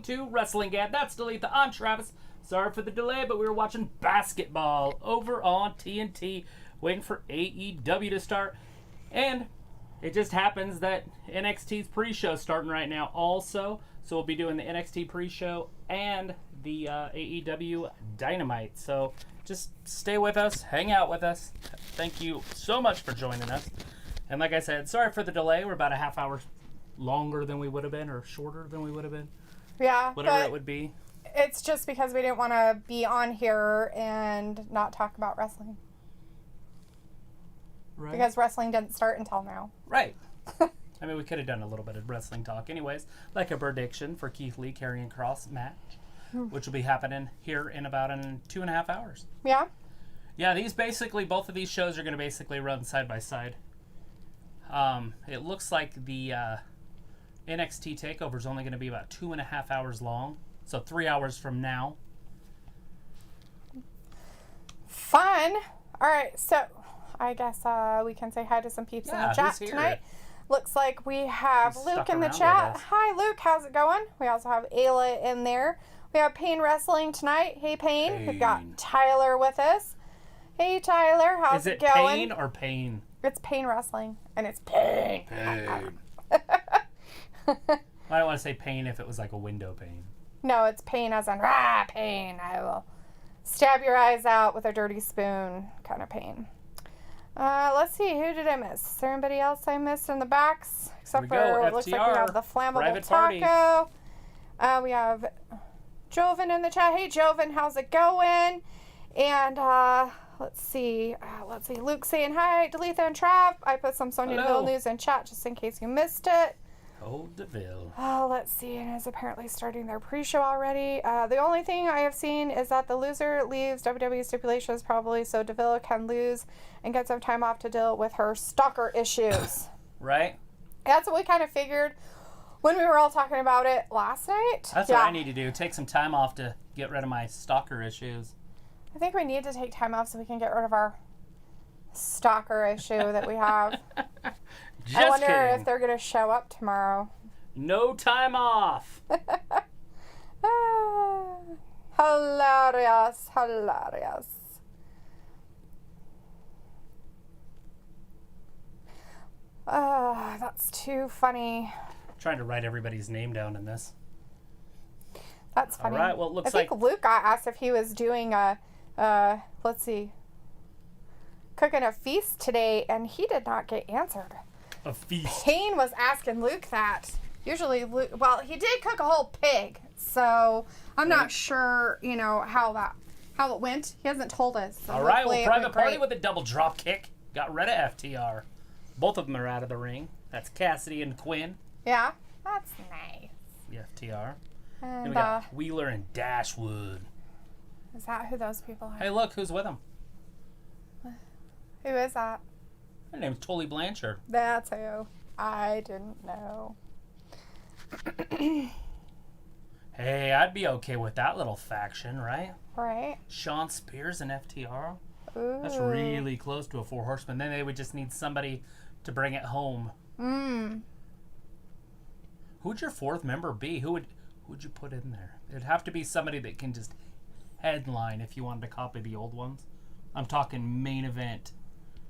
to WrestlingGab. That's Dalethea. I'm Travis. Sorry for the delay, but we were watching basketball over on TNT, waiting for AEW to start. And it just happens that NXT's pre-show starting right now also. So we'll be doing the NXT pre-show and the AEW Dynamite. So just stay with us, hang out with us. Thank you so much for joining us. And like I said, sorry for the delay. We're about a half hour longer than we would have been, or shorter than we would have been. Yeah. Whatever it would be. It's just because we didn't want to be on here and not talk about wrestling. Right. Because wrestling didn't start until now. Right. I mean, we could have done a little bit of wrestling talk anyways, like a prediction for Keith Lee Karrion Kross match, which will be happening here in about 2.5 hours. Yeah? Yeah, both of these shows are going to basically run side by side. It looks like the NXT Takeover is only going to be about 2.5 hours long, so 3 hours from now. Fun. All right, so I guess we can say hi to some peeps in the chat tonight. Looks like we have Luke in the chat. Hi, Luke. How's it going? We also have Ayla in there. We have Pain Wrestling tonight. Hey, Pain. We've got Tyler with us. Hey, Tyler. How's it going? Is it Pain or Pain? It's Pain Wrestling, and it's Pain. Pain. I don't want to say pain if it was like a window pane. No, it's pain as in, pain. I will stab your eyes out with a dirty spoon kind of pain. Let's see, who did I miss? Is there anybody else I missed in the backs? Except for, it looks like we have the Flammable Taco. We have Joven in the chat. Hey, Joven, how's it going? And let's see. Luke saying hi, Dalethea and Trav. I put some Sonya Deville news in chat just in case you missed it. Oh, Deville. Oh, let's see. And is apparently starting their pre-show already. The only thing I have seen is that the loser leaves WWE stipulations probably so Deville can lose and get some time off to deal with her stalker issues. Right? That's what we kind of figured when we were all talking about it last night. That's what I need to do. Take some time off to get rid of my stalker issues. I think we need to take time off so we can get rid of our stalker issue that we have. I wonder if they're going to show up tomorrow. No time off. Hilarious. That's too funny. I'm trying to write everybody's name down in this. That's funny. All right, well, it looks like... I think Luke got asked if he was doing let's see, cooking a feast today, and he did not get answered. A feast. Payne was asking Luke that. Usually Luke, well, he did cook a whole pig, so I'm not sure, how it went. He hasn't told us. So all right, well, Private Party with a double drop kick. Got rid of FTR. Both of them are out of the ring. That's Cassidy and Quinn. Yeah, that's nice. The FTR. And then we got Wheeler and Dashwood. Is that who those people are? Hey, look, who's with them? Who is that? Her name's Tully Blanchard. That's who. I didn't know. Hey, I'd be okay with that little faction, right? Right. Shawn Spears and FTR. Ooh. That's really close to a 4 horsemen. Then they would just need somebody to bring it home. Who'd your 4th member be? Who'd you put in there? It'd have to be somebody that can just headline if you wanted to copy the old ones. I'm talking main event.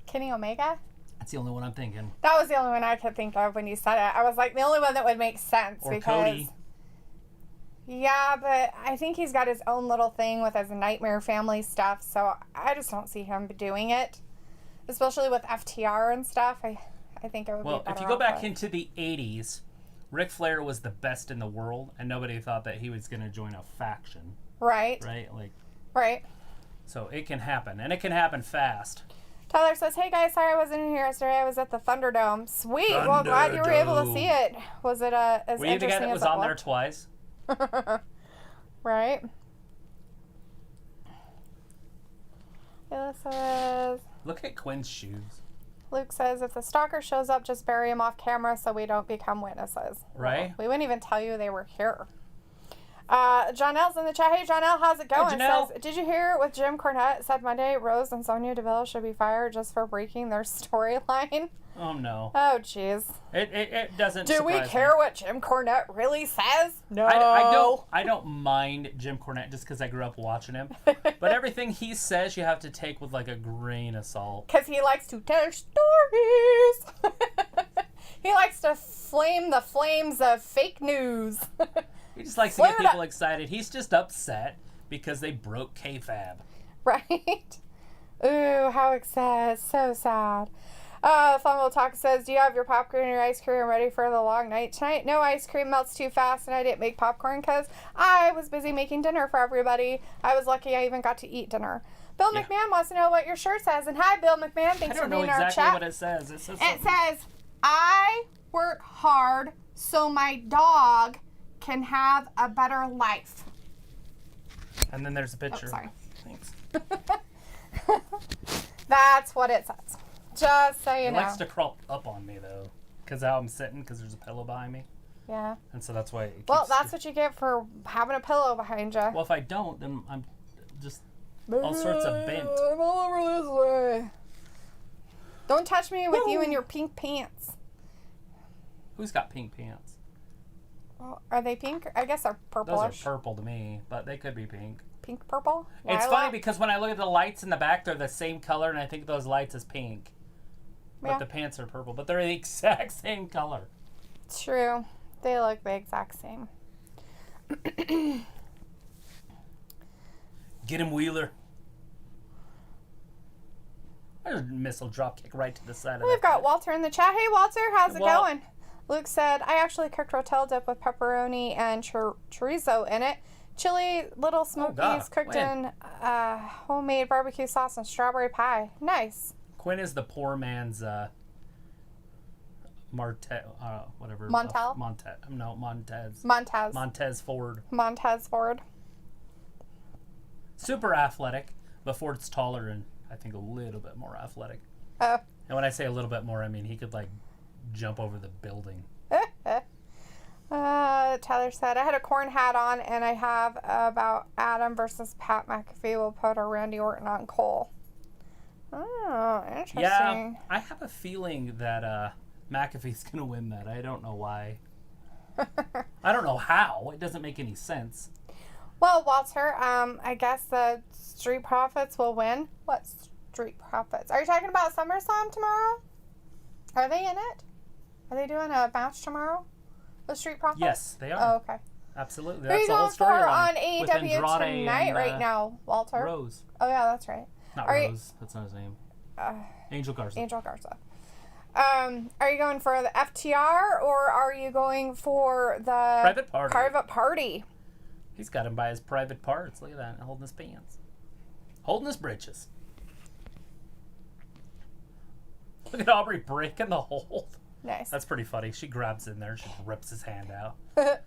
Kenny Omega? That's the only one I'm thinking. That was the only one I could think of when you said it. I was like, the only one that would make sense. Or because, Cody. Yeah, but I think he's got his own little thing with his Nightmare Family stuff, so I just don't see him doing it. Especially with FTR and stuff. I think it would be better. Well, if you go back into the 80s, Ric Flair was the best in the world, and nobody thought that he was going to join a faction. Right. Right? Right. So it can happen, and it can happen fast. Tyler says, hey guys, sorry I wasn't in here yesterday. I was at the Thunderdome. Sweet. Well, glad you were able to see it. Was it as were you the guy that was on there twice? Right. It says... Look at Quinn's shoes. Luke says, if the stalker shows up, just bury him off camera so we don't become witnesses. Right. Well, we wouldn't even tell you they were here. Jonelle's in the chat. Hey, Jonelle, how's it going? Hey, Janelle. Says, did you hear what Jim Cornette said Monday? Rose and Sonya Deville should be fired just for breaking their storyline. Oh, no. Oh, jeez. It doesn't Do we surprise care me. what Jim Cornette really says? No. I don't mind Jim Cornette just because I grew up watching him. But everything he says you have to take with like a grain of salt. Because he likes to tell stories. He likes to flame the flames of fake news. He just likes to get people excited. He's just upset because they broke kayfabe. Right? Ooh, how sad. So sad. Fumble Talk says, do you have your popcorn and your ice cream ready for the long night tonight? No, ice cream melts too fast and I didn't make popcorn because I was busy making dinner for everybody. I was lucky I even got to eat dinner. Bill McMahon wants to know what your shirt says. And hi, Bill McMahon. Thanks for being in our chat. I don't know exactly what it says. It says, I work hard so my dog can have a better life. And then there's a picture. Oh, sorry. Thanks. That's what it says. Just so you know. He likes to crawl up on me, though, because how I'm sitting, because there's a pillow behind me. Yeah. And so that's why it keeps... Well, that's what you get for having a pillow behind you. Well, if I don't, then I'm just all sorts of bent. I'm all over this way. Don't touch me with you and your pink pants. Who's got pink pants? Well, are they pink? I guess they're purplish. Those are purple to me, but they could be pink. Pink purple? It's funny because when I look at the lights in the back, they're the same color, and I think those lights is pink. But the pants are purple, but they're the exact same color. True. They look the exact same. Get him, Wheeler. There's a missile drop kick right to the side of We've got Walter in the chat. Hey, Walter, how's it going? Luke said, I actually cooked rotel dip with pepperoni and chorizo in it. Chili Little Smokies cooked in homemade barbecue sauce and strawberry pie. Nice. Quinn is the poor man's whatever. Montel? Montez Ford. Montez Ford. Super athletic, but Ford's taller and I think a little bit more athletic. Oh. And when I say a little bit more, I mean he could like jump over the building. Tyler said, I had a corn hat on and I have about Adam versus Pat McAfee will put a Randy Orton on Cole. Oh, interesting. Yeah, I have a feeling that McAfee's going to win that. I don't know why. I don't know how. It doesn't make any sense. Well, Walter, I guess the Street Profits will win. What Street Profits? Are you talking about SummerSlam tomorrow? Are they in it? Are they doing a match tomorrow? The Street Profits? Yes, they are. Oh, okay. Absolutely. Who are you going for on AEW Andrade tonight and, right now, Walter? Rose. Oh, yeah, that's right. Not Rose. That's not his name. Angel Garza. Angel Garza. Are you going for the FTR or are you going for the Private Party? He's got him by his private parts. Look at that. Holding his pants. Holding his britches. Look at Aubrey breaking the hold. Nice. That's pretty funny. She grabs in there. She rips his hand out.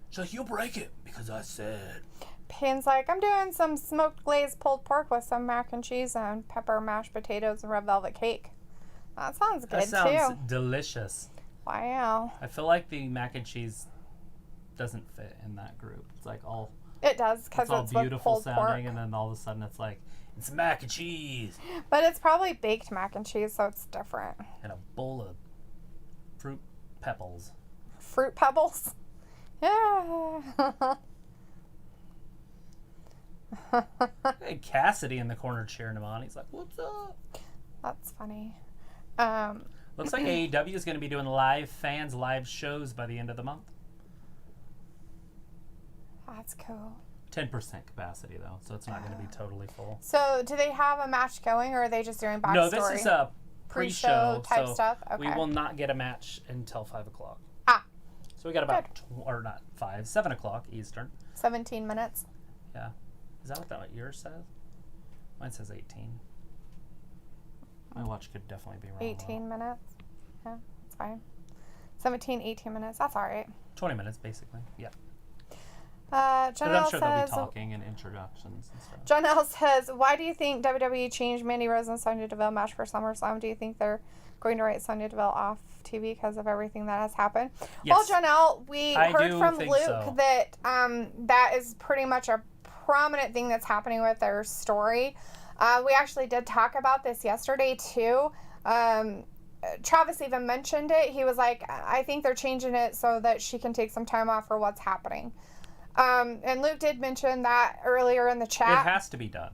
She's like, you break it because I said. Pin's like, I'm doing some smoked glazed pulled pork with some mac and cheese and pepper mashed potatoes and red velvet cake. That sounds good, too. That sounds delicious. Wow. I feel like the mac and cheese doesn't fit in that group. It's like all... It does, because it's beautiful sounding, pork. and then all of a sudden it's like, it's mac and cheese. But it's probably baked mac and cheese, so it's different. And a bowl of fruit pebbles. Fruit pebbles? Yeah. Hey, Cassidy in the corner cheering him on. He's like, what's up? That's funny. Looks like AEW is going to be doing live shows by the end of the month. That's cool. 10% capacity, though, so it's not going to be totally full. So, do they have a match going, or are they just doing backstory? No, this is a pre-show type stuff. Okay. We will not get a match until 5 o'clock. Ah. So we got about, 7 o'clock Eastern. 17 minutes. Yeah. Is that what yours says? Mine says 18. My watch could definitely be wrong. 18 minutes. Yeah, that's fine. 17, 18 minutes. That's all right. 20 minutes, basically. Yeah. John I'm L. sure says, they'll be talking and introductions and stuff. John L. says, why do you think WWE changed Mandy Rose and Sonya Deville match for SummerSlam? Do you think they're going to write Sonya Deville off TV because of everything that has happened. Yes. Well, Janelle, we heard from Luke so. that that is pretty much a prominent thing that's happening with their story. We actually did talk about this yesterday, too. Travis even mentioned it. He was like, I think they're changing it so that she can take some time off for what's happening. And Luke did mention that earlier in the chat. It has to be done.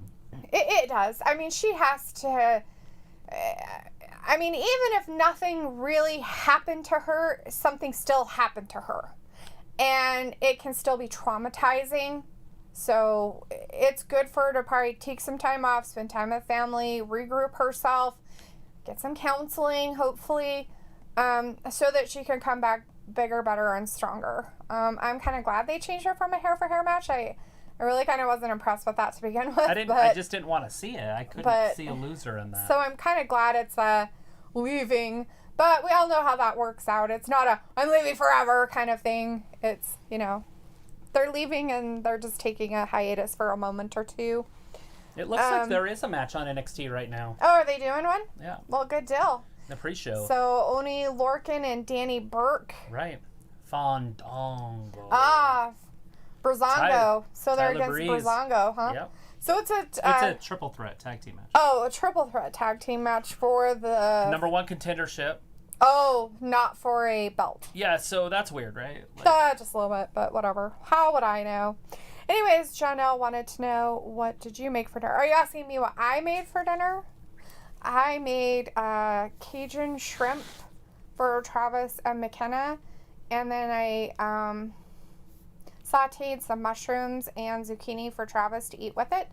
It does. I mean, she has to... I mean, even if nothing really happened to her, something still happened to her. And it can still be traumatizing. So it's good for her to probably take some time off, spend time with family, regroup herself, get some counseling, hopefully, so that she can come back bigger, better, and stronger. I'm kind of glad they changed her from a hair-for-hair match. I really kind of wasn't impressed with that to begin with. I just didn't want to see it. I couldn't see a loser in that. So I'm kind of glad it's leaving. But we all know how that works out. It's not a I'm leaving forever kind of thing. It's, they're leaving and they're just taking a hiatus for a moment or two. It looks like there is a match on NXT right now. Oh, are they doing one? Yeah. Well, good deal. The pre-show. So, Oni Lorcan and Danny Burke. Right. Fandango. Brazongo. So they're Tyler against Breeze. Brazongo, huh? Yep. So it's a triple threat tag team match. Oh, a triple threat tag team match for the... Number 1 contendership. Oh, not for a belt. Yeah, so that's weird, right? Just a little bit, but whatever. How would I know? Anyways, Janelle wanted to know, what did you make for dinner? Are you asking me what I made for dinner? I made Cajun shrimp for Travis and McKenna. And then I sauteed some mushrooms and zucchini for Travis to eat with it.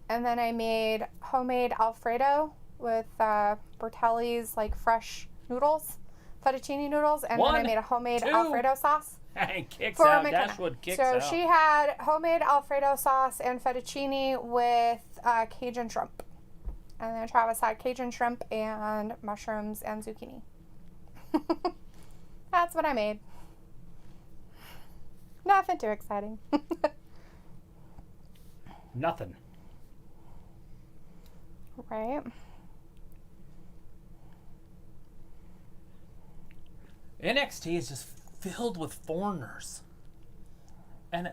And then I made homemade Alfredo with Bertelli's fresh noodles, fettuccine noodles. And then I made a homemade Alfredo sauce. Kicks out. McKenna. Dashwood kicks so out. She had homemade Alfredo sauce and fettuccine with Cajun shrimp. And then Travis had Cajun shrimp and mushrooms and zucchini. That's what I made. Nothing too exciting. Nothing. Right. NXT is just filled with foreigners. And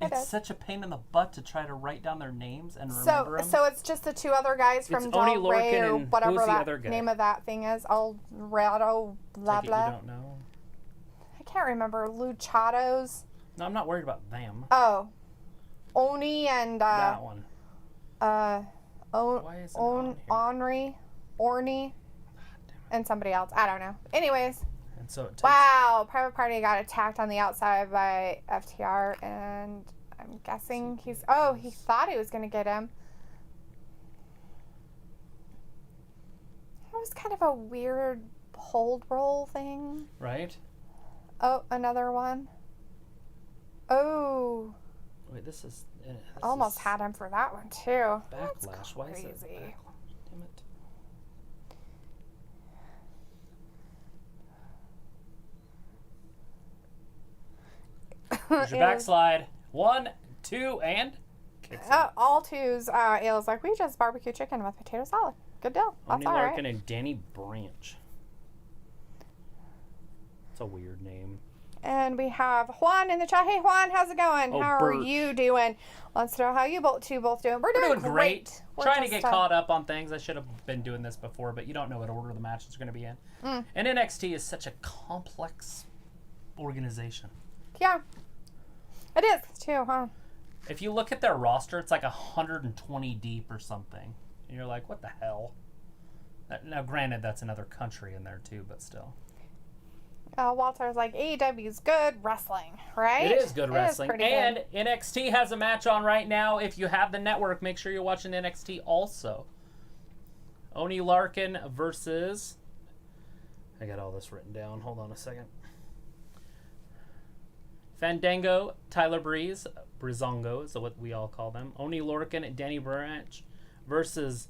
it's such a pain in the butt to try to write down their names and remember them. So it's just the two other guys from Oni Del Rey Lorcan or and whatever who's the that other guy? name of that thing is. Alrado, blah, Take it blah. you don't know? I can't remember. Luchados. No, I'm not worried about them. Oh. Oni and... that one. Why is it on here? Orny, and somebody else. I don't know. Anyways. And so it takes... Wow. Private Party got attacked on the outside by FTR, and I'm guessing he thought he was going to get him. It was kind of a weird hold roll thing. Right? Oh, another one. Oh. Wait, this is... Almost had him for that one, too. Backlash. Why is it crazy. Backlash? Damn it. There's your backslide. 1, 2, and... all twos. Ayla's like, we just barbecue chicken with potato salad. Good deal. That's Oni all right. Larkin and Danny Branch. It's a weird name. And we have Juan in the chat. Hey, Juan, how's it going? Oh, how Bert. are you doing? Let's know how you both doing. We're doing great. We're Trying to just, get caught up on things. I should have been doing this before, but you don't know what order the matches are going to be in. And NXT is such a complex organization. Yeah. It is, too, huh? If you look at their roster, it's like 120 deep or something. And you're like, what the hell? Now, granted, that's another country in there, too, but still. Walter's like, AEW is good wrestling, right? It is good wrestling. And good. NXT has a match on right now. If you have the network, make sure you're watching NXT also. Oni Larkin versus... I got all this written down. Hold on a second. Fandango, Tyler Breeze, Brizongo is what we all call them. Oni Lorcan and Danny Branch versus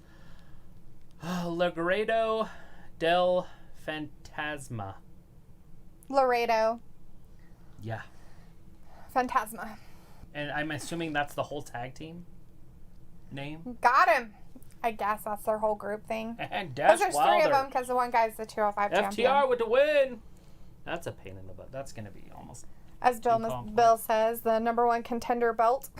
Legredo del Fantasma. Laredo. Yeah. Fantasma. And I'm assuming that's the whole tag team name? Got him. I guess that's their whole group thing. And Dash Dash Wilder. There's 3 of them because the one guy's the 205 champion. FTR with the win. That's a pain in the butt. That's going to be almost... As Bill says, the number 1 contender belt.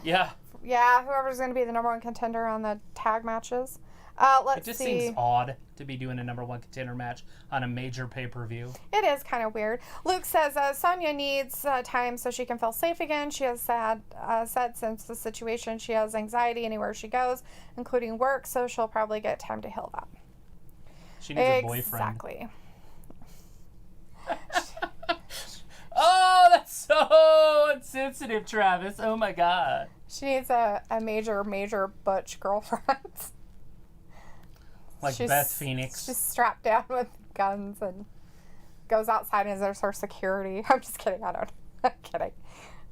Yeah. Yeah, whoever's going to be the number 1 contender on the tag matches. Let's see. It just seems odd to be doing a number 1 contender match on a major pay-per-view. It is kind of weird. Luke says Sonya needs time so she can feel safe again. She has said since the situation she has anxiety anywhere she goes, including work, so she'll probably get time to heal that. She needs a boyfriend. Exactly. Oh, that's so insensitive, Travis. Oh, my God. She needs a major butch girlfriend. Like Beth Phoenix. She's strapped down with guns and goes outside and is her security. I'm just kidding. I'm kidding.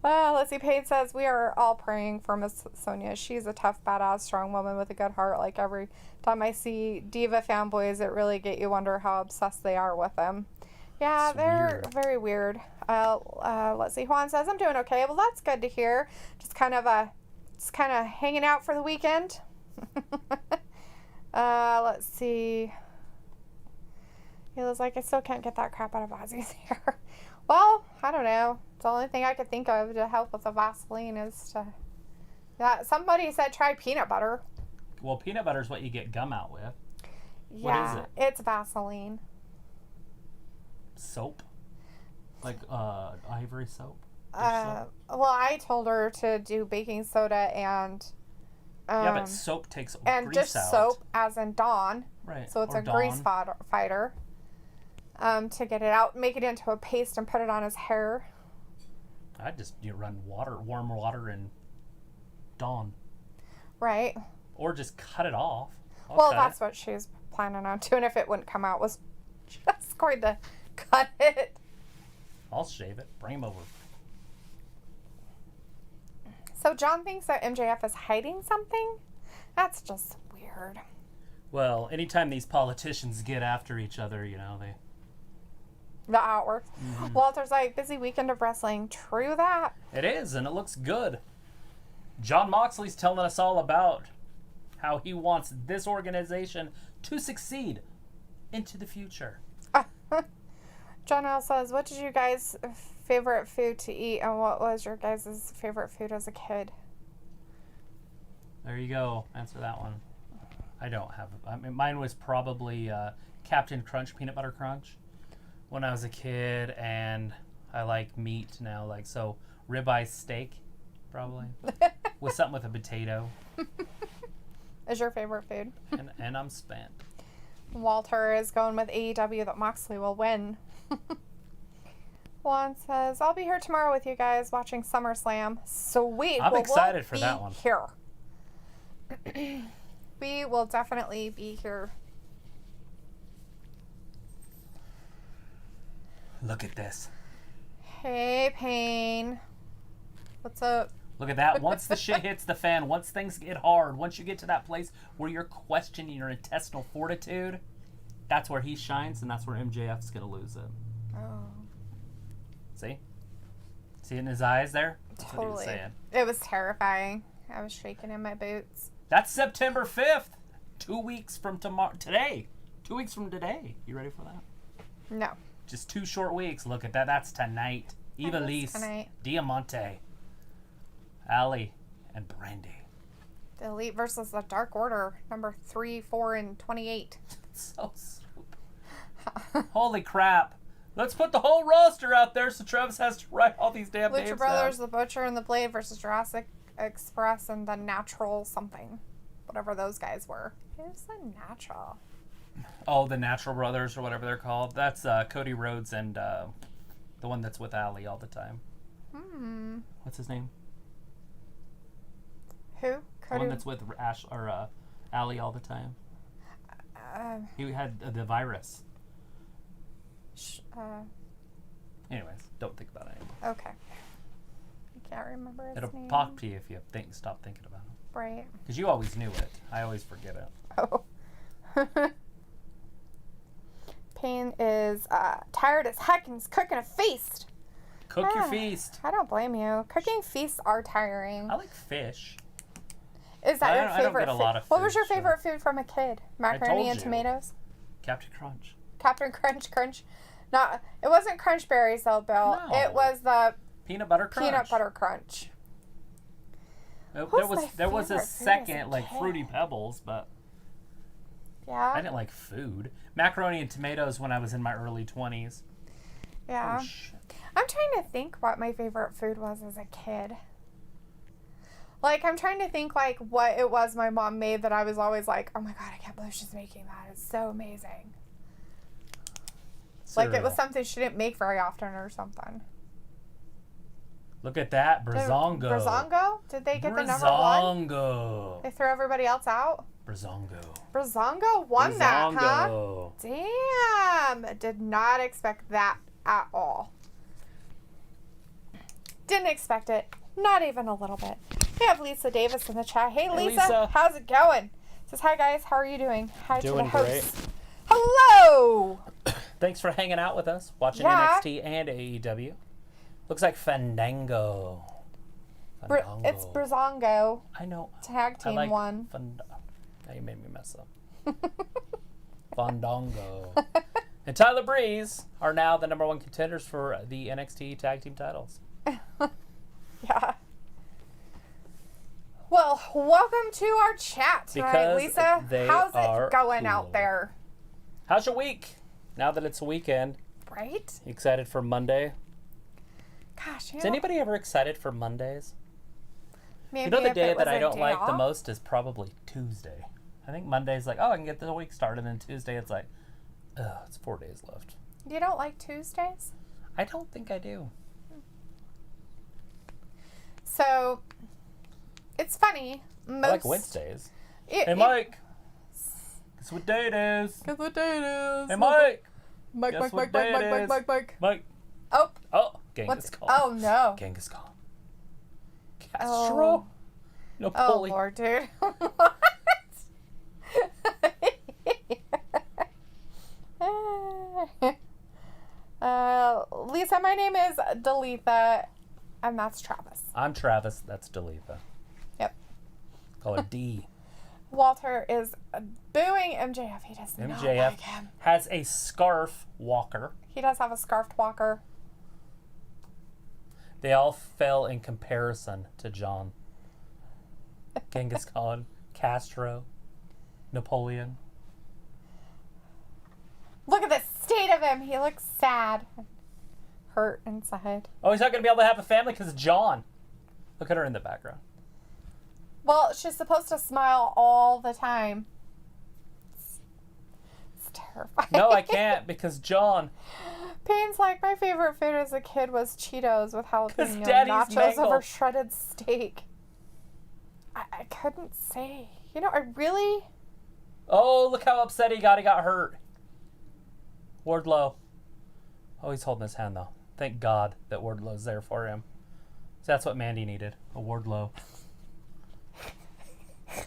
Let's see. Paige says, we are all praying for Miss Sonya. She's a tough, badass, strong woman with a good heart. Like every time I see Diva fanboys, it really get you wonder how obsessed they are with them. Yeah, they're very weird. Let's see. Juan says, I'm doing okay. Well, that's good to hear. Just kind of hanging out for the weekend. Let's see. He was like, I still can't get that crap out of Ozzy's hair. Well, I don't know. The only thing I could think of to help with the Vaseline is to... Yeah, somebody said try peanut butter. Well, peanut butter is what you get gum out with. Yeah, what is it? It's Vaseline. Soap? Like ivory soap? Well, I told her to do baking soda and... yeah, but soap takes and grease just out. soap, as in Dawn. Right. So it's or a Dawn. grease fighter. To get it out, make it into a paste, and put it on his hair. I'd just run warm water, and Dawn. Right. Or just cut it off. Well, that's what she was planning on doing. If it wouldn't come out, was just going to cut it. I'll shave it. Bring him over. So John thinks that MJF is hiding something? That's just weird. Well, anytime these politicians get after each other, they... The outworks. Mm-hmm. Walter's like, busy weekend of wrestling. True that. It is, and it looks good. Jon Moxley's telling us all about how he wants this organization to succeed into the future. John L says, what did you guys' favorite food to eat, and what was your guys' favorite food as a kid? There you go. Answer that one. I don't have... mine was probably Captain Crunch, Peanut Butter Crunch, when I was a kid, and I like meat now. So ribeye steak, probably, with something with a potato. Is your favorite food? and I'm spent. Walter is going with AEW that Moxley will win. Juan says, I'll be here tomorrow with you guys watching SummerSlam. Sweet. I'm excited for that one. Here. We will definitely be here. Look at this. Hey, Payne. What's up? Look at that. Once the shit hits the fan, once things get hard, once you get to that place where you're questioning your intestinal fortitude, that's where he shines, and that's where MJF's going to lose it. Oh. See? See it in his eyes there? That's Totally. what he was saying. It was terrifying. I was shaking in my boots. That's September 5th. 2 weeks from today. 2 weeks from today. You ready for that? No. Just 2 short weeks. Look at that. That's tonight. Ivelisse, Diamante, Ali, and Brandi. The Elite versus the Dark Order, number 3, 4, and 28. So stupid. Holy crap. Let's put the whole roster out there so Travis has to write all these damn names Lucha Brothers, The Butcher and the Blade versus Jurassic Express and the Natural something. Whatever those guys were. Who's the Natural? Oh, the Natural Brothers or whatever they're called. That's Cody Rhodes and the one that's with Ali all the time. What's his name? Who? Cody? The one that's with Ali all the time. He had the virus. Anyways, don't think about it anymore. Okay. I can't remember his It'll name. pop to you if you stop thinking about it. Right. Because you always knew it. I always forget it. Oh. Payne is tired as heck and is cooking a feast. Cook your feast. I don't blame you. Cooking feasts are tiring. I like fish. Is that your I don't favorite get a lot of What was your food, favorite food from a kid? Macaroni and you. tomatoes? Captain Crunch. Captain Crunch. Not. It wasn't Crunch Berries though, Bill. No. It was the Peanut Butter Crunch. Peanut Butter Crunch. There was a second like Fruity Pebbles, but yeah. I didn't like food. Macaroni and tomatoes when I was in my early 20s. Yeah. Oh, shit. I'm trying to think what my favorite food was as a kid. Like, I'm trying to think, like, what it was my mom made that I was always like, oh my god, I can't believe she's making that. It's so amazing. Cereal. Like, it was something she didn't make very often or something. Look at that. Brazongo. Brazongo? Did they get the number one? Brazongo. They threw everybody else out? Brazongo. Brazongo won that, huh? Brazongo. Damn. Did not expect that at all. Didn't expect it. Not even a little bit. We have Lisa Davis in the chat. Hey, Lisa. How's it going? Says, hi, guys. How are you doing? Hi Doing to the great. hosts. Hello. Thanks for hanging out with us, watching Yeah. NXT and AEW. Looks like Fandango. It's Brazongo. I know. Tag team I like one. Now you made me mess up. Fandango. And Tyler Breeze are now the number one contenders for the NXT tag team titles. Yeah. Well, welcome to our chat tonight, Because Lisa. they How's are it going cool. out there? How's your week? Now that it's a weekend, Right? you excited for Monday? Gosh, Is anybody ever excited for Mondays? maybe You know, the if day it that was I a don't day like the off? most is probably Tuesday. I think Monday's like, oh, I can get the week started, and then Tuesday it's like, oh, it's 4 days left. You don't like Tuesdays? I don't think I do. So, it's funny. I like Wednesdays. Hey, Mike. Guess what day it is? Guess what day it is? Hey, Mike. Mike. Guess what day it is? Mike. Oh. Oh, Genghis Khan. Oh, no. Genghis Khan. Castro. Oh, Napoleon. Lord, dude. What? Lisa, my name is Dalethea, and that's Travis. I'm Travis. That's Dalethea. Yep. Call her D. Walter is booing MJF. He does not MJF like him. has a scarf walker. He does have a scarfed walker. They all fell in comparison to John. Genghis Khan, Castro, Napoleon. Look at the state of him. He looks sad. Hurt inside. Oh, he's not going to be able to have a family because of John. Look at her in the background. Well, she's supposed to smile all the time. It's terrifying. No, I can't because John. Payne's like, my favorite food as a kid was Cheetos with jalapeno Daddy's nachos mangled. over shredded steak. I couldn't say. You know, I really... Oh, look how upset he got. He got hurt. Wardlow. Oh, he's holding his hand, though. Thank God that Wardlow's there for him. So that's what Mandy needed. A Wardlow.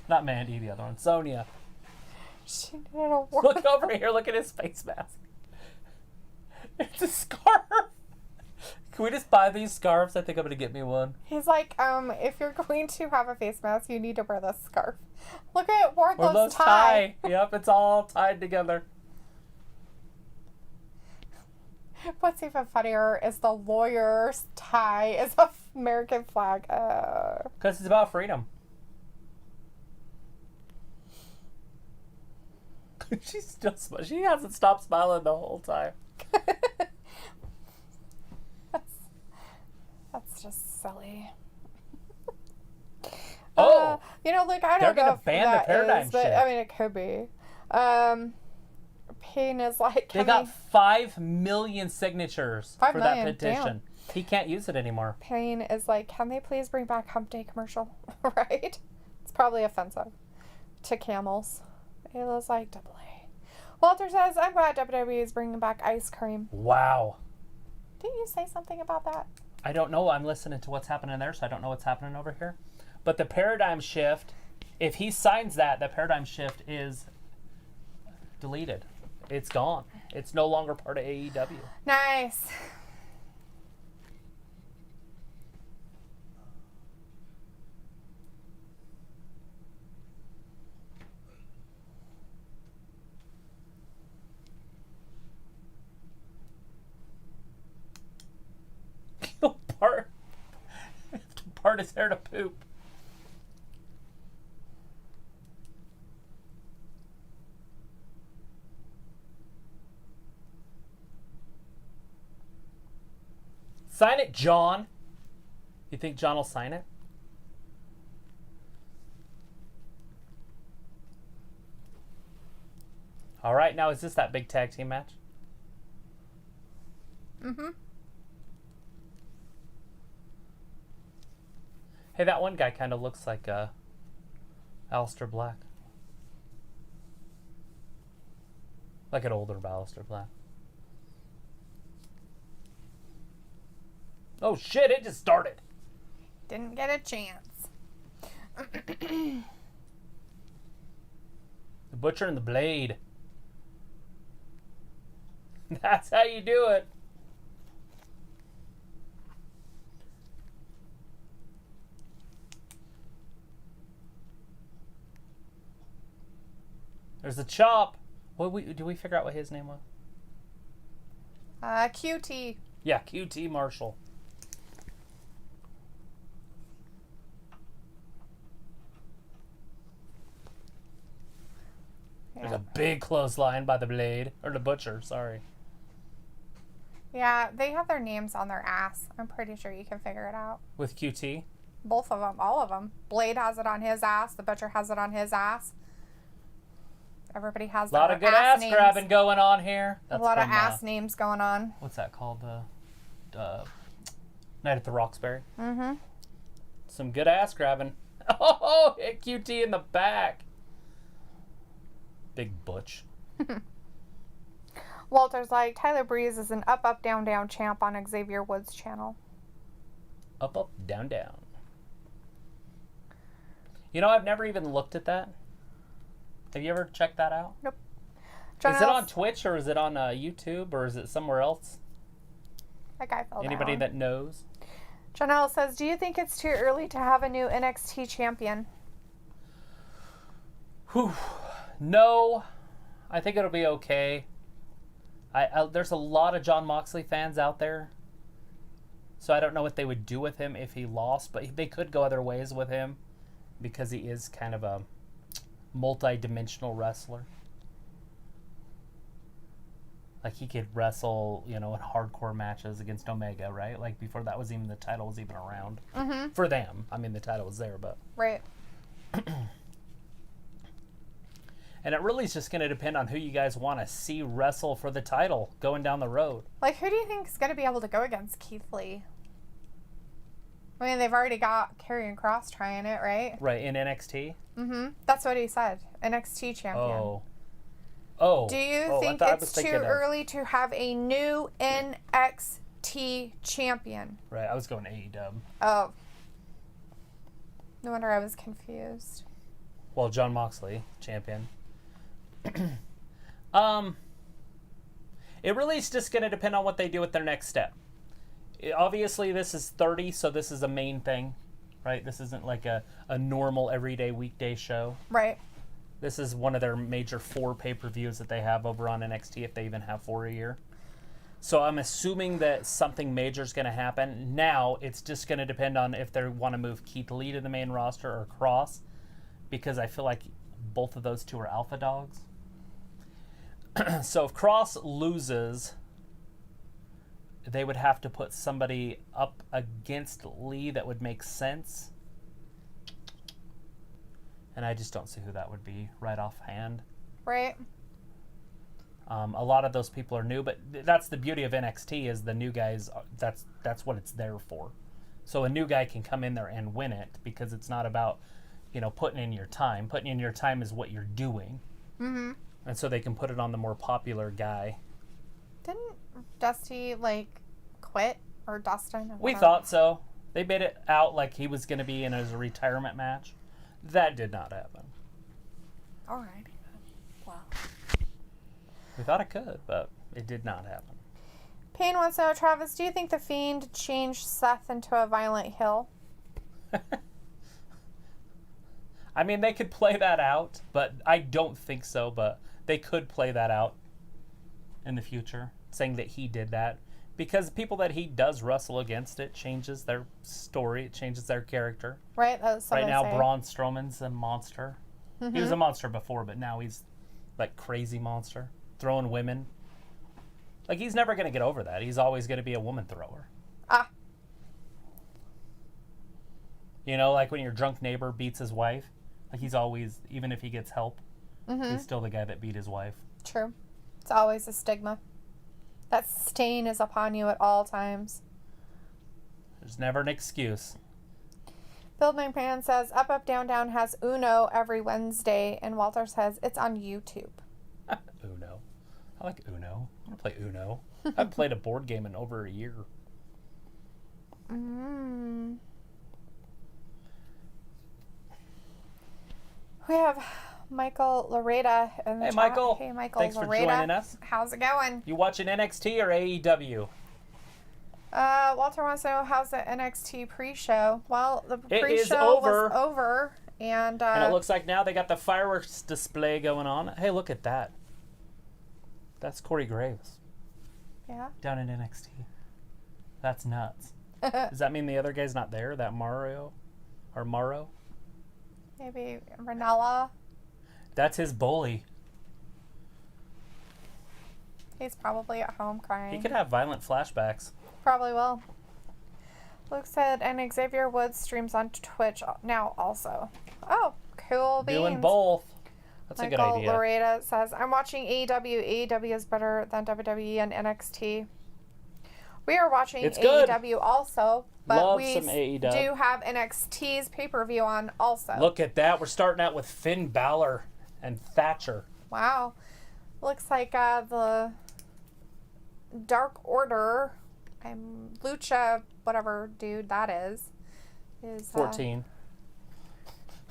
Not Mandy, the other one. Sonya. She needed a word. Look over here. Look at his face mask. It's a scarf. Can we just buy these scarves? I think I'm going to get me one. He's like, if you're going to have a face mask, you need to wear this scarf. Look at Wardlow's tie. Yep, it's all tied together. What's even funnier is the lawyer's tie is a American flag. Because it's about freedom. She's still smiling. She hasn't stopped smiling the whole time. That's just silly. Oh! You know, look, I They're don't know gonna if ban the that paradigm is, but shift. I mean, it could be. Payne is like, They got 5 million signatures 5 for million, that petition. He can't use it anymore. Payne is like, can they please bring back Hump Day commercial? Right? It's probably offensive to camels. Ayla's like, double A. Walter says, I'm glad WWE is bringing back ice cream. Wow. Didn't you say something about that? I don't know. I'm listening to what's happening there, so I don't know what's happening over here. But the paradigm shift, if he signs that, the paradigm shift is deleted. It's gone. It's no longer part of AEW. Nice. hardest hair to poop. Sign it, John. You think John will sign it? All right, now is this that big tag team match? Mm-hmm. Hey, that one guy kind of looks like Aleister Black. Like an older Aleister Black. Oh shit, it just started. Didn't get a chance. The Butcher and the Blade. That's how you do it. There's a chop. Do we figure out what his name was? QT. Yeah, QT Marshall. There's a big clothesline by the Blade. Or the Butcher, sorry. Yeah, they have their names on their ass. I'm pretty sure you can figure it out. With QT? Both of them, all of them. Blade has it on his ass. The Butcher has it on his ass. Everybody has a lot of good ass grabbing going on here. That's a lot of ass names going on. What's that called? Night at the Roxbury. Mm-hmm. Some good ass grabbing. Oh, hit QT in the back. Big Butch. Walter's like, Tyler Breeze is an up, up, down, down champ on Xavier Woods' channel. Up, up, down, down. You know, I've never even looked at that. Have you ever checked that out? Nope. Is it on Twitch or is it on YouTube or is it somewhere else? That guy fell Anybody down. that knows? Janelle says, do you think it's too early to have a new NXT champion? Whew. No. I think it'll be okay. There's a lot of Jon Moxley fans out there. So I don't know what they would do with him if he lost, but they could go other ways with him because he is kind of a multi-dimensional wrestler. Like he could wrestle, in hardcore matches against Omega, right? Like before that was even the title was even around. Mm-hmm. For them. I mean, the title was there, but... Right. And it really is just going to depend on who you guys want to see wrestle for the title going down the road. Like, who do you think is going to be able to go against Keith Lee? I mean, they've already got Karrion Kross trying it, right? Right, in NXT? Mm-hmm. That's what he said. NXT champion. Oh. Do you think it's too early to have a new NXT champion? Right, I was going AEW. Oh. No wonder I was confused. Well, Jon Moxley, champion. It really is just going to depend on what they do with their next step. Obviously, this is 30, so this is a main thing, right? This isn't like a normal everyday weekday show. Right. This is one of their major 4 pay-per-views that they have over on NXT, if they even have 4 a year. So I'm assuming that something major is going to happen. Now, it's just going to depend on if they want to move Keith Lee to the main roster or Kross, because I feel like both of those two are alpha dogs. So if Kross loses, they would have to put somebody up against Lee that would make sense. And I just don't see who that would be right offhand. Right. A lot of those people are new, but that's the beauty of NXT is the new guys, that's what it's there for. So a new guy can come in there and win it because it's not about, putting in your time. Putting in your time is what you're doing. Mm-hmm. And so they can put it on the more popular guy. Didn't Dusty, quit? Or Dustin? We thought so. They made it out like he was going to be in as a retirement match. That did not happen. Alrighty. Wow. We thought it could, but it did not happen. Payne wants to know, Travis, do you think The Fiend changed Seth into a violent heel? I mean, they could play that out, but I don't think so, but they could play that out in the future, saying that he did that Because people that he does wrestle against, it changes their story. It changes their character. Right. That's what Right I now, say. Braun Strowman's a monster. He was a monster before, but now he's like crazy monster. Throwing women. Like, he's never going to get over that. He's always going to be a woman thrower. Ah. You know, like when your drunk neighbor beats his wife. Like, he's always, even if he gets help, he's still the guy that beat his wife. True. It's always a stigma. That stain is upon you at all times. There's never an excuse. Bill McMahon says, Up, Up, Down, Down has Uno every Wednesday, and Walter says, it's on YouTube. Uno. I like Uno. I want to play Uno. I haven't played a board game in over a year. We have Michael Loretta in the Hey, chat. Michael. Hey, Michael. Thanks for Loretta. joining us. How's it going? You watching NXT or AEW? Walter wants to know, how's the NXT pre-show? Well, the It is pre-show over. was over, and And it looks like now they got the fireworks display going on. Hey, look at that. That's Corey Graves yeah. down in NXT. That's nuts. Does that mean the other guy's not there? That Mario? Or Morrow? Maybe Ranella. That's his bully. He's probably at home crying. He could have violent flashbacks. Probably will. Luke said, and Xavier Woods streams on Twitch now also. Oh, cool beans. Doing both. That's a good Michael idea. Loretta says, I'm watching AEW. AEW is better than WWE and NXT. We are watching It's good. AEW also, but Love we some AEW. do have NXT's pay-per-view on also. Look at that. We're starting out with Finn Balor and Thatcher. Wow. Looks like the Dark Order, Lucha, whatever dude that is 14.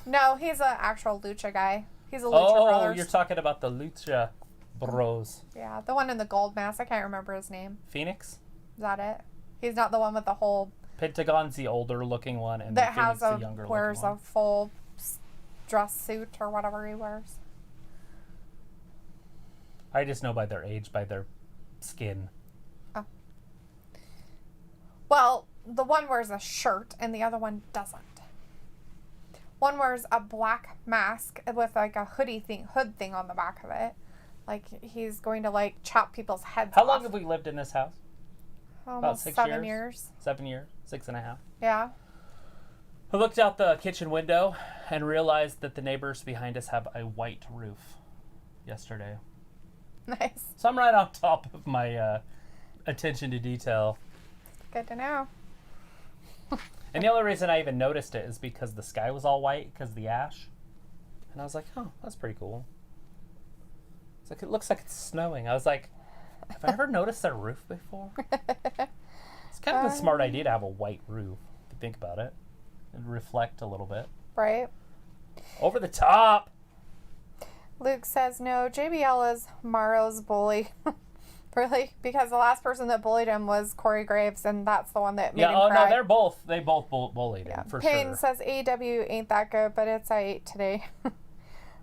No, he's an actual Lucha guy. He's a Lucha Brothers. Oh, you're talking about the Lucha Bros. Yeah, the one in the gold mask. I can't remember his name. Phoenix? Is that it? He's not the one with the whole... Pentagon's the older looking one, and that Phoenix has the younger wears looking a one. full dress suit or whatever he wears. I just know by their age, by their skin. Oh. Well, the one wears a shirt and the other one doesn't. One wears a black mask with like a hood thing on the back of it. Like he's going to like chop people's heads How off. long have we lived in this house? Almost 6 7 years. 7 years? 6.5. Yeah. I looked out the kitchen window and realized that the neighbors behind us have a white roof yesterday. Nice. So I'm right on top of my attention to detail. Good to know. And the only reason I even noticed it is because the sky was all white because of the ash. And I was like, oh, that's pretty cool. It's like, it looks like it's snowing. I was like, have I ever noticed their roof before? It's kind of a smart idea to have a white roof, if you think about it. And reflect a little bit. Right. Over the top. Luke says, no, JBL is Morrow's bully. Really? Because the last person that bullied him was Corey Graves, and that's the one that made him cry. No, they both bullied him, for Payne sure. says, AEW ain't that good, but it's I ate today. Mike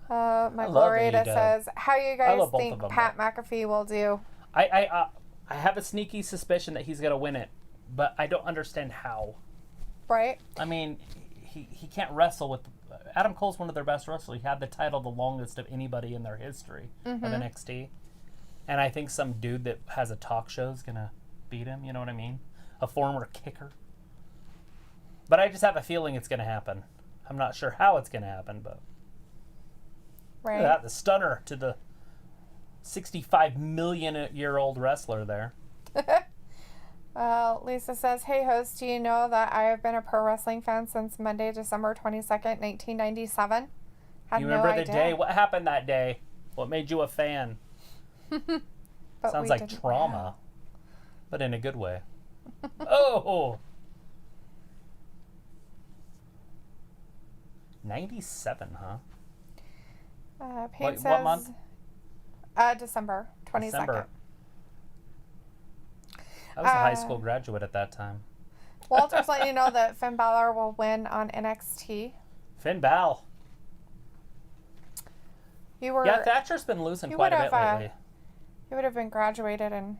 love Loretta AEW. says, how you I guys love both think of them, Pat McAfee will do? I have a sneaky suspicion that he's going to win it, but I don't understand how. Right? I mean, he can't wrestle with... Adam Cole's one of their best wrestlers. He had the title the longest of anybody in their history of NXT. And I think some dude that has a talk show is going to beat him, you know what I mean? A former kicker. But I just have a feeling it's going to happen. I'm not sure how it's going to happen, but... Right. Look at that, the stunner to the 65-million-year-old wrestler there. Lisa says, hey host, do you know that I have been a pro wrestling fan since Monday, December 22nd, 1997? Had You no remember the idea. day? What happened that day? What made you a fan? But Sounds we like didn't trauma, know. but in a good way. Oh! 97, huh? Payne What says, month? December 22nd. December. I was a high school graduate at that time. Walter's letting you know that Finn Balor will win on NXT. Finn Balor. You were Yeah, Thatcher's been losing you quite a would bit have, lately. you would have been graduated in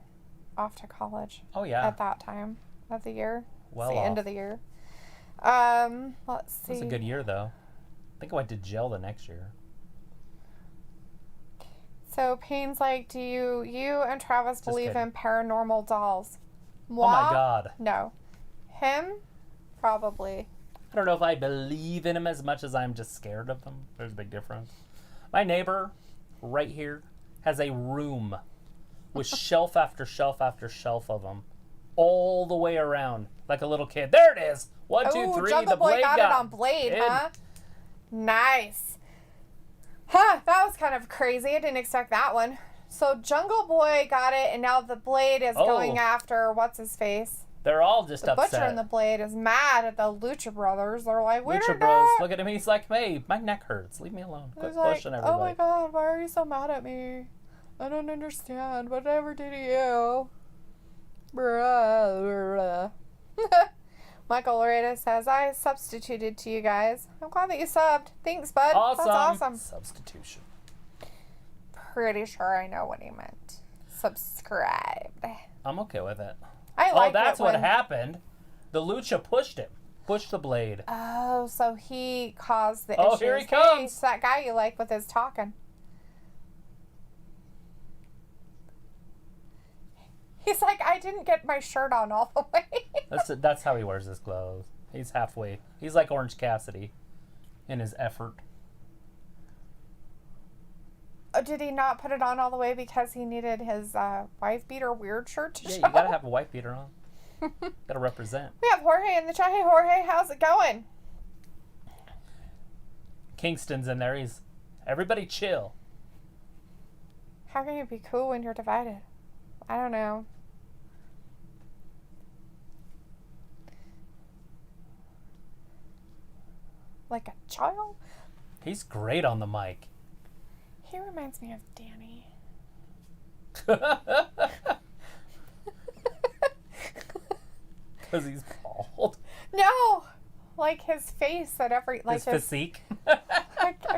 off to college. Oh, yeah. At that time of the year. Well it's the off. end of the year. Let's see. It was a good year, though. I think I went to jail the next year. So Payne's like, do you and Travis believe kidding. in paranormal dolls? Oh, my God. No. Him? Probably. I don't know if I believe in them as much as I'm just scared of them. There's a big difference. My neighbor right here has a room with shelf after shelf after shelf of them all the way around like a little kid. There it is. 1, 2, 3. Jungle The Boy blade got it on Blade, in. huh? Nice. Huh, that was kind of crazy. I didn't expect that one. So Jungle Boy got it, and now the Blade is going after what's-his-face. They're all just The upset. Butcher and the Blade is mad at the Lucha Brothers. They're like, we're Lucha not. Bros, look at him. He's like, hey, my neck hurts. Leave me alone. Quit He's like, pushing everybody. oh my God, why are you so mad at me? I don't understand. Whatever did to you? Bruh. Michael Loretta says, I substituted to you guys. I'm glad that you subbed. Thanks, bud. Awesome. That's awesome. Substitution. Pretty sure I know what he meant. Subscribed. I'm okay with it. I like that's it what when... happened. The Lucha pushed him. Pushed the Blade. Oh, so he caused the Oh, issues. here he comes. Hey, that guy you like with his talking. He's like, I didn't get my shirt on all the way. That's how he wears his clothes. He's halfway. He's like Orange Cassidy in his effort. Did he not put it on all the way because he needed his wife beater weird shirt to show? Yeah, you gotta have a white beater on. Gotta represent. We have Jorge in the chat. Hey, Jorge, how's it going? Kingston's in there. He's everybody chill. How can you be cool when you're divided? I don't know. Like a child? He's great on the mic. He reminds me of Danny. Because he's bald. No! Like his face at every... Like his physique.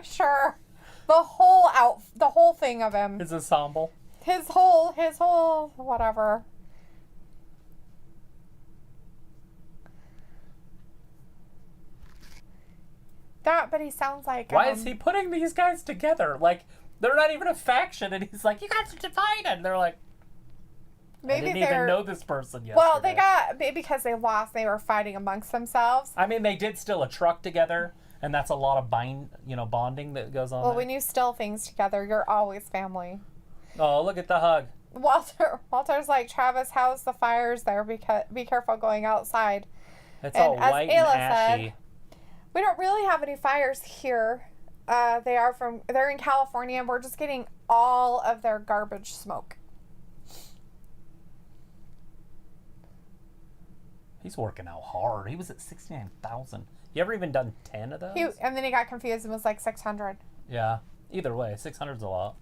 Sure. The whole thing of him. His ensemble. His whole whatever. But he sounds like... Why is he putting these guys together? Like, they're not even a faction, and he's like, you guys are divided. And they're like, maybe I didn't even know this person yesterday. Well, because they lost, they were fighting amongst themselves. I mean, they did steal a truck together, and that's a lot of bonding that goes on. Well, there. when you steal things together, you're always family. Oh, look at the hug. Walter's like, Travis, how's the fires there? Because be careful going outside. It's all white and ashy. We don't really have any fires here. They're in California, and we're just getting all of their garbage smoke. He's working out hard. He was at 69,000. You ever even done 10 of those? And then he got confused and was like 600. Yeah. Either way, 600's a lot.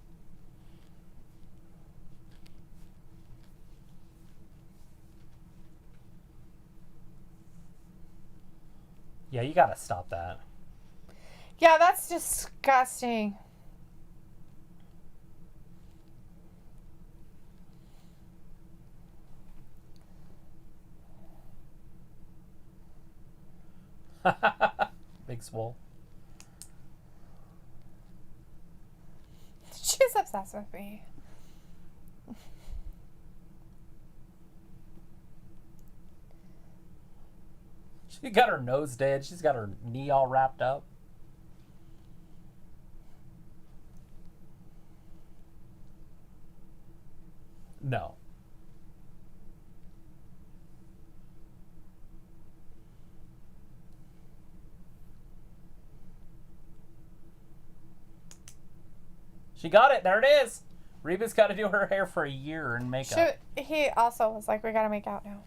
Yeah, you gotta stop that. Yeah, that's disgusting. Big swole. She's obsessed with me. She got her nose dead. She's got her knee all wrapped up. No. She got it. There it is. Reba's got to do her hair for a year and makeup. He also was like, we gotta make out now.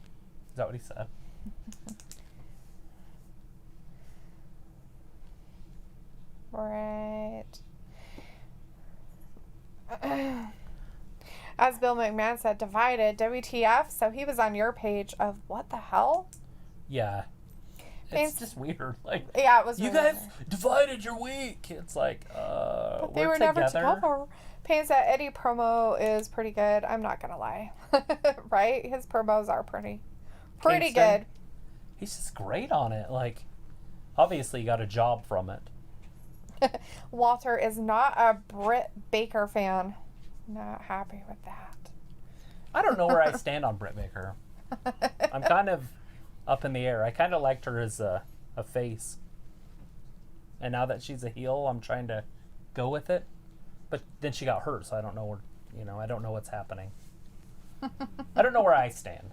Is that what he said? Right. As Bill McMahon said, divided. WTF? So he was on your page of what the hell? Yeah. It's just weird. Like, yeah, it was. You really guys divided your week. It's like, but they we're were together. never together. Payne said Eddie promo is pretty good. I'm not gonna lie. Right? His promos are pretty Kingston, good. He's just great on it. Like, obviously he got a job from it. Walter is not a Britt Baker fan. Not happy with that. I don't know where I stand on Britt Baker. I'm kind of up in the air. I kind of liked her as a face. And now that she's a heel, I'm trying to go with it. But then she got hurt, so I don't know where, I don't know what's happening. I don't know where I stand.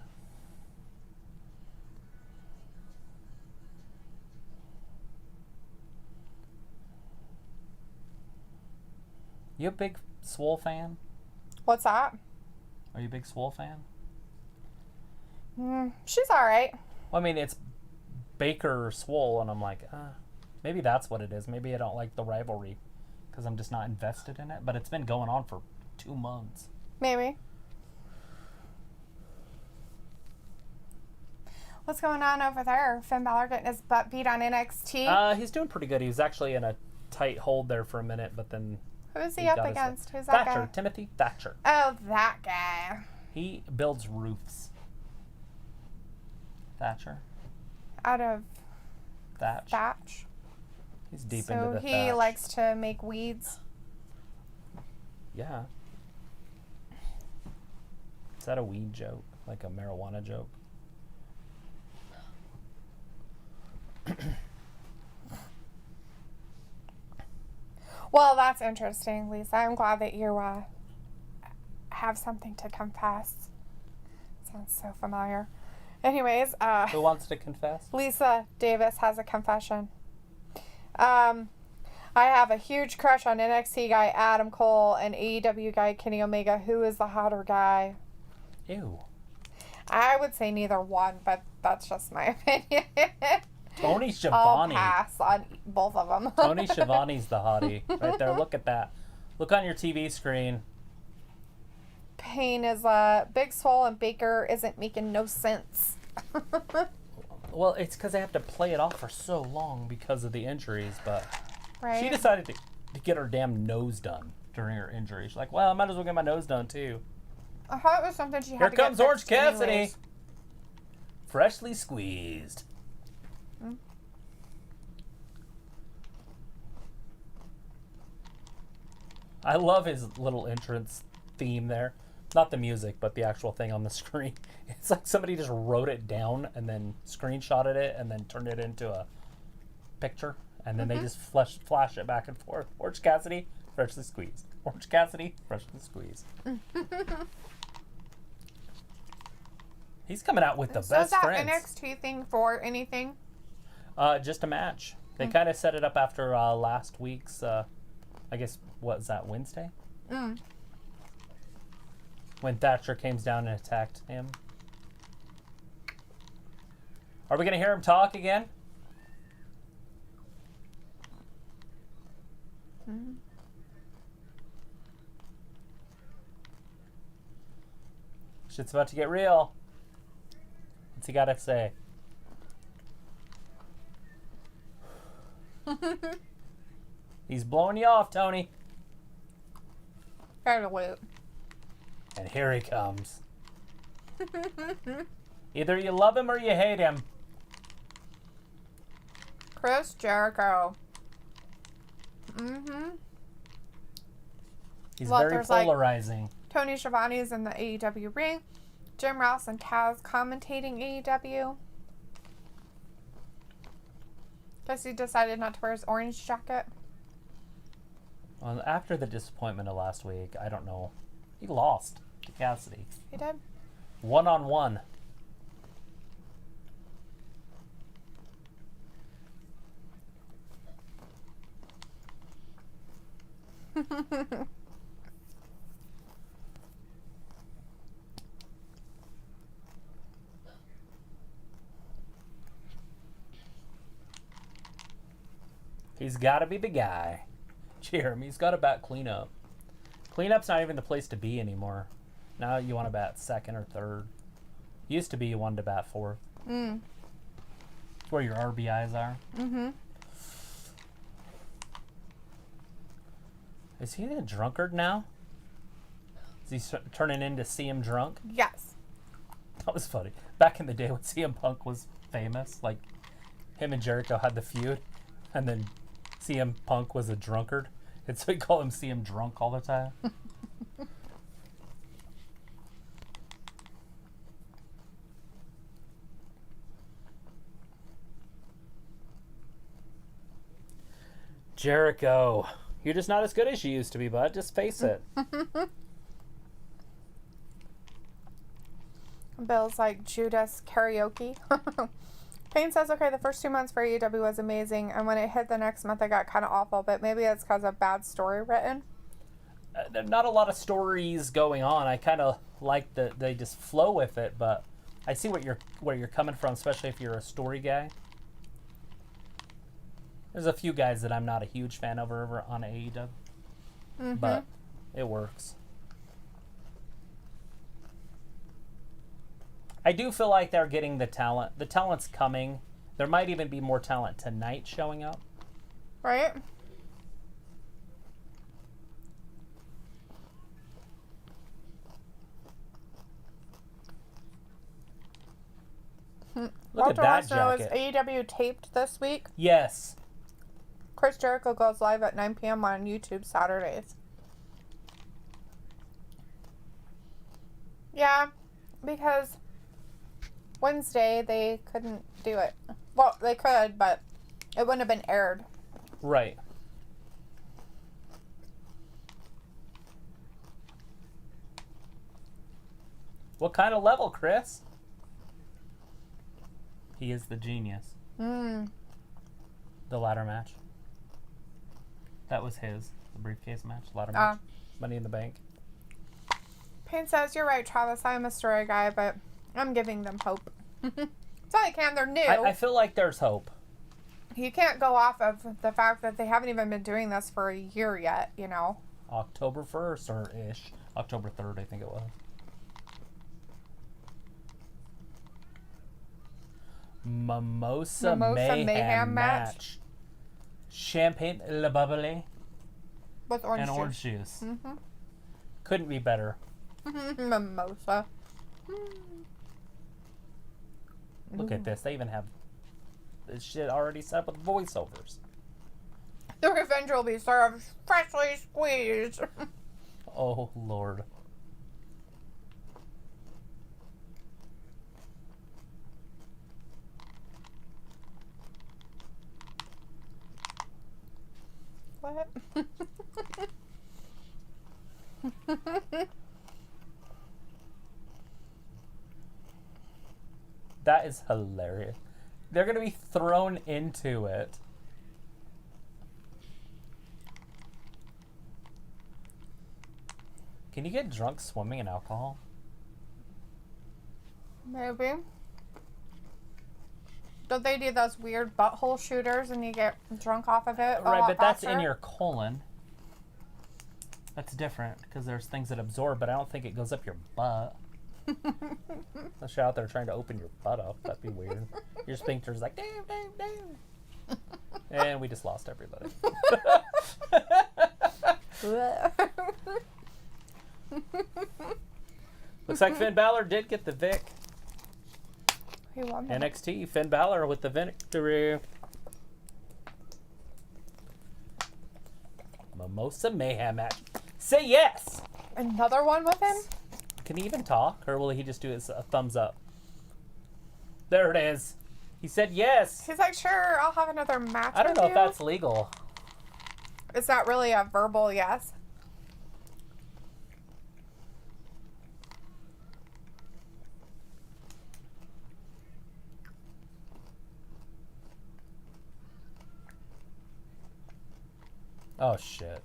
You a big Swole fan? What's that? Are you a big Swole fan? She's alright. Well, I mean, it's Baker or Swole, and I'm like, maybe that's what it is. Maybe I don't like the rivalry because I'm just not invested in it. But it's been going on for 2 months. Maybe. What's going on over there? Finn Balor getting his butt beat on NXT? He's doing pretty good. He was actually in a tight hold there for a minute, but then... Who's he up against? Who's that Thatcher, guy? Timothy Thatcher. Oh, that guy. He builds roofs. Thatcher. Out of Thatch. He's deep into the So he thatch. likes to make weeds. Yeah. Is that a weed joke? Like a marijuana joke? Well, that's interesting, Lisa. I'm glad that you have something to confess. Sounds so familiar. Anyways, Who wants to confess? Lisa Davis has a confession. I have a huge crush on NXT guy Adam Cole and AEW guy Kenny Omega. Who is the hotter guy? Ew. I would say neither one, but that's just my opinion. Tony I'll Schiavone. pass on both of them. Tony Schiavone's the hottie. Right there. Look at that. Look on your TV screen. Payne is Big Swole and Baker isn't making no sense. Well, it's because they have to play it off for so long because of the injuries, but Right? she decided to get her damn nose done during her injury. She's like, well, I might as well get my nose done, too. I thought it was something she had Here to comes get Orange fixed Cassidy. anyways. Freshly squeezed. I love his little entrance theme there. Not the music, but the actual thing on the screen. It's like somebody just wrote it down and then screenshotted it and then turned it into a picture. And then they just flash it back and forth. Orange Cassidy, freshly squeezed. Orange Cassidy, freshly squeezed. He's coming out with the So best is that friends. NXT thing for anything? Just a match. They kind of set it up after last week's, I guess, what was that, Wednesday? When Thatcher came down and attacked him. Are we going to hear him talk again? Shit's about to get real. What's he got to say? He's blowing you off, Tony. Gotta wait. And here he comes. Either you love him or you hate him. Chris Jericho. He's Walter's very like- polarizing. Tony Schiavone is in the AEW ring. Jim Ross and Taz commentating AEW. Guess he decided not to wear his orange jacket. Well, after the disappointment of last week, I don't know. He lost to Cassidy. He did? 1-on-1. He's got to be the guy. Jeremy's got to bat cleanup. Cleanup's not even the place to be anymore. Now you want to bat second or third. Used to be you wanted to bat fourth. It's where your RBIs are. Is he a drunkard now? Is he turning into CM Drunk? Yes. That was funny. Back in the day when CM Punk was famous, like him and Jericho had the feud, and then CM Punk was a drunkard, and so we call him CM Drunk all the time. Jericho, you're just not as good as you used to be, bud. Just face it. Bill's like Judas karaoke. Payne says, okay, the first 2 months for AEW was amazing, and when it hit the next month, it got kind of awful, but maybe it's because of bad story written. There's not a lot of stories going on. I kind of like that they just flow with it, but I see where you're coming from, especially if you're a story guy. There's a few guys that I'm not a huge fan of over on AEW, but it works. I do feel like they're getting the talent. The talent's coming. There might even be more talent tonight showing up. Right? Look at that jacket. Is AEW taped this week? Yes. Chris Jericho goes live at 9 p.m. on YouTube Saturdays. Yeah, because Wednesday they couldn't do it. Well, they could, but it wouldn't have been aired. Right. What kind of level, Chris? He is the genius. The ladder match. That was his. The briefcase match. Ladder match. Money in the Bank. Payne says, you're right, Travis. I'm a story guy, but I'm giving them hope. It's all I can. They're new. I feel like there's hope. You can't go off of the fact that they haven't even been doing this for a year yet, you know. October 1st or ish. October 3rd, I think it was. Mimosa Mayhem match. Champagne Le Bubbly. With orange and juice. orange juice. Couldn't be better. Mimosa. Look at this. They even have this shit already set up with voiceovers. The Revenge will be served freshly squeezed. Oh, Lord. What? That is hilarious. They're going to be thrown into it. Can you get drunk swimming in alcohol? Maybe. Don't they do those weird butthole shooters and you get drunk off of it? Right, but that's in your colon. That's different because there's things that absorb, but I don't think it goes up your butt. Unless you're out there trying to open your butt up. That'd be weird. Your sphincter's like, damn, damn, damn. And we just lost everybody. Looks like Finn Balor did get the Vic. He won that. NXT, Finn Balor with the victory. Mimosa Mayhem match. Say yes! Another one with him? Can he even talk? Or will he just do a thumbs up? There it is. He said yes. He's like, sure, I'll have another match I don't know with if you. that's legal. Is that really a verbal yes? Oh, shit. Here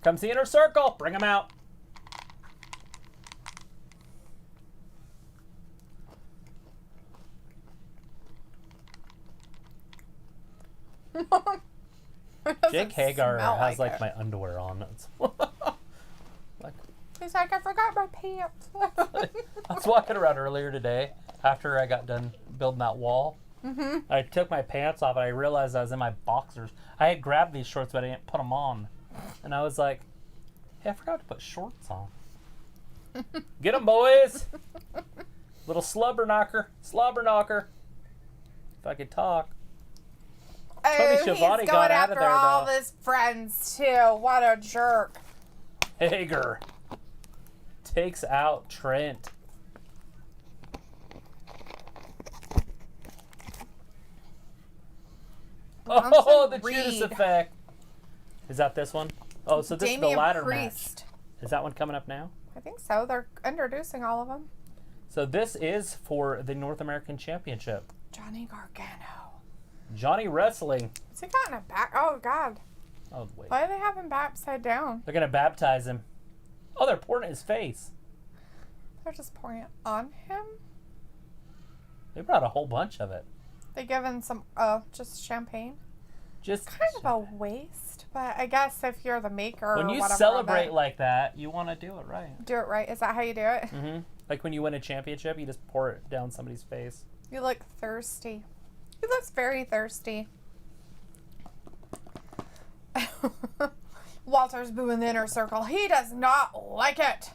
comes the inner circle. Bring him out. Jake Hagar has like my underwear on. Like, he's like, I forgot my pants. I was walking around earlier today after I got done building that wall. I took my pants off and I realized I was in my boxers. I had grabbed these shorts but I didn't put them on. And I was like, hey, I forgot to put shorts on. Get him, boys. Little slobber knocker. If I could talk. Tony Schiavone he's got going out of after there, all though. his friends, too. What a jerk. Hager takes out Trent. Oh, the Judas effect. Is that this one? Oh, so this is the ladder match. Is that one coming up now? I think so. They're introducing all of them. So this is for the North American Championship. Johnny Gargano. Johnny Wrestling. Has he gotten a back? Oh, God. Oh, wait. Why do they have him back upside down? They're going to baptize him. Oh, they're pouring it in his face. They're just pouring it on him? They brought a whole bunch of it. They give him some, just champagne? Just kind of a waste, but I guess if you're the maker when or you whatever, celebrate like that, you want to do it right. Do it right. Is that how you do it? Mm-hmm. Like when you win a championship, you just pour it down somebody's face. You look thirsty. He looks very thirsty. Walter's booing the inner circle. He does not like it.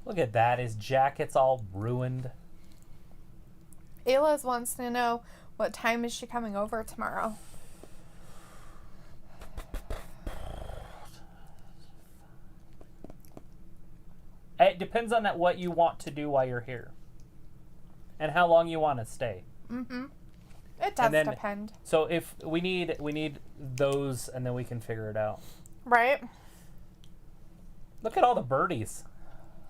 Look at that. His jacket's all ruined. Ayla's wants to know what time is she coming over tomorrow. It depends on what you want to do while you're here. And how long you want to stay. Mm-hmm. It does depend. So if we need those, and then we can figure it out. Right. Look at all the birdies.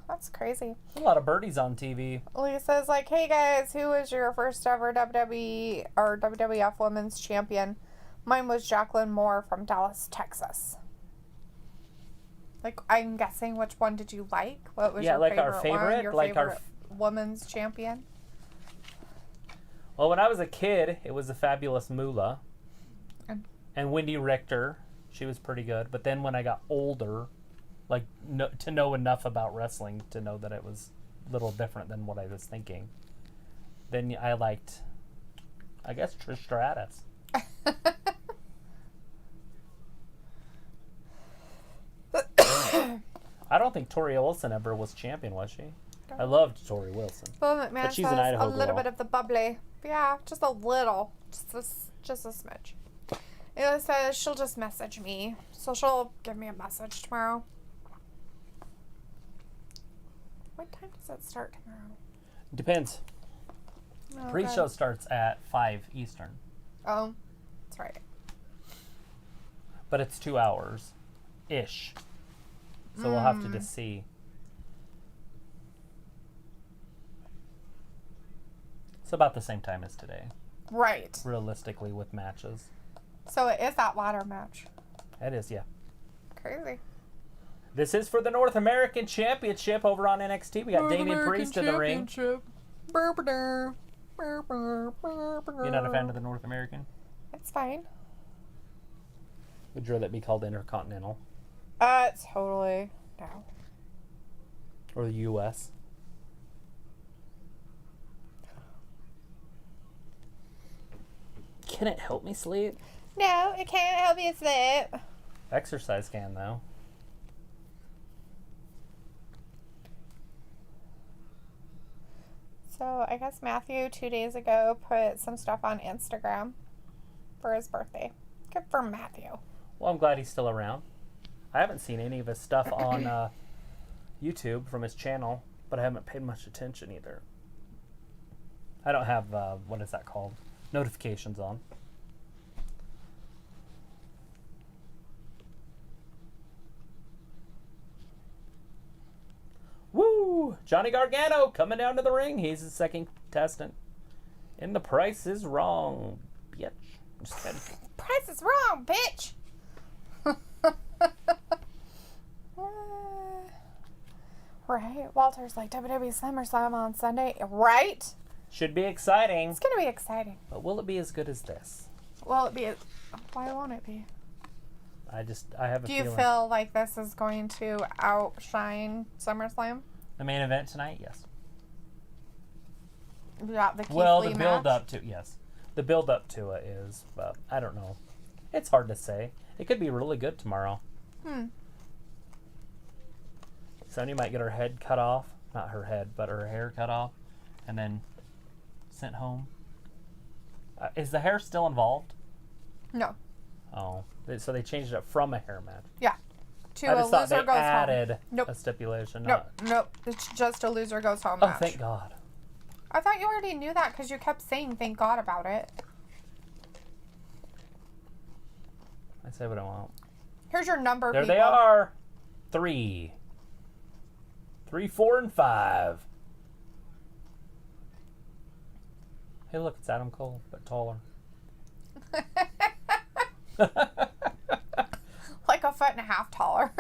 That's crazy. A lot of birdies on TV. Lisa's like, hey guys, who was your first ever WWE or WWF Women's Champion? Mine was Jacqueline Moore from Dallas, Texas. Like, I'm guessing, which one did you like? What was your like favorite our favorite? one? Your like favorite our women's champion? Well, when I was a kid, it was the Fabulous Moolah. And Wendy Richter. She was pretty good. But then when I got older, like to know enough about wrestling to know that it was a little different than what I was thinking, then I liked, I guess, Trish Stratus. I don't think Tori Wilson ever was champion, was she? I loved Tori Wilson. Bill McMahon but she's says an Idaho a little girl. bit of the bubbly. Yeah, just a little. Just a smidge. Ayla says she'll just message me. So she'll give me a message tomorrow. What time does it start tomorrow? Depends. Oh, Pre-show starts at 5 Eastern. Oh, that's right. But it's 2 hours-ish. So we'll have to just see. It's about the same time as today. Right. Realistically, with matches. So it is that ladder match. It is, yeah. Crazy. This is for the North American Championship over on NXT. We got Damian Priest in the ring. You're not a fan of the North American? It's fine. Would you rather it be called Intercontinental? Totally. No. Or the U.S.? Can it help me sleep? No, it can't help you sleep. Exercise can, though. So I guess Matthew 2 days ago put some stuff on Instagram for his birthday. Good for Matthew. Well, I'm glad he's still around. I haven't seen any of his stuff on YouTube from his channel, but I haven't paid much attention either. I don't have, what is that called? Notifications on. Woo! Johnny Gargano coming down to the ring. He's the second contestant. And the price is wrong, bitch. I'm just kidding. Price is wrong, bitch. Right? Walter's like WWE SummerSlam on Sunday. Right? Should be exciting. It's going to be exciting. But will it be as good as this? Will it be? Why won't it be? I have a feeling. Do you feel like this is going to outshine SummerSlam? The main event tonight? Yes. Yeah, the Keith Well, Lee the build match? up to, yes. The build up to it is, but I don't know. It's hard to say. It could be really good tomorrow. Sonny might get her head cut off. not her head, but her hair cut off and then sent home. Is the hair still involved? No. Oh, so they changed it from a hair match. Yeah. To I a just thought loser they goes added home. Nope. a stipulation. Nope. It's just a loser goes home Oh, match. thank God. I thought you already knew that because you kept saying thank God about it. I say what I want. Here's your number, There people. they are. 3, 4, and 5. Hey, look, it's Adam Cole, but taller. Like a 1.5 feet taller.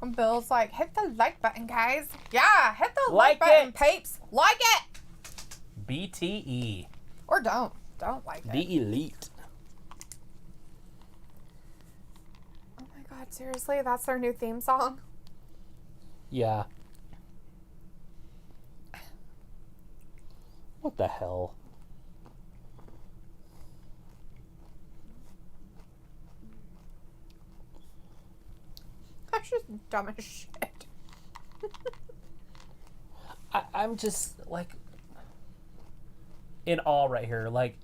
And Bill's like, hit the like button, guys. Yeah, hit the like button, peeps. Like it. BTE. Or don't. Don't like it. The Elite. Oh my God, seriously? That's their new theme song? Yeah. What the hell? That's just dumb as shit. I'm just, like, in awe right here. Like,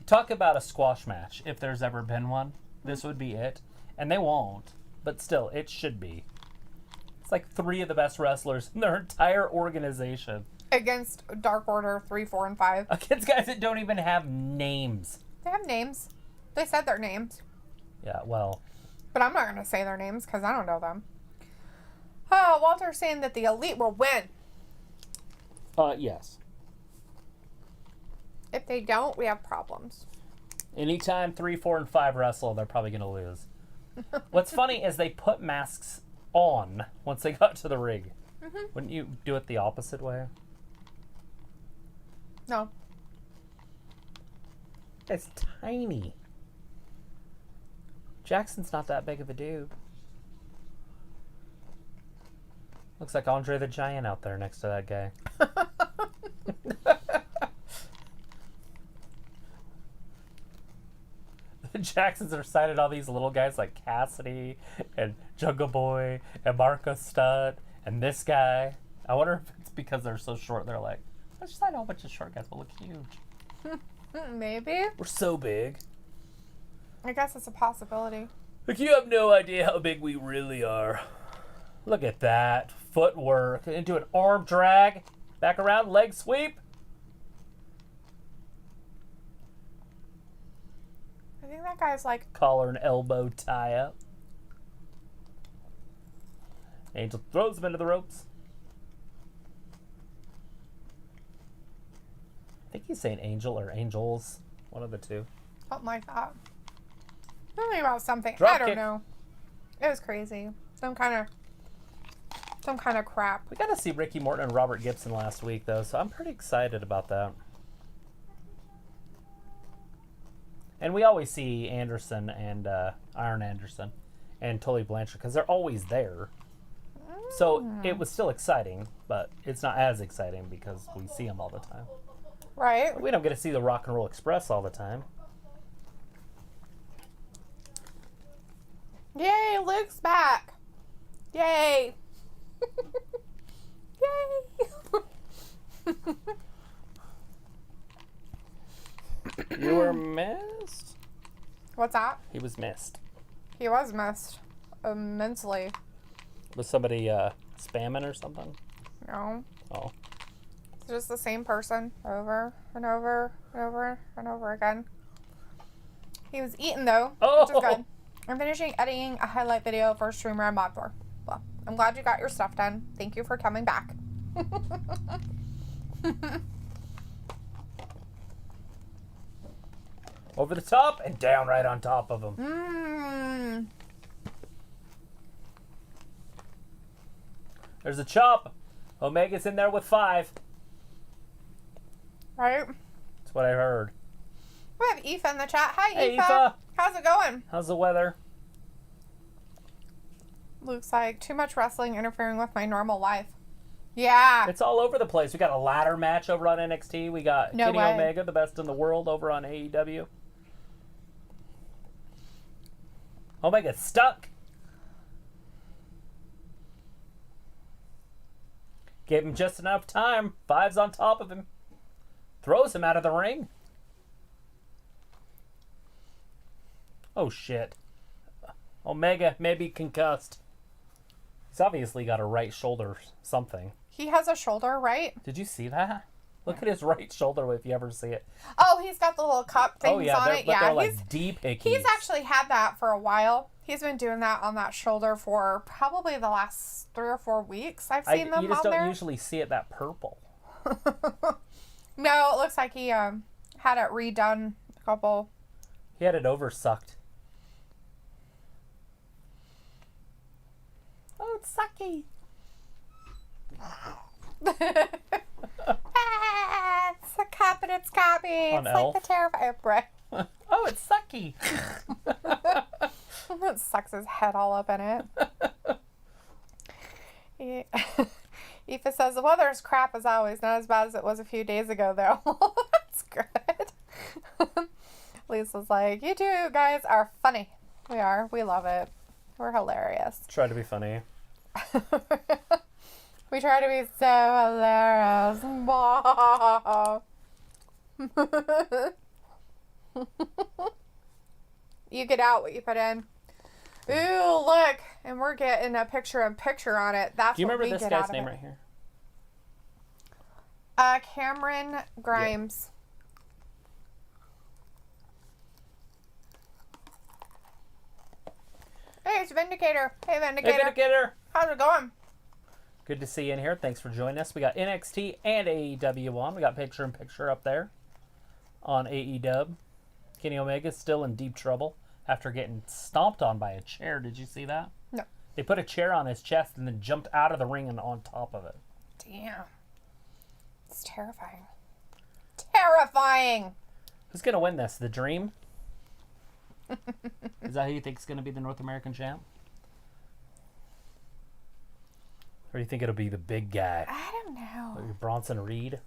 talk about a squash match. If there's ever been one, this would be it. And they won't. But still, it should be. It's like 3 of the best wrestlers in their entire organization. Against Dark Order 3, 4, and 5. Against guys that don't even have names. They have names. They said their names. Yeah, well. But I'm not going to say their names because I don't know them. Oh, Walter's saying that the Elite will win. Yes. If they don't, we have problems. Anytime 3, 4, and 5 wrestle, they're probably going to lose. What's funny is they put masks on once they got to the ring. Mm-hmm. Wouldn't you do it the opposite way? No. It's tiny. Jackson's not that big of a dude. Looks like Andre the Giant out there next to that guy. The Jacksons are cited all these little guys like Cassidy and Jungle Boy and Marko Stunt and this guy. I wonder if it's because they're so short. They're like, let's just sign a whole bunch of short guys, but look huge. Maybe. We're so big. I guess it's a possibility. Like, you have no idea how big we really are. Look at that. Footwork. Into an arm drag. Back around. Leg sweep. I think that guy's like... Collar and elbow tie up. Angel throws him into the ropes. I think he's saying Angel or Angels. One of the two. Something like that. Something about something. Drop I don't kick. know. It was crazy. Some kind of crap. We got to see Ricky Morton and Robert Gibson last week, though, so I'm pretty excited about that. And we always see Anderson and Iron Anderson and Tully Blanchard because they're always there. So it was still exciting, but it's not as exciting because we see them all the time. Right? We don't get to see the Rock and Roll Express all the time. Yay, Luke's back. Yay. Yay. You were missed? What's that? He was missed. He was missed. Immensely. Was somebody spamming or something? No. Oh. It's just the same person over and over and over and over again. He was eating, though, which is good. I'm finishing editing a highlight video for a streamer I'm mod for. Well, I'm glad you got your stuff done. Thank you for coming back. Over the top and down right on top of him. Mmm. There's a chop. Omega's in there with 5. Right? That's what I heard. We have Aoife in the chat. Hi, Hey, Aoife. Aoife. How's it going? How's the weather? Luke's like, too much wrestling interfering with my normal life. Yeah. It's all over the place. We got a ladder match over on NXT. We got No Kenny way. Omega, the best in the world, over on AEW. Omega's stuck. Gave him just enough time. Five's on top of him. Throws him out of the ring. Oh, shit. Omega may be concussed. He's obviously got a right shoulder something. He has a shoulder, right? Did you see that? Look at his right shoulder if you ever see it. Oh, he's got the little cup things on it. They're like deep hickeys. He's actually had that for a while. He's been doing that on that shoulder for probably the last 3 or 4 weeks. I've seen them on there. You just don't usually see it that purple. No, it looks like he had it redone a couple. He had it oversucked. Oh, it's sucky. It's a cup and it's copy. It's like the terrifying breath. Oh, it's sucky. It sucks his head all up in it. Aoife says, the weather is crap as always. Not as bad as it was a few days ago, though. That's good. Lisa's like, you two guys are funny. We are. We love it. We're hilarious. Try to be funny. We try to be so hilarious. You get out what you put in. Ooh, look. And we're getting a picture-in-picture on it. That's Do you what remember we this get guy's out name of it. right here? Cameron Grimes. Yep. Hey, it's Vindicator. Hey, Vindicator. Hey, Vindicator. How's it going? Good to see you in here. Thanks for joining us. We got NXT and AEW on. We got picture-in-picture up there on AEW. Kenny Omega's still in deep trouble after getting stomped on by a chair. Did you see that? No. They put a chair on his chest and then jumped out of the ring and on top of it. Damn. It's terrifying. Terrifying! Who's going to win this? The Dream? Is that who you think is going to be the North American champ? Or do you think it'll be the big guy? I don't know. Like Bronson Reed?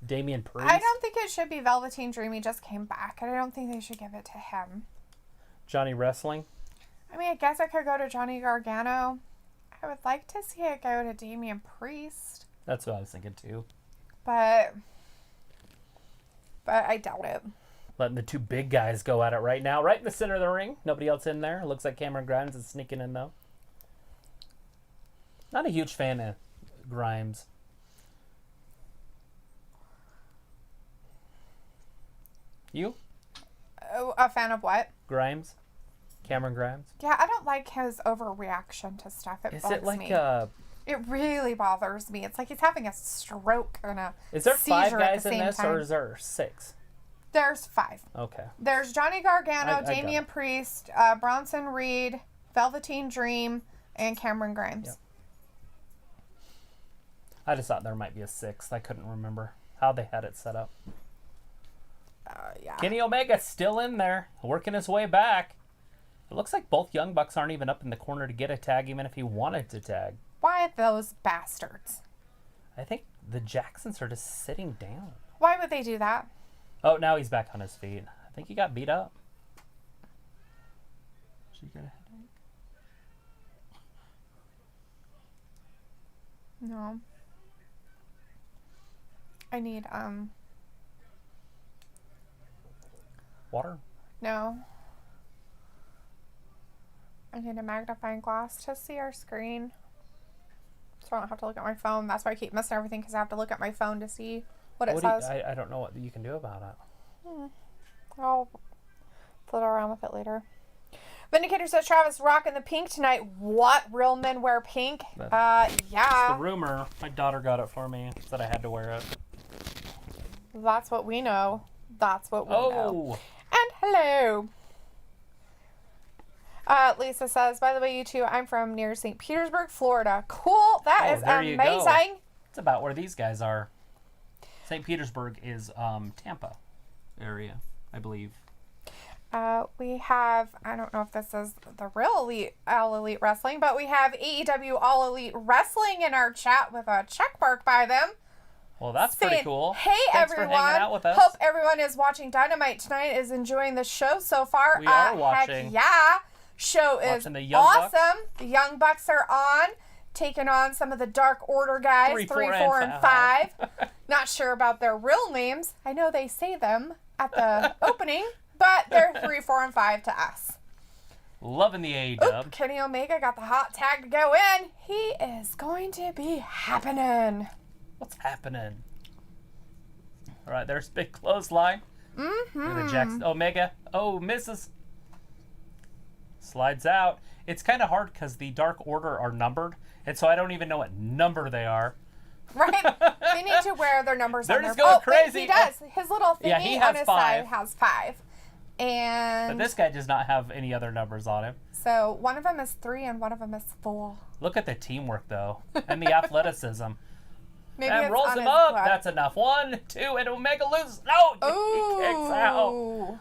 Damian Priest? I don't think it should be Velveteen Dream. He just came back. I don't think they should give it to him. Johnny Wrestling? I mean, I guess I could go to Johnny Gargano. I would like to see it go to Damian Priest. That's what I was thinking too. But I doubt it. Letting the two big guys go at it right now. Right in the center of the ring. Nobody else in there. Looks like Cameron Grimes is sneaking in though. Not a huge fan of Grimes. You? A fan of what? Grimes? Cameron Grimes? Yeah, I don't like his overreaction to stuff. It Is bugs it like me. a... It really bothers me. It's like he's having a stroke and a Is there 5 seizure guys at the in same this time. or is there 6? There's 5. Okay. There's Johnny Gargano, I got Damian it. Priest, Bronson Reed, Velveteen Dream, and Cameron Grimes. Yep. I just thought there might be a 6th. I couldn't remember how they had it set up. Yeah. Kenny Omega still in there, working his way back. It looks like both Young Bucks aren't even up in the corner to get a tag, even if he wanted to tag. Why those bastards? I think the Jacksons are just sitting down. Why would they do that? Oh, now he's back on his feet. I think he got beat up. She got a headache? No. I need, Water? no. I need a magnifying glass to see our screen. So I don't have to look at my phone. That's why I keep missing everything, because I have to look at my phone to see what it says. I don't know what you can do about it. I'll fiddle around with it later. Vindicator says Travis rocking the pink tonight. What? Real men wear pink? It's Yeah. the rumor. My daughter got it for me. Said I had to wear it. That's what we know. That's what we know. Oh! And hello. Lisa says, by the way, you two, I'm from near St. Petersburg, Florida. Cool. That is there you go. amazing. It's about where these guys are. St. Petersburg is Tampa area, I believe. We have, I don't know if this is the real elite, All Elite Wrestling, but we have AEW All Elite Wrestling in our chat with a check mark by them. Well, that's pretty Saying, cool. Hey, Thanks everyone. for hanging out with us. Hope everyone is watching Dynamite tonight, is enjoying the show so far. We are watching. Heck yeah. Show is Watching the Young awesome. Bucks. The Young Bucks are on. taking on some of the Dark Order guys, 3, 4, and 5. Not sure about their real names. I know they say them at the opening, but they're 3, 4, and 5 to us. Loving the AEW. Kenny Omega got the hot tag to go in. He is going to be happening. What's happening? All right, there's big clothesline. The Jackson Omega. Oh, misses. Slides out. It's kind of hard because the Dark Order are numbered, and so I don't even know what number they are. Right? They need to wear their numbers on their... They're just going crazy. He does. His little thingy on his 5. side has 5. And... But this guy does not have any other numbers on him. So one of them is 3 and one of them is 4. Look at the teamwork, though, and the athleticism. Maybe and it's rolls on him his up. butt. That's enough. 1, 2, and Omega loses. No, he kicks out.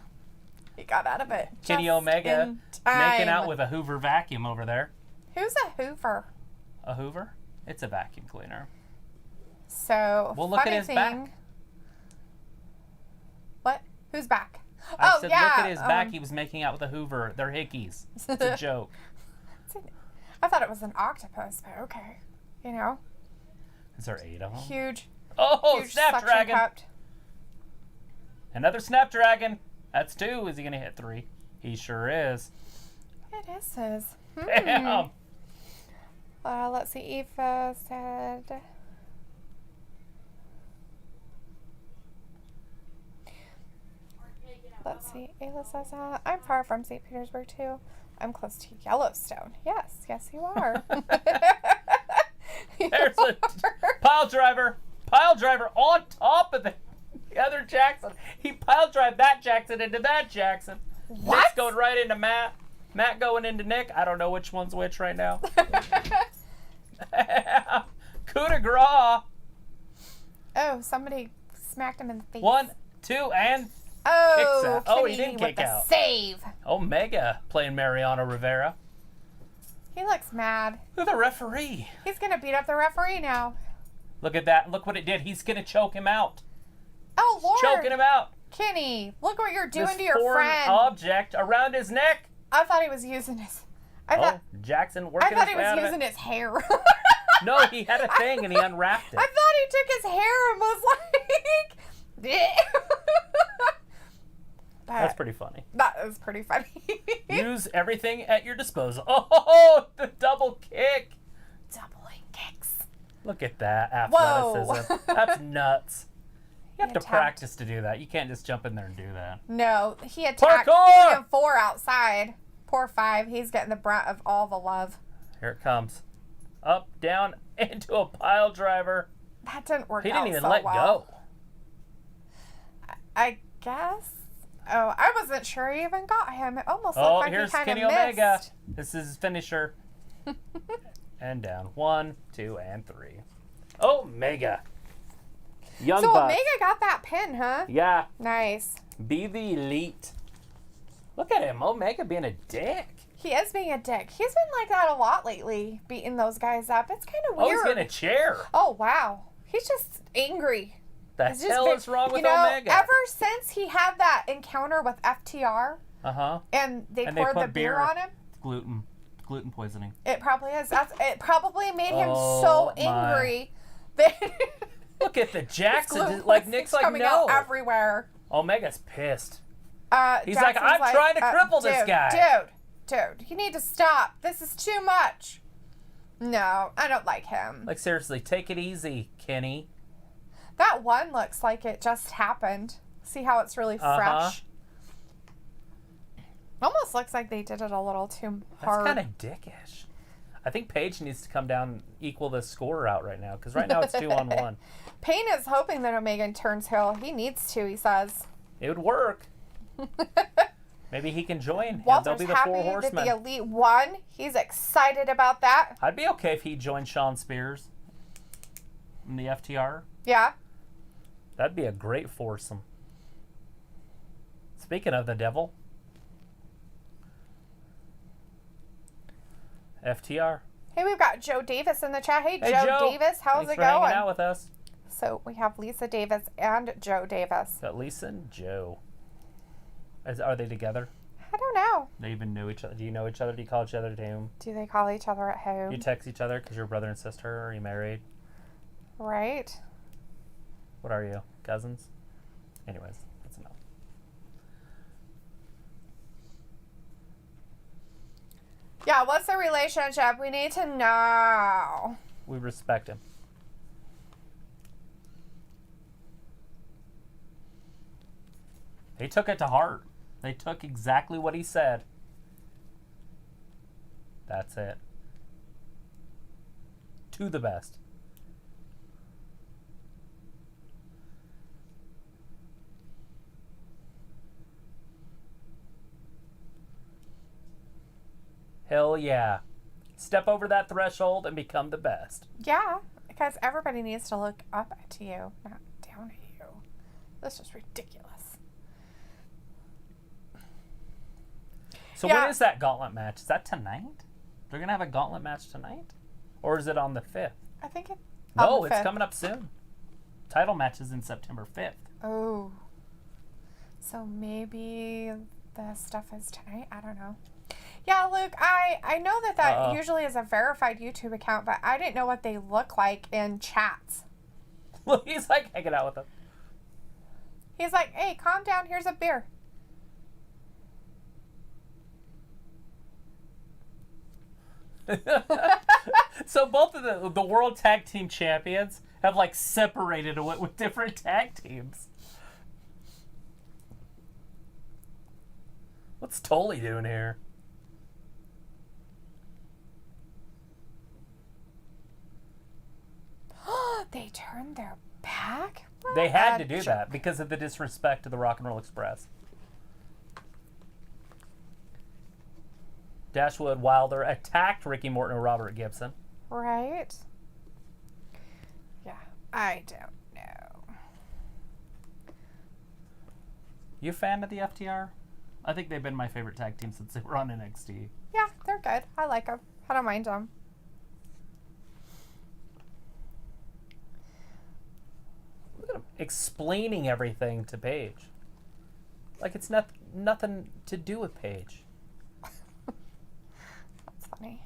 He got out of it. Kenny Omega making out with a Hoover vacuum over there. Who's a Hoover? A Hoover? It's a vacuum cleaner. So, well, look at his back. What? Who's back? I said, look at his back. He was making out with a Hoover. They're hickeys. It's a joke. I thought it was an octopus, but okay. You know. Is there 8 of them? Huge. Oh, huge Snapdragon. Another Snapdragon. That's 2. Is he going to hit 3? He sure is. It is his. Damn. Let's see. Eva said... Let's see. Ayla says, I'm far from St. Petersburg, too. I'm close to Yellowstone. Yes, you are. There's a pile driver. Pile driver on top of the other Jackson. He pile drive that Jackson into that Jackson. What? Nick's going right into Matt. Matt going into Nick. I don't know which one's which right now. Coup de grace. Oh, somebody smacked him in the face. 1, 2, and... Oh, oh, he didn't kick out. Save. Omega playing Mariano Rivera. He looks mad. Who's the referee? He's going to beat up the referee now. Look at that. Look what it did. He's going to choke him out. Oh, Lord. Choking him out. Kenny, look what you're doing this to your foreign friend. Object around his neck. I thought he was using his... Jackson working his way out of it. I thought he was using his hair. No, he had a thing and he unwrapped it. I thought he took his hair and was like... That's pretty funny. That is pretty funny. Use everything at your disposal. Oh, the double kick. Doubling kicks. Look at that athleticism. Whoa. That's nuts. You have to practice to do that. You can't just jump in there and do that. No, he attacked 3 and 4 outside. Poor 5. He's getting the brunt of all the love. Here it comes. Up, down, into a pile driver. That didn't work out. He didn't even so let well. go. I guess. Oh, I wasn't sure he even got him. It almost looked like he kind of missed. Here's Kenny Omega. This is his finisher. And down. 1, 2, and 3. Omega. Young So Bucks. Omega got that pin, huh? Yeah. Nice. Be the elite. Look at him. Omega being a dick. He is being a dick. He's been like that a lot lately, beating those guys up. It's kind of weird. Oh, he's getting a chair. Oh, wow. He's just angry. The hell is wrong with Omega? Ever since he had that encounter with FTR, and they poured the beer on him, gluten poisoning. It probably is. It probably made him so angry that look at the Jackson. Like Nick's like coming out everywhere. Omega's pissed. He's like, I'm trying to cripple this guy. Dude, you need to stop. This is too much. No, I don't like him. Like seriously, take it easy, Kenny. That one looks like it just happened. See how it's really fresh? Almost looks like they did it a little too hard. That's kind of dickish. I think Paige needs to come down and equal the score out right now, because right now it's 2-on-1. Payne is hoping that Omega turns heel. He needs to, he says. It would work. Maybe he can join. Walter's They'll be the happy 4 horsemen. that the Elite won. He's excited about that. I'd be okay if he joined Shawn Spears in the FTR. Yeah. That'd be a great foursome. Speaking of the devil, FTR. Hey, we've got Joe Davis in the chat. Hey Joe Davis, how's it going? Thanks for hanging out with us. So we have Lisa Davis and Joe Davis. Got Lisa and Joe. Are they together? I don't know. They even knew each other. Do you know each other? Do you call each other at home? Do they call each other at home? You text each other because you're brother and sister? Are you married? Right. What are you? Cousins? Anyways, that's enough. Yeah, what's the relationship? We need to know. We respect him. They took it to heart. They took exactly what he said. That's it. To the best. Hell yeah. Step over that threshold and become the best. Yeah, because everybody needs to look up to you, not down at you. That's just ridiculous. So when is that gauntlet match? Is that tonight? They're going to have a gauntlet match tonight? Or is it on the 5th? I think it... No, it's coming up soon. Title match is in September 5th. Oh. So maybe the stuff is tonight? I don't know. Yeah, Luke, I know that usually is a verified YouTube account, but I didn't know what they look like in chats. Well, he's like hanging out with them. He's like, hey, calm down, here's a beer. So both of the World Tag Team Champions have like separated with different tag teams. What's Tully doing here? They turned their back? What They had to a do jerk. that because of the disrespect to the Rock and Roll Express. Dashwood Wilder attacked Ricky Morton and Robert Gibson. Right? Yeah, I don't know. You a fan of the FTR? I think they've been my favorite tag team since they were on NXT. Yeah, they're good. I like them. I don't mind them. Look at him explaining everything to Paige. Like it's nothing to do with Paige. That's funny.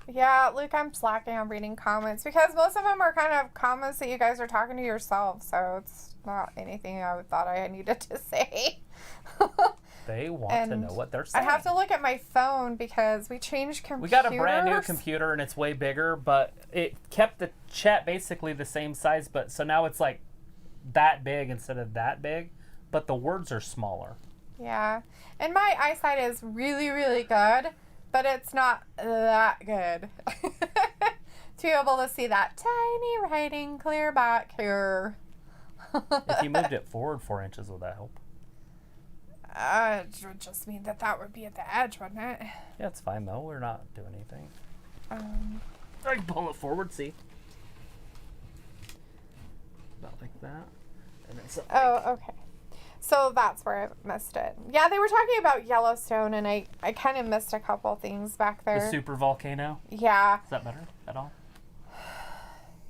Yeah, Luke, I'm slacking on reading comments because most of them are kind of comments that you guys are talking to yourselves, so it's not anything I thought I needed to say. They want to know what they're saying. I have to look at my phone because we changed computers. We got a brand new computer and it's way bigger, but it kept the chat basically the same size, but so now it's like that big instead of that big, but the words are smaller. Yeah. And my eyesight is really, really good, but it's not that good. To be able to see that tiny writing clear back here. If you moved it forward 4 inches, would that help? It would just mean that would be at the edge, wouldn't it? Yeah, it's fine though. We're not doing anything. I can pull it forward, see? About like that. And then something. Oh, okay. So that's where I missed it. Yeah, they were talking about Yellowstone, and I kind of missed a couple things back there. The super volcano? Yeah. Is that better at all?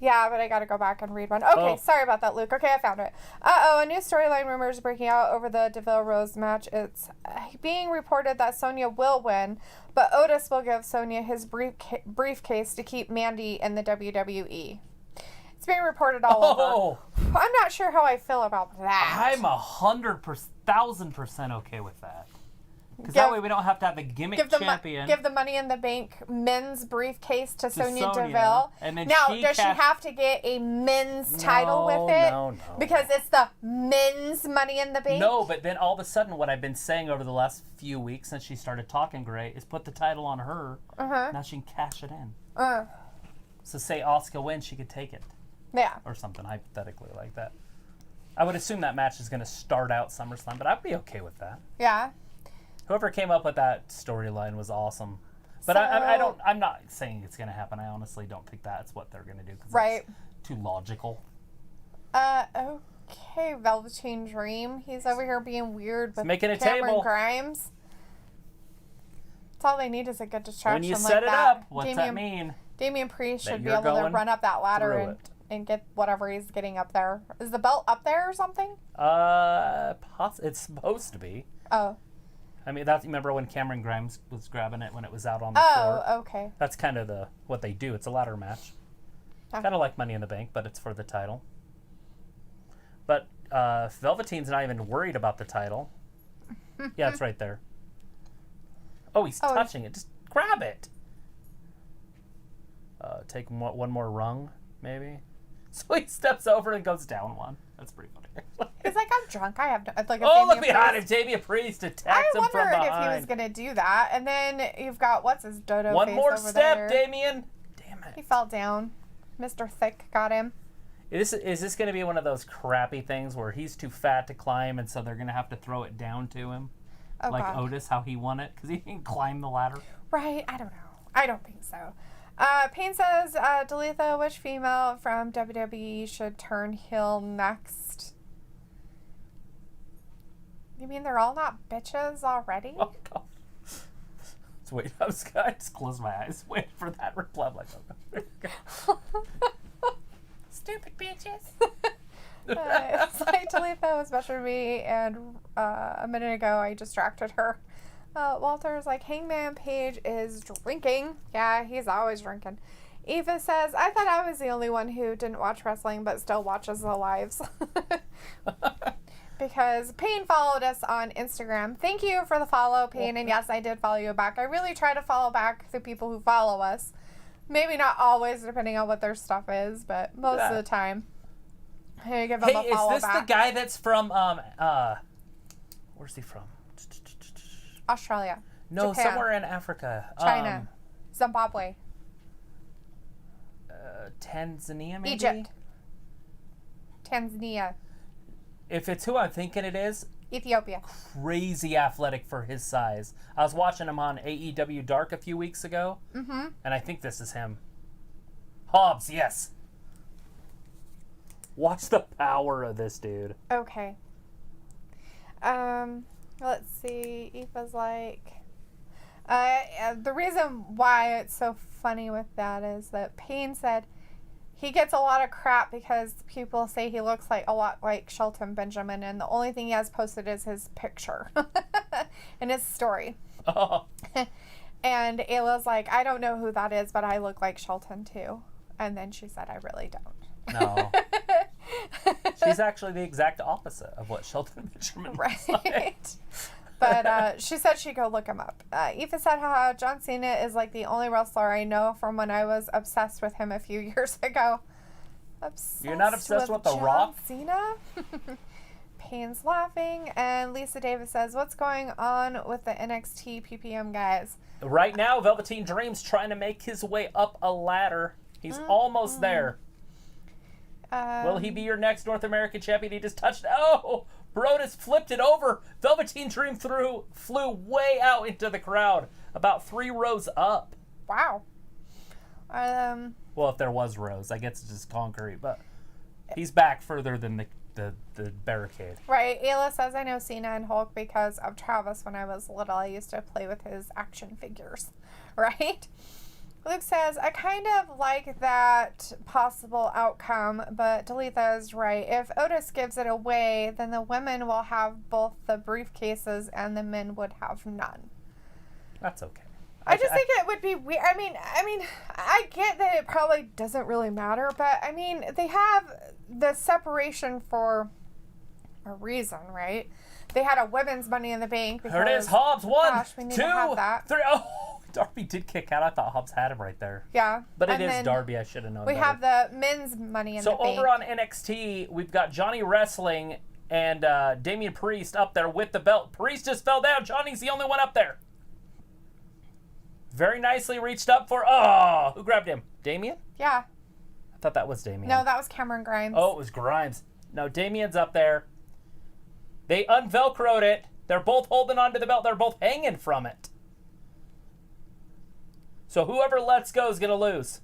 Yeah, but I gotta go back and read one. Okay, sorry about that, Luke. Okay, I found it. A new storyline rumor is breaking out over the DeVille Rose match. It's being reported that Sonya will win, but Otis will give Sonya his briefcase to keep Mandy in the WWE. It's being reported all over. I'm not sure how I feel about that. I'm 1,000% okay with that. Because that way we don't have to have a gimmick champion. Give the Money in the Bank men's briefcase to Sonya Deville. And then now, does she have to get a men's title with it? No. Because it's the men's Money in the Bank? No, but then all of a sudden what I've been saying over the last few weeks since she started talking great is put the title on her. Now she can cash it in. So say Asuka wins, she could take it. Yeah. Or something hypothetically like that. I would assume that match is going to start out SummerSlam, but I'd be okay with that. Yeah. Whoever came up with that storyline was awesome. But I'm not saying it's going to happen. I honestly don't think that's what they're going to do. Right. That's too logical. Okay, Velveteen Dream. He's over here being weird with making a Cameron table. Grimes. That's all they need is a good distraction when you like set it that. up, what's that mean? Damian Priest should be able to run up that ladder and and get whatever he's getting up there. Is the belt up there or something? It's supposed to be. Oh. I mean, remember when Cameron Grimes was grabbing it when it was out on the floor? Oh, okay. That's kind of what they do. It's a ladder match. Okay. Kind of like Money in the Bank, but it's for the title. But Velveteen's not even worried about the title. Yeah, it's right there. Oh, he's touching it. Just grab it. Take one more rung, maybe. So he steps over and goes down one. That's pretty funny. He's like, I'm drunk. I have like a look behind him. Damian Priest attacks him from behind. I wondered if he was going to do that. And then you've got, what's his dodo One face more over step, there. Damian. Damn it. He fell down. Mr. Thick got him. Is this going to be one of those crappy things where he's too fat to climb and so they're going to have to throw it down to him? Oh, like God. Otis, how he won it? Because he didn't climb the ladder. Right. I don't know. I don't think so. Payne says, Dalethea, which female from WWE should turn heel next? You mean they're all not bitches already? Oh, God. Wait, I just closed my eyes. Wait for that reply. I'm like, oh, God. Stupid bitches. It's like Dalethea was better me, and a minute ago I distracted her. Walter's like, Hangman Page is drinking. Yeah, he's always drinking. Eva says, I thought I was the only one who didn't watch wrestling but still watches the lives. Because Payne followed us on Instagram. Thank you for the follow, Payne. And yes, I did follow you back. I really try to follow back the people who follow us. Maybe not always, depending on what their stuff is, but most of the time. I give them a follow is this back. the guy that's from, where's he from? Australia. No, Japan, somewhere in Africa. China. Zimbabwe. Tanzania, maybe? Egypt. Tanzania. If it's who I'm thinking it is, Ethiopia. crazy athletic for his size. I was watching him on AEW Dark a few weeks ago, and I think this is him. Hobbs, yes. Watch the power of this dude. Okay. Let's see. Aoife's like, the reason why it's so funny with that is that Payne said he gets a lot of crap because people say he looks like a lot like Shelton Benjamin, and the only thing he has posted is his picture and his story. Oh. And Ayla's like, I don't know who that is, but I look like Shelton too. And then she said, I really don't. No. She's actually the exact opposite of what Shelton Benjamin looks like. But she said she'd go look him up. Aoife said how John Cena is like the only wrestler I know from when I was obsessed with him a few years ago. You're not obsessed with The John Rock? Cena? Payne's laughing. And Lisa Davis says, what's going on with the NXT PPM guys? Right now, Velveteen Dream's trying to make his way up a ladder. He's almost there. Will he be your next North American champion? He just touched. Oh, Brodus flipped it over. Velveteen Dream flew way out into the crowd, about 3 rows up. Wow. Well, if there was rows, I guess it's just concrete, but he's back further than the barricade. Right. Ayla says, I know Cena and Hulk because of Travis. When I was little, I used to play with his action figures. Right? Luke says, I kind of like that possible outcome, but Dalethea is right. If Otis gives it away, then the women will have both the briefcases and the men would have none. That's okay. I just think it would be weird. I mean, I get that it probably doesn't really matter, but I mean, they have the separation for a reason, right? They had a women's Money in the Bank. Here it is, Hobbs. 1, we need 2, to have that. 3. Oh, Darby did kick out. I thought Hobbs had him right there. Yeah. But it is Darby. I should have known we better. have the men's Money in the Bank. So over on NXT, we've got Johnny Wrestling and Damian Priest up there with the belt. Priest just fell down. Johnny's the only one up there. Very nicely reached up for... Oh, who grabbed him? Damian? Yeah. I thought that was Damian. No, that was Cameron Grimes. Oh, it was Grimes. No, Damian's up there. They unvelcroed it. They're both holding onto the belt. They're both hanging from it. So whoever lets go is going to lose.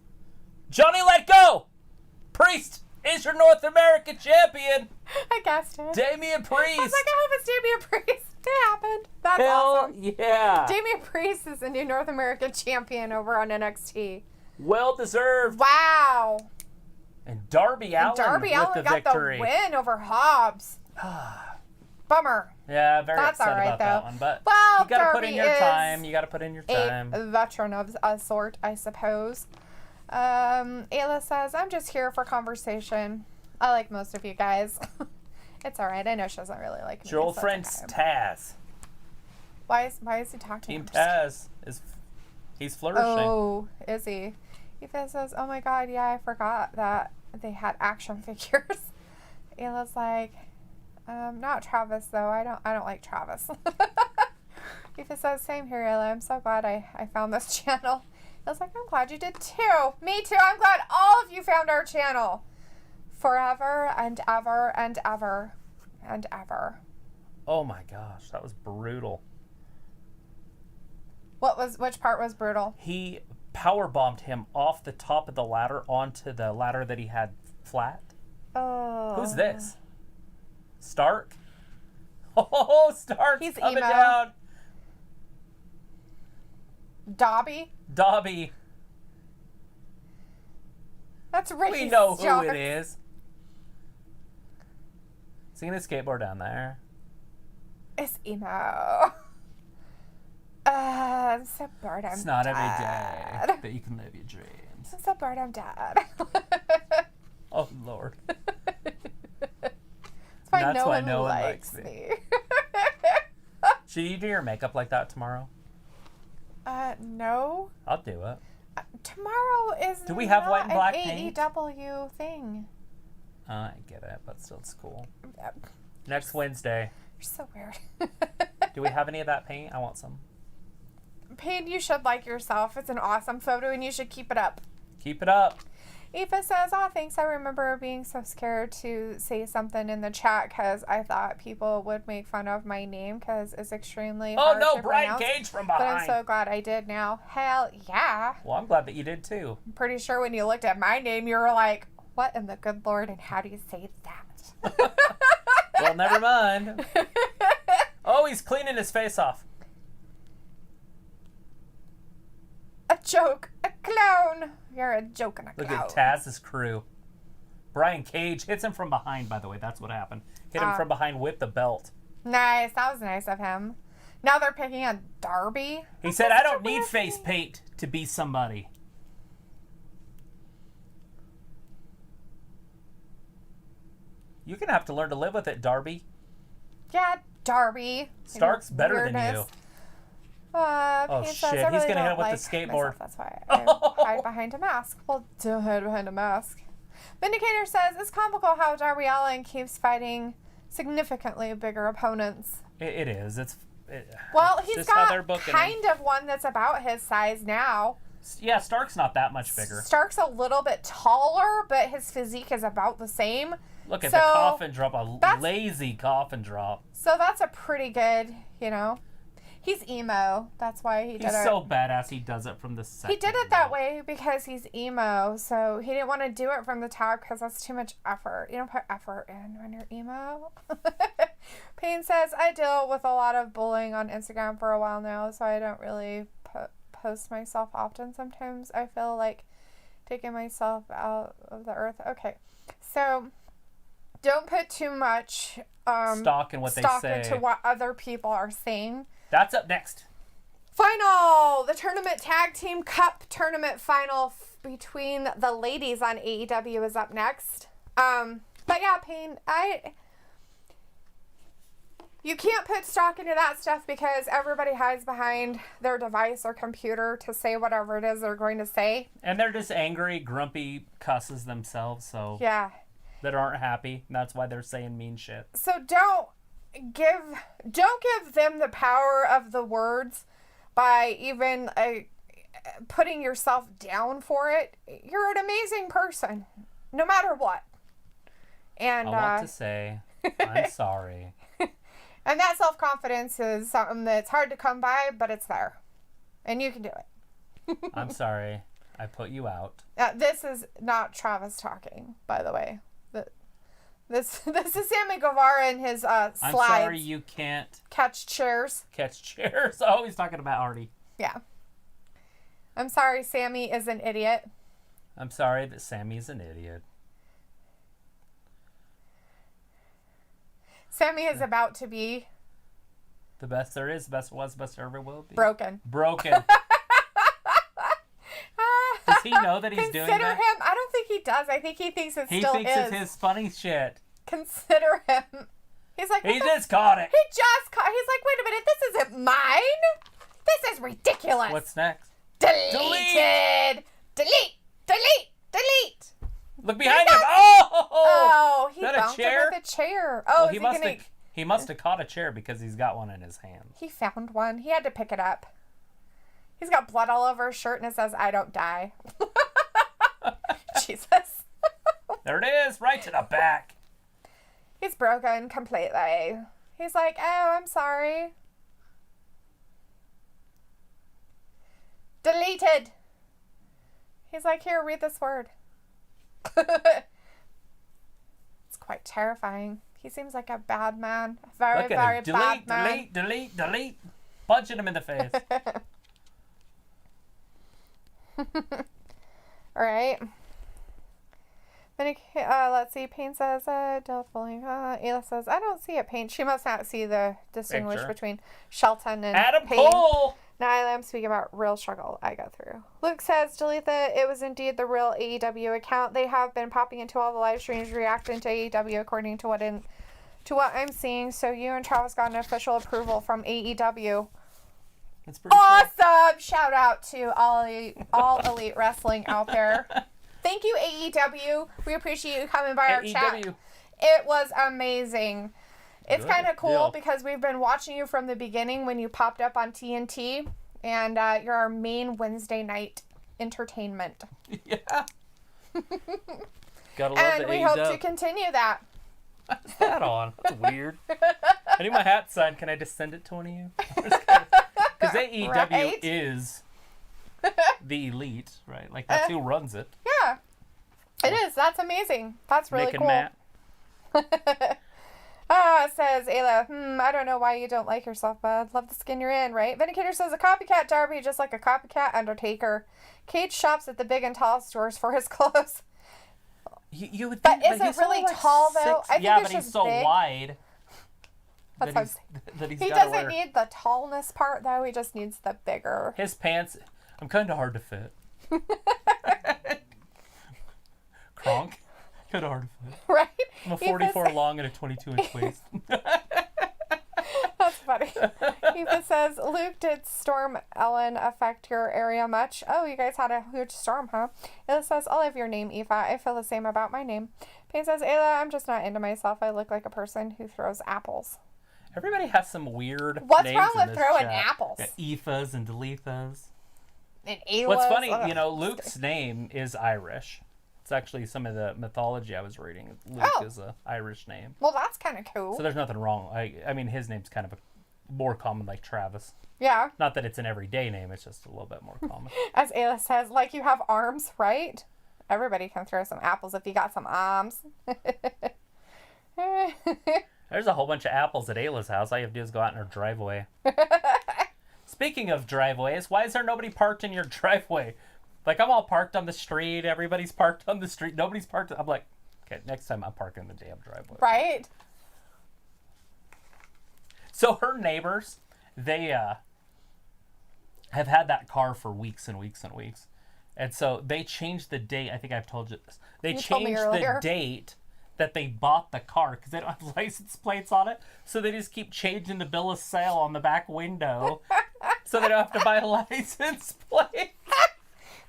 Johnny, let go! Priest is your North American champion. I guessed it. Damian Priest. I was like, I hope it's Damian Priest. It happened. That's Hell awesome. yeah. Damian Priest is the new North American champion over on NXT. Well deserved. Wow. And Darby Allin with the victory. The win over Hobbs. Bummer. Yeah, very That's upset all right, about though. that one. But well, you got to Darby put in your time. is You got to put in your time. A veteran of a sort, I suppose. Ayla says, I'm just here for conversation. I like most of you guys. It's all right. I know she doesn't really like me. It's your old so friend okay. Taz. Why is he talking Team to him? Taz he's flourishing. Oh, is he? Ethan says, oh my god, yeah, I forgot that they had action figures. Ayla's like, not Travis though. I don't like Travis. Ethan says, same here, Ayla. I'm so glad I found this channel. Ayla's like, I'm glad you did too. Me too. I'm glad all of you found our channel. Forever and ever and ever and ever. Oh my gosh, that was brutal. Which part was brutal? He powerbombed him off the top of the ladder onto the ladder that he had flat. Oh. Who's this? Stark? Oh, Stark's He's coming emo. down. Dobby? Dobby. That's Ricky We know who Starks. it is. Is he gonna skateboard down there? It's emo. I'm so bored I'm It's not dead. every day that you can live your dreams. I'm so bored I'm dead. Oh, Lord. That's why That's no why one no one likes likes me. Should you do your makeup like that tomorrow? No. I'll do it. Tomorrow is Do we have not white and black an paint? AEW thing. I get it, but still it's cool. Next Wednesday. You're so weird. Do we have any of that paint? I want some. Payne, you should like yourself. It's an awesome photo and you should keep it up. Keep it up. Aoife says, oh, thanks. I remember being so scared to say something in the chat because I thought people would make fun of my name because it's extremely hard to Brian pronounce. Cage from But behind. I'm so glad I did now. Hell yeah. Well, I'm glad that you did too. I'm pretty sure when you looked at my name, you were like, what in the good Lord and how do you say that? Well, never mind. Oh, he's cleaning his face off. A joke. A clown. You're a joke and a Look clown. at Taz's crew. Brian Cage hits him from behind, by the way. That's what happened. Hit him from behind with the belt. Nice. That was nice of him. Now they're picking on Darby. He said, I don't need face paint to be somebody. You're going to have to learn to live with it, Darby. Yeah, Darby. Stark's better than you. Oh, shit. He's going to hit him with the skateboard. Myself. That's why I hide behind a mask. Well, don't hide behind a mask. Vindicator says, it's comical how Darby Allin keeps fighting significantly bigger opponents. It is. Well, it's he's just how they're got booking kind of one that's about his size now. Yeah, Stark's not that much bigger. Stark's a little bit taller, but his physique is about the same. Look at the coffin drop, a lazy coffin drop. So that's a pretty good, He's emo. That's why he did it. He's so badass he does it from the second. He did it that way because he's emo. So he didn't want to do it from the top because that's too much effort. You don't put effort in when you're emo. Payne says, I deal with a lot of bullying on Instagram for a while now, so I don't really post myself often. Sometimes I feel like taking myself out of the earth. Okay. So don't put too much stock in what they say. Into what other people are saying. That's up next. Final! The Tournament Tag Team Cup Tournament Final between the ladies on AEW is up next. But yeah, Payne, you can't put stock into that stuff because everybody hides behind their device or computer to say whatever it is they're going to say. And they're just angry, grumpy cusses themselves, so yeah, that aren't happy. And that's why they're saying mean shit. So don't give them the power of the words by even putting yourself down for it. You're an amazing person, no matter what. And I want to say, I'm sorry. And that self-confidence is something that's hard to come by, but it's there. And you can do it. I'm sorry. I put you out. This is not Travis talking, by the way. This is Sammy Guevara and his slides. I'm sorry you can't catch chairs. Oh, he's talking about Artie. Yeah. I'm sorry Sammy is an idiot. I'm sorry that Sammy's an idiot. Sammy is about to be the best there is, best was, best there ever will be. broken. Does he know that he's doing that? Consider him. I don't think he does. I think he thinks it's still his. He thinks it's his funny shit. Consider him. He's like, he just caught it. He just caught. He's like, wait a minute, this isn't mine. This is ridiculous. What's next? Deleted. Delete. Look behind him. Oh, he bumped him with a chair. Well, he must have caught a chair because he's got one in his hand. He found one. He had to pick it up. He's got blood all over his shirt and it says, I don't die. Jesus. There it is, right to the back. He's broken completely. He's like, oh, I'm sorry. Deleted. He's like, here, read this word. It's quite terrifying. He seems like a bad man. A very bad man. Delete. Punching him in the face. All right. Then let's see. Payne says, Ayla says, I don't see it, Payne. She must not see the distinguish between Shelton and Adam Payne. Cole. Now I'm speaking about real struggle I go through. Luke says, Dalethea, it was indeed the real AEW account. They have been popping into all the live streams reacting to AEW according to what I'm seeing. So you and Travis got an official approval from AEW. That's pretty awesome! Cool. Shout out to all Elite Wrestling out there. Thank you, AEW. We appreciate you coming by our chat. It was amazing. It's kind of cool because we've been watching you from the beginning when you popped up on TNT, and you're our main Wednesday night entertainment. Yeah. Gotta love and we hope to continue that. What's that on? That's weird. I need my hat signed. Can I just send it to one of you? Because AEW is the elite, right? Like, that's who runs it. Yeah. It is. That's amazing. That's really cool. Matt. Says Ayla, I don't know why you don't like yourself, bud. Love the skin you're in, right? Vindicator says, a copycat Darby just like a copycat Undertaker. Cage shops at the big and tall stores for his clothes. You would think, but is it really like tall, though? I think but he's so big. Wide. That he doesn't need the tallness part, though. He just needs the bigger. His pants, I'm kind of hard to fit. Kronk. Kind of hard to fit. Right? I'm a 44 long and a 22-inch waist. That's funny. Eva says, Luke, did Storm Ellen affect your area much? Oh, you guys had a huge storm, huh? Ella says, I'll have your name, Eva. I feel the same about my name. Payne says, Ayla, I'm just not into myself. I look like a person who throws apples. Everybody has some weird What's names wrong in with this throwing chat. apples? Yeah, Ephas and Delethas. And Aylas. What's funny, Luke's name is Irish. It's actually some of the mythology I was reading. Luke is an Irish name. Well, that's kind of cool. So there's nothing wrong. I mean, his name's kind of more common, like Travis. Yeah. Not that it's an everyday name. It's just a little bit more common. As Ayla says, like you have arms, right? Everybody can throw some apples if you got some arms. There's a whole bunch of apples at Ayla's house. All you have to do is go out in her driveway. Speaking of driveways, why is there nobody parked in your driveway? Like, I'm all parked on the street. Everybody's parked on the street. Nobody's parked. I'm like, okay, next time I'm parking in the damn driveway. Right. So her neighbors, they have had that car for weeks and weeks and weeks. And so they changed the date. I think I've told you this. They changed the date that they bought the car because they don't have license plates on it. So they just keep changing the bill of sale on the back window so they don't have to buy a license plate.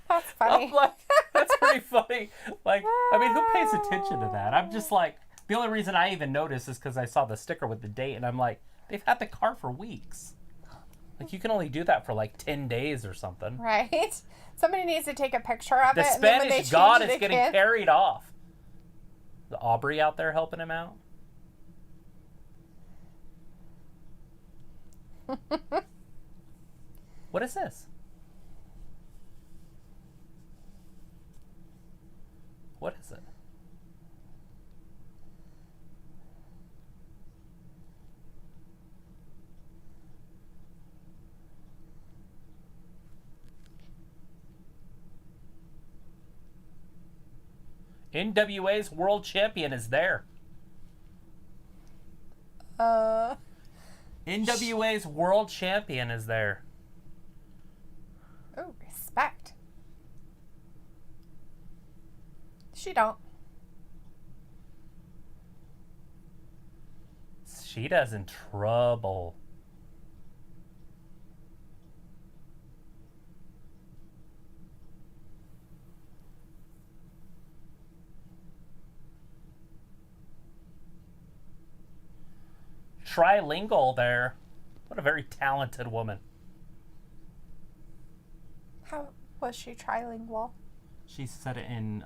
That's funny. I'm like, that's pretty funny. Like, I mean, who pays attention to that? I'm just like, the only reason I even noticed is because I saw the sticker with the date, and I'm like, they've had the car for weeks. Like, you can only do that for like 10 days or something. Right. Somebody needs to take a picture of it. The Spanish god is getting carried off. The Aubrey out there helping him out. What is this? What is it? NWA's world champion is there. NWA's world champion is there. Oh, respect. She don't. Shida's in trouble. Trilingual there. What a very talented woman. How was she trilingual? She said it in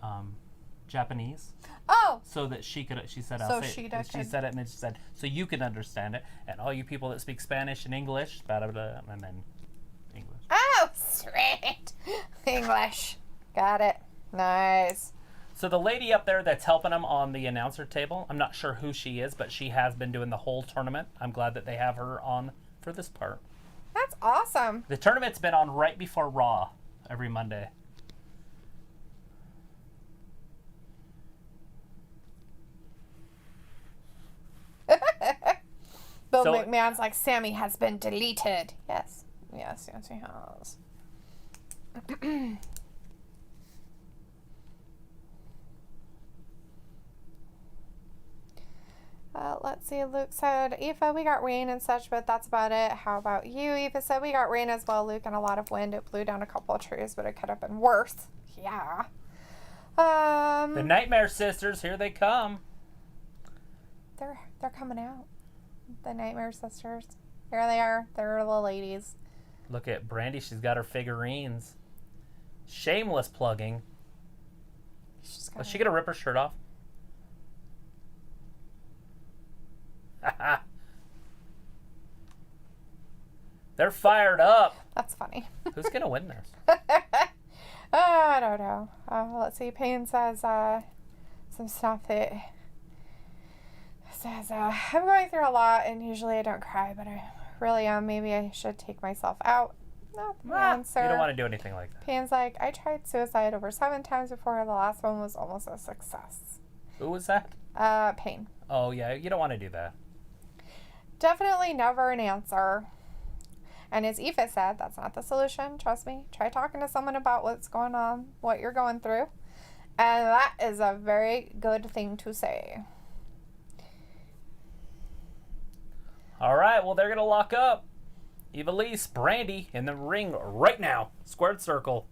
Japanese. Oh! So that she could, she said, So she said it, and then she said, so you can understand it. And all you people that speak Spanish and English, blah, blah, blah, and then English. Oh, sweet. English. Got it. Nice. So the lady up there that's helping him on the announcer table, I'm not sure who she is, but she has been doing the whole tournament. I'm glad that they have her on for this part. That's awesome. The tournament's been on right before Raw every Monday. Bill So- McMahon's like, Sammy has been deleted. Yes. Yes, yes, he has. Let's see. Luke said, Aoife, we got rain and such, but that's about it. How about you? Aoife said, we got rain as well, Luke, and a lot of wind. It blew down a couple of trees, but it could have been worse. Yeah. The Nightmare Sisters, here they come. They're coming out. The Nightmare Sisters. Here they are. They're the ladies. Look at Brandi. She's got her figurines. Shameless plugging. Is she going to rip her shirt off? They're fired up. That's funny. Who's going to win this? I don't know. Let's see. Payne says some stuff that says, I'm going through a lot, and usually I don't cry, but I really am. Maybe I should take myself out. Not the answer. You don't want to do anything like that. Payne's like, I tried suicide over 7 times before. The last one was almost a success. Who was that? Payne. Oh, yeah. You don't want to do that. Definitely never an answer. And as Aoife said, that's not the solution. Trust me. Try talking to someone about what's going on, what you're going through. And that is a very good thing to say. All right. Well, they're going to lock up. Ivelisse, Brandi in the ring right now. Squared circle.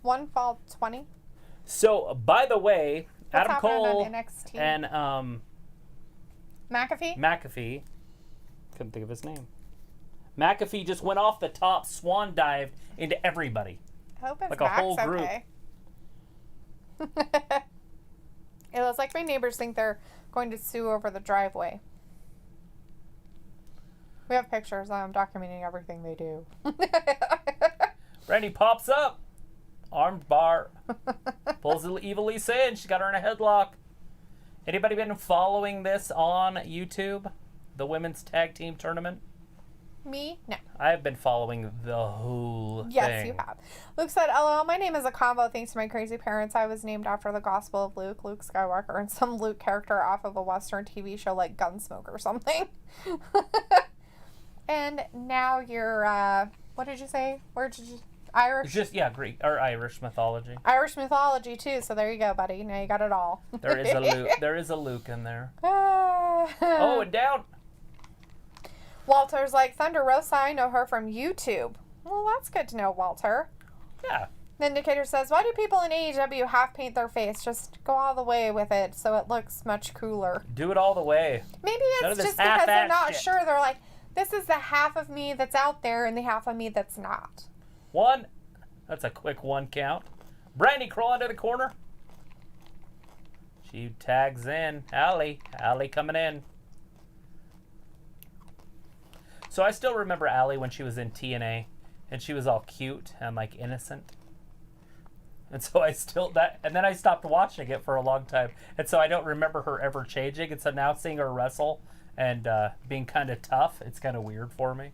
One fall 20. So, by the way, What's Adam happening Cole on NXT? and McAfee? Couldn't think of his name. McAfee just went off the top, swan dived into everybody. I hope his like a back's whole group. okay. It looks like my neighbors think they're going to sue over the driveway. We have pictures. I'm documenting everything they do. Brandi pops up. Armed bar. Pulls Ivelisse in. She's got her in a headlock. Anybody been following this on YouTube? The women's tag team tournament? Me? No. I've been following the whole thing. Yes, you have. Luke said, LOL, my name is a combo thanks to my crazy parents. I was named after the Gospel of Luke, Luke Skywalker, and some Luke character off of a Western TV show like Gunsmoke or something. And now you're, what did you say? Where did you... Irish? Just, yeah, Greek or Irish mythology. Irish mythology, too, so there you go, buddy. Now you got it all. There is a Luke. There is a Luke in there. Oh, And down. Walter's like, Thunder Rosa, I know her from YouTube. Well, that's good to know, Walter. Yeah. The Indicator says, why do people in AEW half paint their face? Just go all the way with it so it looks much cooler. Do it all the way. Maybe None it's of this just because they're half-ass not shit. sure. They're like, this is the half of me that's out there and the half of me that's not. One. That's a quick 1 count. Brandi crawling to the corner. She tags in. Allie coming in. So I still remember Allie when she was in TNA, and she was all cute and like innocent. And so and then I stopped watching it for a long time, and so I don't remember her ever changing. And so now seeing her wrestle and being kind of tough, it's kind of weird for me.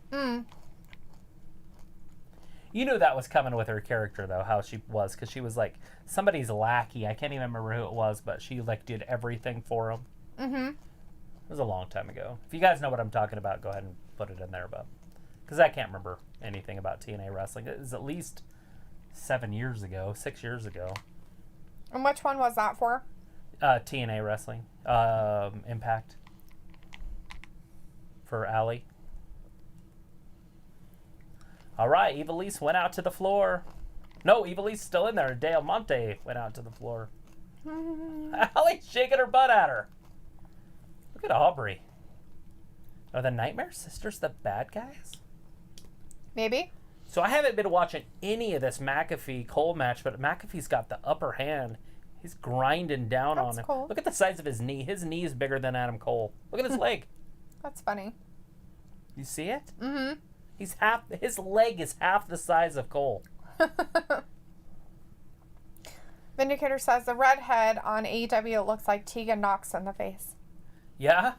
You knew that was coming with her character, though, how she was, because she was like somebody's lackey. I can't even remember who it was, but she like did everything for him. Mm-hmm. It was a long time ago. If you guys know what I'm talking about, go ahead and put it in there, but because I can't remember anything about TNA wrestling. It was at least 6 years ago. And which one was that for? TNA wrestling, Impact for Allie. All right, Ivelisse went out to the floor. No, Ivelisse still in there. Del Monte went out to the floor. Allie's shaking her butt at her. Look at Aubrey. Are the Nightmare Sisters the bad guys? Maybe. So I haven't been watching any of this McAfee-Cole match, but McAfee's got the upper hand. He's grinding down on him. Cool. Look at the size of his knee. His knee is bigger than Adam Cole. Look at his leg. That's funny. You see it? Mm-hmm. His leg is half the size of Cole. Vindicator says the redhead on AEW looks like Tegan Knox in the face. Yeah?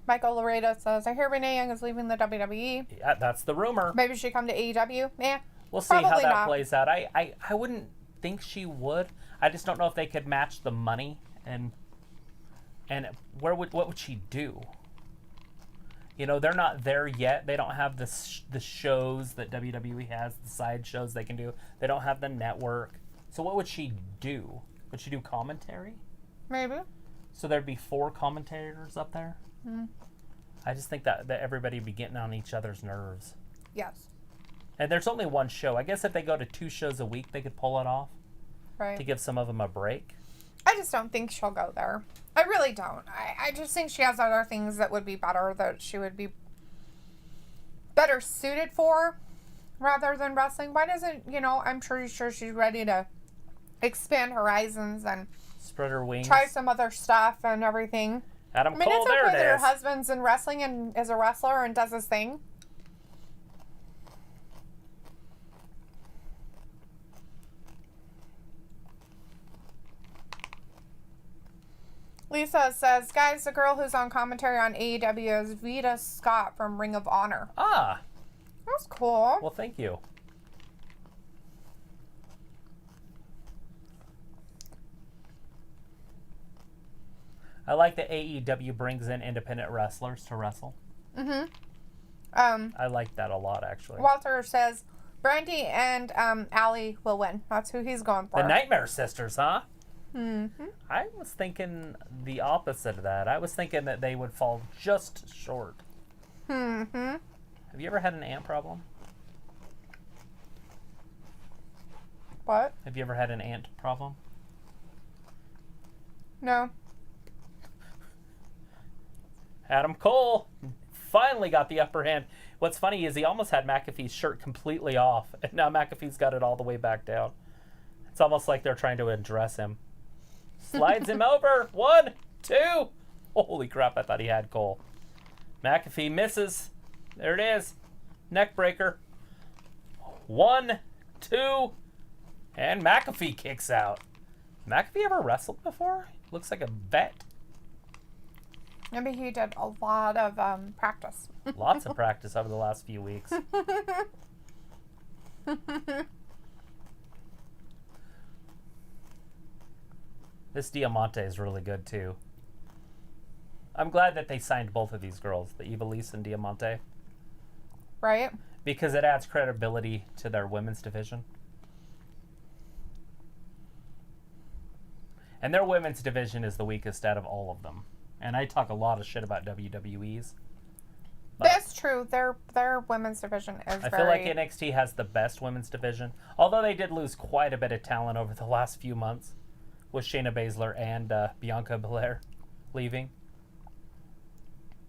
Michael Laredo says, I hear Renee Young is leaving the WWE. Yeah, that's the rumor. Maybe she come to AEW? Yeah. We'll see how Probably that not. plays out. I wouldn't think she would. I just don't know if they could match the money and what would she do? You know, they're not there yet. They don't have the shows that WWE has, the side shows they can do. They don't have the network. So what would she do? Would she do commentary? Maybe. So there'd be 4 commentators up there? Mm-hmm. I just think that everybody would be getting on each other's nerves. Yes. And there's only one show. I guess if they go to 2 shows a week, they could pull it off Right. to give some of them a break. I just don't think she'll go there. I really don't. I just think she has other things that would be better, that she would be better suited for rather than wrestling. Why doesn't, I'm sure she's ready to expand horizons and Spread her wings. try some other stuff and everything. Adam Cole, it's okay there that her it is. husband's in wrestling and is a wrestler and does his thing. Lisa says, guys, the girl who's on commentary on AEW is Vita Scott from Ring of Honor. Ah, That's cool. well, thank you. I like that AEW brings in independent wrestlers to wrestle. Mm-hmm. I like that a lot, actually. Walter says, Brandi and Allie will win. That's who he's going for. The Nightmare Sisters, huh? Mm-hmm. I was thinking the opposite of that. I was thinking that they would fall just short. Mm-hmm. Have you ever had an ant problem? What? Have you ever had an ant problem? No. Adam Cole finally got the upper hand. What's funny is he almost had McAfee's shirt completely off, and now McAfee's got it all the way back down. It's almost like they're trying to address him. Slides him over. 1, 2. Holy crap, I thought he had Cole. McAfee misses. There it is. Neck breaker. 1, 2. And McAfee kicks out. McAfee ever wrestled before? Looks like a vet. Maybe he did a lot of practice. Lots of practice over the last few weeks. This Diamante is really good too. I'm glad that they signed both of these girls, the Ivelisse and Diamante, Right? because it adds credibility to their women's division. And their women's division is the weakest out of all of them. And I talk a lot of shit about WWE's. but That's true. Their women's division is I very... feel like NXT has the best women's division. Although they did lose quite a bit of talent over the last few months with Shayna Baszler and Bianca Belair leaving.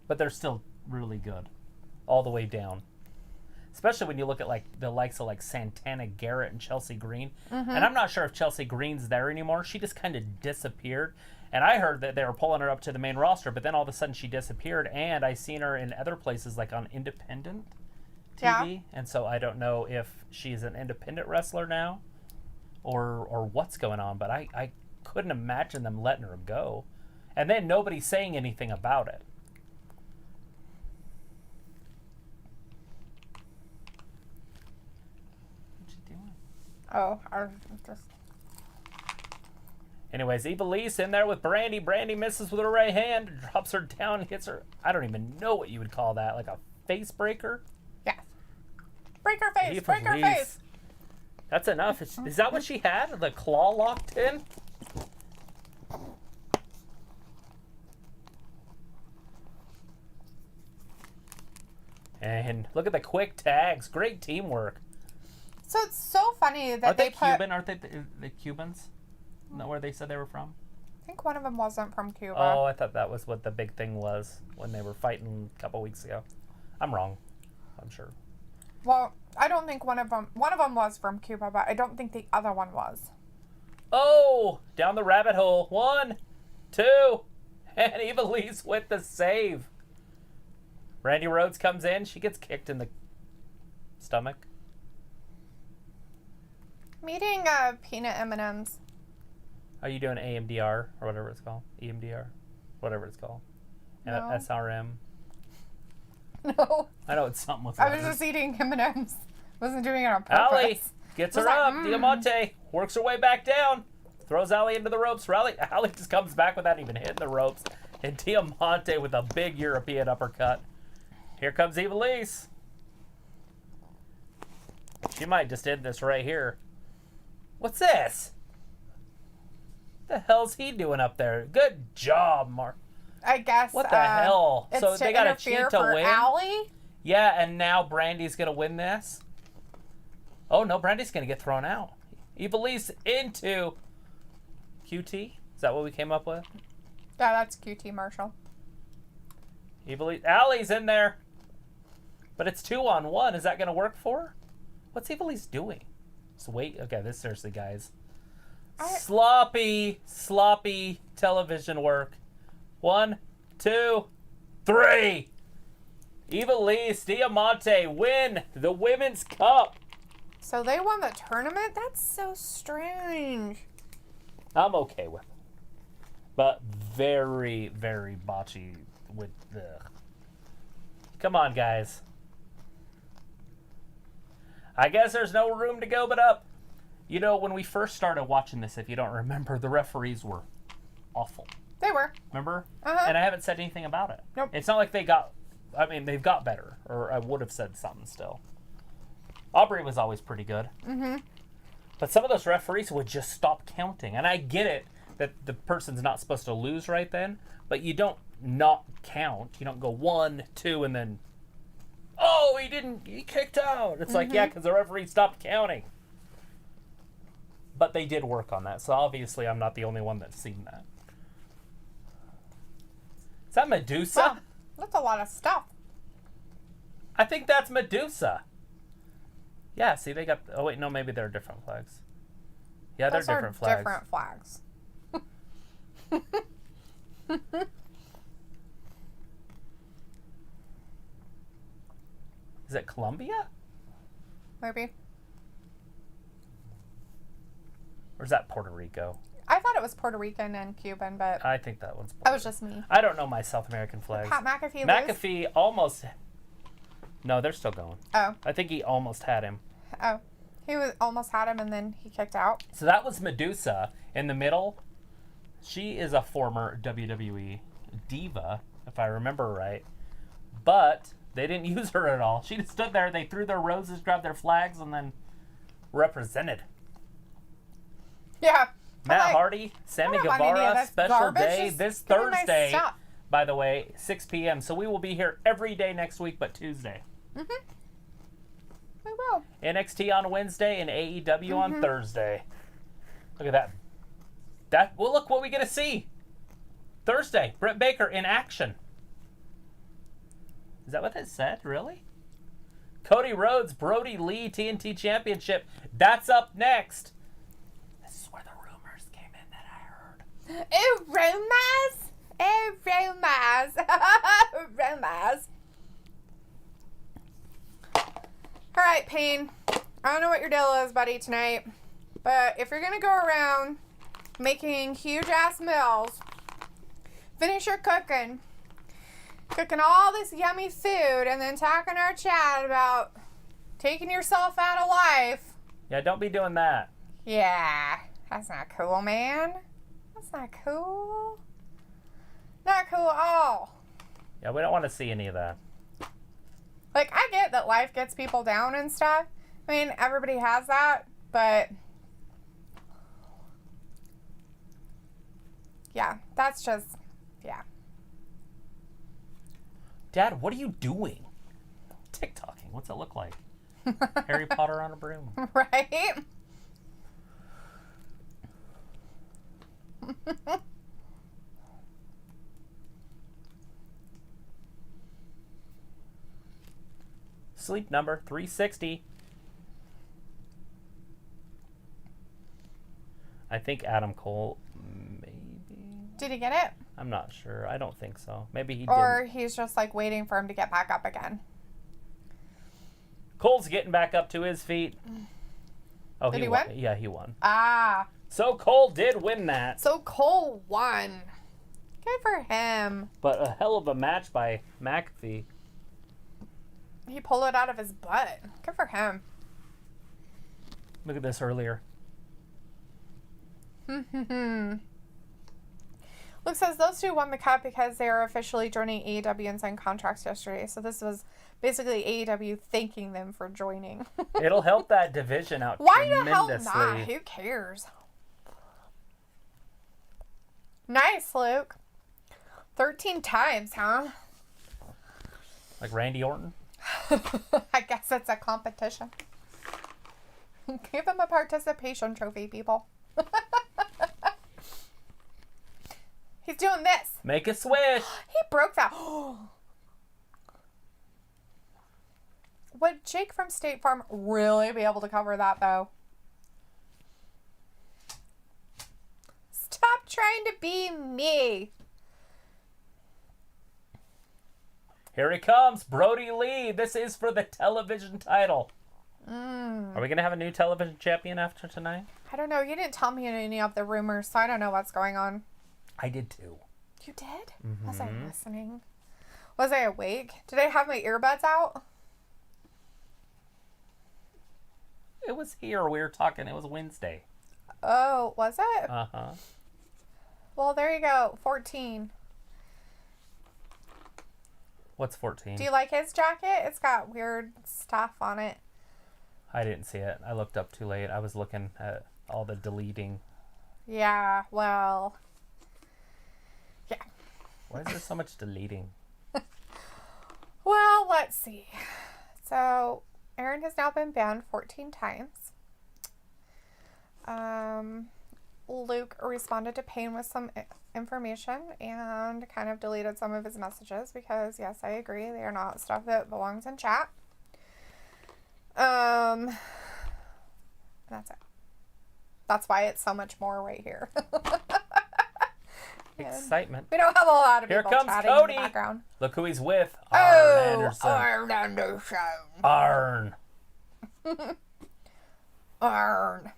But they're still really good. All the way down. Especially when you look at like the likes of like Santana Garrett and Chelsea Green. Mm-hmm. And I'm not sure if Chelsea Green's there anymore. She just kind of disappeared. And I heard that they were pulling her up to the main roster, but then all of a sudden she disappeared. And I seen her in other places like on independent TV. Yeah. And so I don't know if she's an independent wrestler now or what's going on. But I couldn't imagine them letting her go. And then nobody's saying anything about it. Oh, I just... Anyways, Ivelisse in there with Brandi. Brandi misses with her right hand, drops her down, hits her. I don't even know what you would call that, like a face breaker? Yeah. Break her face, break her face. That's enough. Is that what she had? The claw locked in? And look at the quick tags. Great teamwork. So it's so funny that Aren't they put... Cuban? Aren't they the Cubans? Isn't that where they said they were from? I think one of them wasn't from Cuba. Oh, I thought that was what the big thing was when they were fighting a couple weeks ago. I'm wrong. I'm sure. Well, I don't think one of them was from Cuba, but I don't think the other one was. Oh, down the rabbit hole. 1, 2, and Ivelisse with the save. Brandi Rhodes comes in. She gets kicked in the stomach. I'm eating peanut M&Ms. Are you doing AMDR or whatever it's called? EMDR? Whatever it's called. No. SRM? No. I know it's something with I was letters. just eating M&Ms. Wasn't doing it on purpose. Allie gets her up. Diamante works her way back down. Throws Allie into the ropes. Allie just comes back without even hitting the ropes. And Diamante with a big European uppercut. Here comes Ivelisse. She might just end this right here. What's this? What the hell's he doing up there? Good job, Mark. I guess. What the hell? It's So they got to cheat to win? Allie? Yeah, and now Brandi's going to win this. Oh, no, Brandi's going to get thrown out. Ivelisse into QT. Is that what we came up with? Yeah, that's QT Marshall. Ivelisse. Allie's in there. But it's 2-on-1. Is that going to work for her? What's Ivelisse doing? So wait. Okay, this seriously, guys. Sloppy television work. 1, 2, 3. Ivelisse, Diamante win the Women's Cup. So they won the tournament? That's so strange. I'm okay with it. But very, very botchy with the... Come on, guys. I guess there's no room to go but up. You know, when we first started watching this, if you don't remember, the referees were awful. They were. Remember? Uh-huh. And I haven't said anything about it. Nope. It's not like they've got better, or I would have said something still. Aubrey was always pretty good. Mm-hmm. But some of those referees would just stop counting. And I get it that the person's not supposed to lose right then, but you don't not count. You don't go 1, 2, and then, oh, he kicked out. It's like, yeah, because the referee stopped counting. But they did work on that, so obviously I'm not the only one that's seen that. Is that Medusa? Wow, that's a lot of stuff. I think that's Medusa. Yeah, see, they got... Oh, wait, no, maybe they're different flags. Yeah, they're different flags. Different flags. Is it Colombia? Maybe. Or is that Puerto Rico? I thought it was Puerto Rican and Cuban, but I think that one's Puerto that was just me. I don't know my South American flags. Pat McAfee lose? McAfee almost... No, they're still going. Oh. I think he almost had him. Oh. He almost had him and then he kicked out. So that was Medusa in the middle. She is a former WWE diva, if I remember right. But they didn't use her at all. She just stood there. They threw their roses, grabbed their flags, and then represented. Yeah. Matt Hardy, Sammy Guevara, special day this Thursday, by the way, 6 p.m. So we will be here every day next week but Tuesday. Mm-hmm. We will. NXT on Wednesday and AEW on Thursday. Look at that. Well, look what we get to see. Thursday, Britt Baker in action. Is that what it said? Really? Cody Rhodes, Brody Lee, TNT Championship. That's up next. This is where the rumors came in that I heard. Ooh, rumors? Ooh, rumors. Rumors. All right, Payne. I don't know what your deal is, buddy, tonight. But if you're going to go around making huge-ass meals, finish your cooking all this yummy food, and then talking our chat about taking yourself out of life, Yeah, don't be doing that. Yeah, that's not cool, man. That's not cool. Not cool at all. Yeah, we don't want to see any of that. Like, I get that life gets people down and stuff. I mean, everybody has that, but yeah, that's just, yeah. Dad, what are you doing? TikToking. What's it look like? Harry Potter on a broom. Right? Sleep number 360. I think Adam Cole, maybe. Did he get it? I'm not sure. I don't think so. Maybe he did. Or he's just like waiting for him to get back up again. Cole's getting back up to his feet. Oh, Did he won. win? Yeah, he won. Ah. So Cole did win that. So Cole won. Good for him. But a hell of a match by McAfee. He pulled it out of his butt. Good for him. Look at this earlier. Looks as those two won the cup because they are officially joining AEW and signed contracts yesterday. So this was basically AEW thanking them for joining. It'll help that division out Why the hell tremendously. not? Who cares? Nice, Luke. 13 times, huh? Like Randy Orton? I guess it's a competition. Give him a participation trophy, people. He's doing this. Make a swish. He broke that. Would Jake from State Farm really be able to cover that, though? Stop trying to be me. Here he comes, Brody Lee. This is for the television title. Are we going to have a new television champion after tonight? I don't know. You didn't tell me any of the rumors, so I don't know what's going on. I did too. You did? Was I listening? Was I awake? Did I have my earbuds out? It was here. We were talking. It was Wednesday. Oh, was it? Uh-huh. Well, there you go. 14. What's 14? Do you like his jacket? It's got weird stuff on it. I didn't see it. I looked up too late. I was looking at all the deleting. Yeah, well... Yeah. Why is there so much deleting? Well, let's see. So, Aaron has now been banned 14 times. Luke responded to Payne with some information and kind of deleted some of his messages because, yes, I agree, they are not stuff that belongs in chat. That's it. That's why it's so much more right here. Excitement. We don't have a lot of Here people comes chatting Cody. in the background. Look who he's with. Arn Anderson. Arn Anderson. Arn. Arn.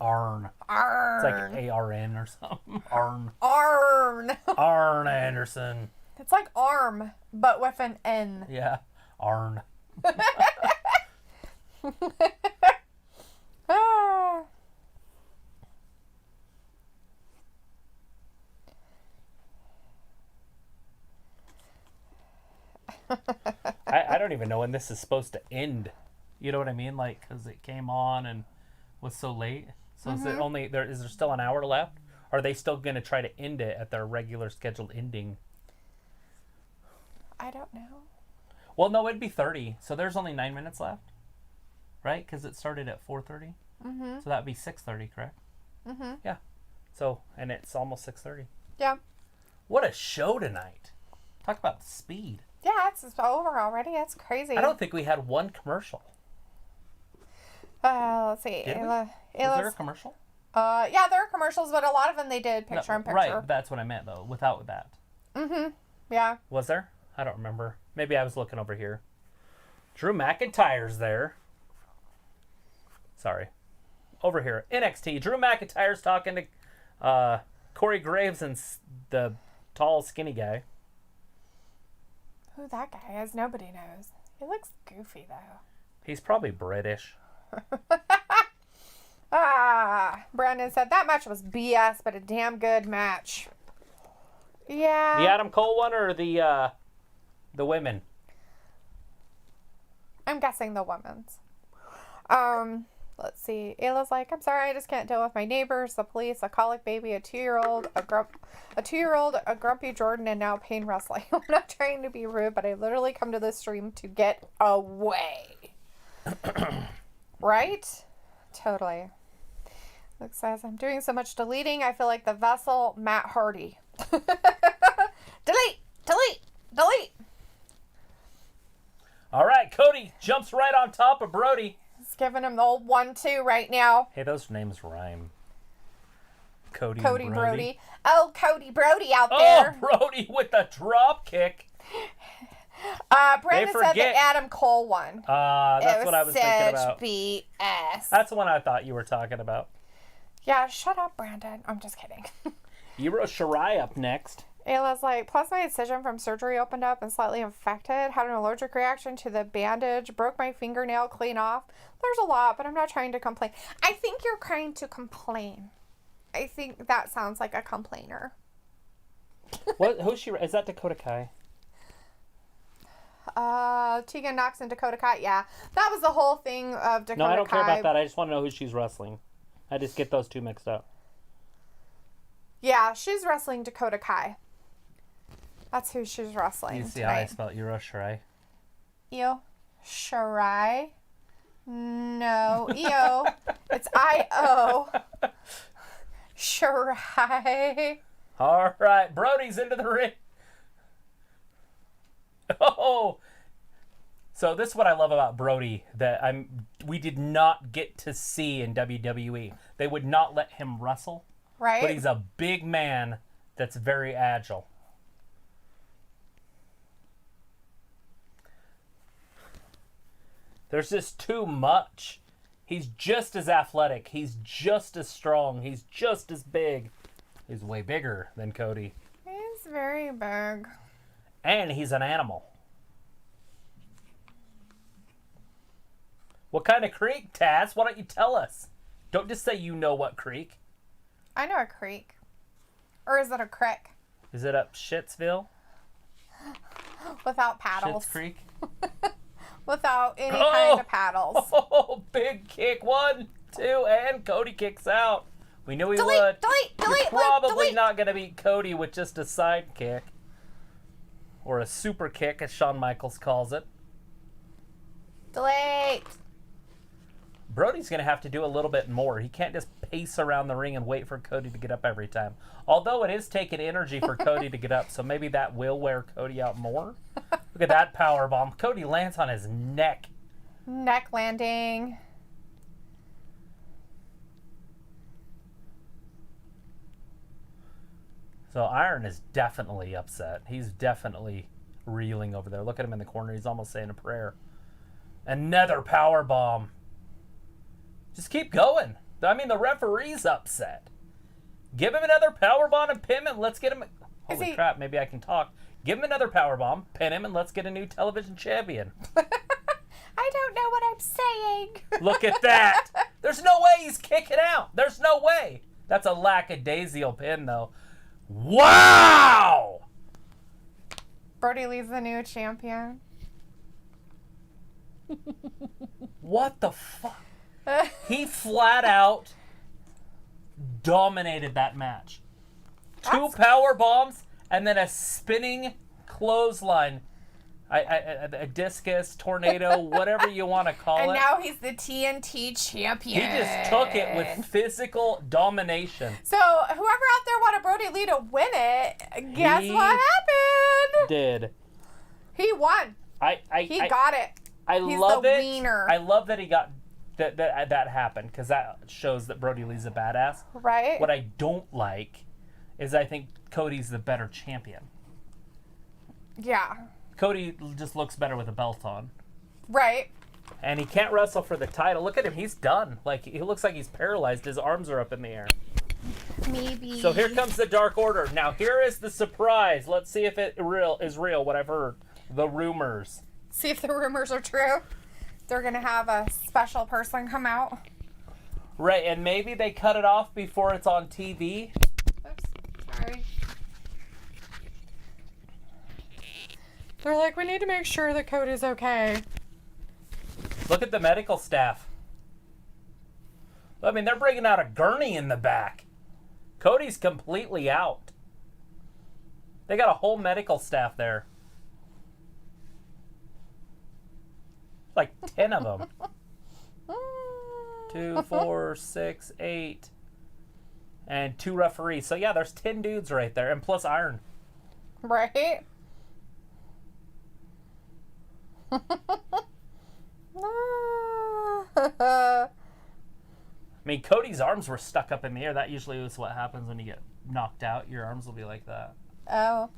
Arn. Arn. It's like A-R-N or something. Arn. Arn. Arn Anderson. It's like arm, but with an N. Yeah. Arn. Ah. I don't even know when this is supposed to end. You know what I mean? Like, because it came on and was so late. So is it only there? Is there still an hour left? Or are they still going to try to end it at their regular scheduled ending? I don't know. Well, no, it'd be 30. So there's only 9 minutes left, right? Because it started at 4:30. So that'd be 6:30, correct? Yeah. So and it's almost 6:30. Yeah. What a show tonight! Talk about speed. Yeah, it's over already. That's crazy. I don't think we had one commercial. Let's see. Did we? Was there a commercial? Yeah, there are commercials, but a lot of them they did picture in picture. Right, that's what I meant though. Without that. Yeah. Was there? I don't remember. Maybe I was looking over here. Drew McIntyre's there. Sorry. Over here. NXT. Drew McIntyre's talking to Corey Graves and the tall, skinny guy. Who that guy is, nobody knows. He looks goofy, though. He's probably British. Brandon said that match was BS, but a damn good match. Yeah. The Adam Cole one or the women? I'm guessing the women's. Let's see. Ayla's like, I'm sorry, I just can't deal with my neighbors, the police, a colic baby, a 2-year-old, a grumpy Jordan, and now pain wrestling. I'm not trying to be rude, but I literally come to this stream to get away. Right? Totally. Luke says, I'm doing so much deleting, I feel like the vessel Matt Hardy. Delete! All right, Cody jumps right on top of Brody. He's giving him the old 1-2 right now. Hey, those names rhyme. Cody Brody. Oh, Cody Brody out there. Oh, Brody with the drop kick. Brandon said the Adam Cole one. That's what I was thinking about. BS. That's the one I thought you were talking about. Yeah, shut up, Brandon. I'm just kidding. Io Shirai up next. Ayla's like, plus my incision from surgery opened up and slightly infected. Had an allergic reaction to the bandage. Broke my fingernail clean off. There's a lot, but I'm not trying to complain. I think you're trying to complain. I think that sounds like a complainer. Who's she? Is that Dakota Kai? Tegan Knox and Dakota Kai. Yeah, that was the whole thing of Dakota Kai. No, I don't care about that. I just want to know who she's wrestling. I just get those two mixed up. Yeah, she's wrestling Dakota Kai. That's who she's wrestling. You see tonight. how I spelled Io Shirai? Io Shirai? No, Io. It's I-O. Shirai. All right, Brody's into the ring. Oh, so this is what I love about Brody that we did not get to see in WWE. They would not let him wrestle, right? But he's a big man that's very agile. There's just too much. He's just as athletic. He's just as strong. He's just as big. He's way bigger than Cody. He's very big. And he's an animal. What kind of creek, Taz? Why don't you tell us? Don't just say you know what creek. I know a creek. Or is it a crick? Is it up Shitsville? Without paddles. Shits Creek? Without any kind of paddles. Oh, big kick. 1, 2, and Cody kicks out. We knew he would. You're probably not going to beat Cody with just a side kick. Or a super kick, as Shawn Michaels calls it. Delete. Brody's going to have to do a little bit more. He can't just pace around the ring and wait for Cody to get up every time. Although it is taking energy for Cody to get up, so maybe that will wear Cody out more. Look at that power bomb. Cody lands on his neck. Neck landing. So Iron is definitely upset. He's definitely reeling over there. Look at him in the corner. He's almost saying a prayer. Another power bomb. Just keep going. I mean, the referee's upset. Give him another power bomb and pin him, and let's get him. Holy crap! Maybe I can talk. Give him another power bomb, pin him, and let's get a new television champion. I don't know what I'm saying. Look at that. There's no way he's kicking out. There's no way. That's a lackadaisical pin, though. Wow! Brody Lee's the new champion. What the fuck? He flat out dominated that match. 2 power bombs and then a spinning clothesline. A discus, tornado, whatever you want to call it. And now he's the TNT champion. He just took it with physical domination. So whoever out there wanted Brody Lee to win it, guess what happened? Did. He won. He got it. He's love it. Wiener. I love that he got that happened because that shows that Brody Lee's a badass. Right. What I don't like is I think Cody's the better champion. Yeah. Cody just looks better with a belt on. Right. And he can't wrestle for the title. Look at him. He's done. Like, he looks like he's paralyzed. His arms are up in the air. Maybe. So here comes the Dark Order. Now, here is the surprise. Let's see if it is real, what I've heard. The rumors. See if the rumors are true. They're going to have a special person come out. Right, and maybe they cut it off before it's on TV. Oops, sorry. They're like, we need to make sure that Cody's okay. Look at the medical staff. I mean, they're bringing out a gurney in the back. Cody's completely out. They got a whole medical staff there. Like 10 of them. 2, 4, 6, 8. And 2 referees. So yeah, there's 10 dudes right there. And plus Iron. Right? I mean, Cody's arms were stuck up in the air. That usually is what happens when you get knocked out. Your arms will be like that. Oh.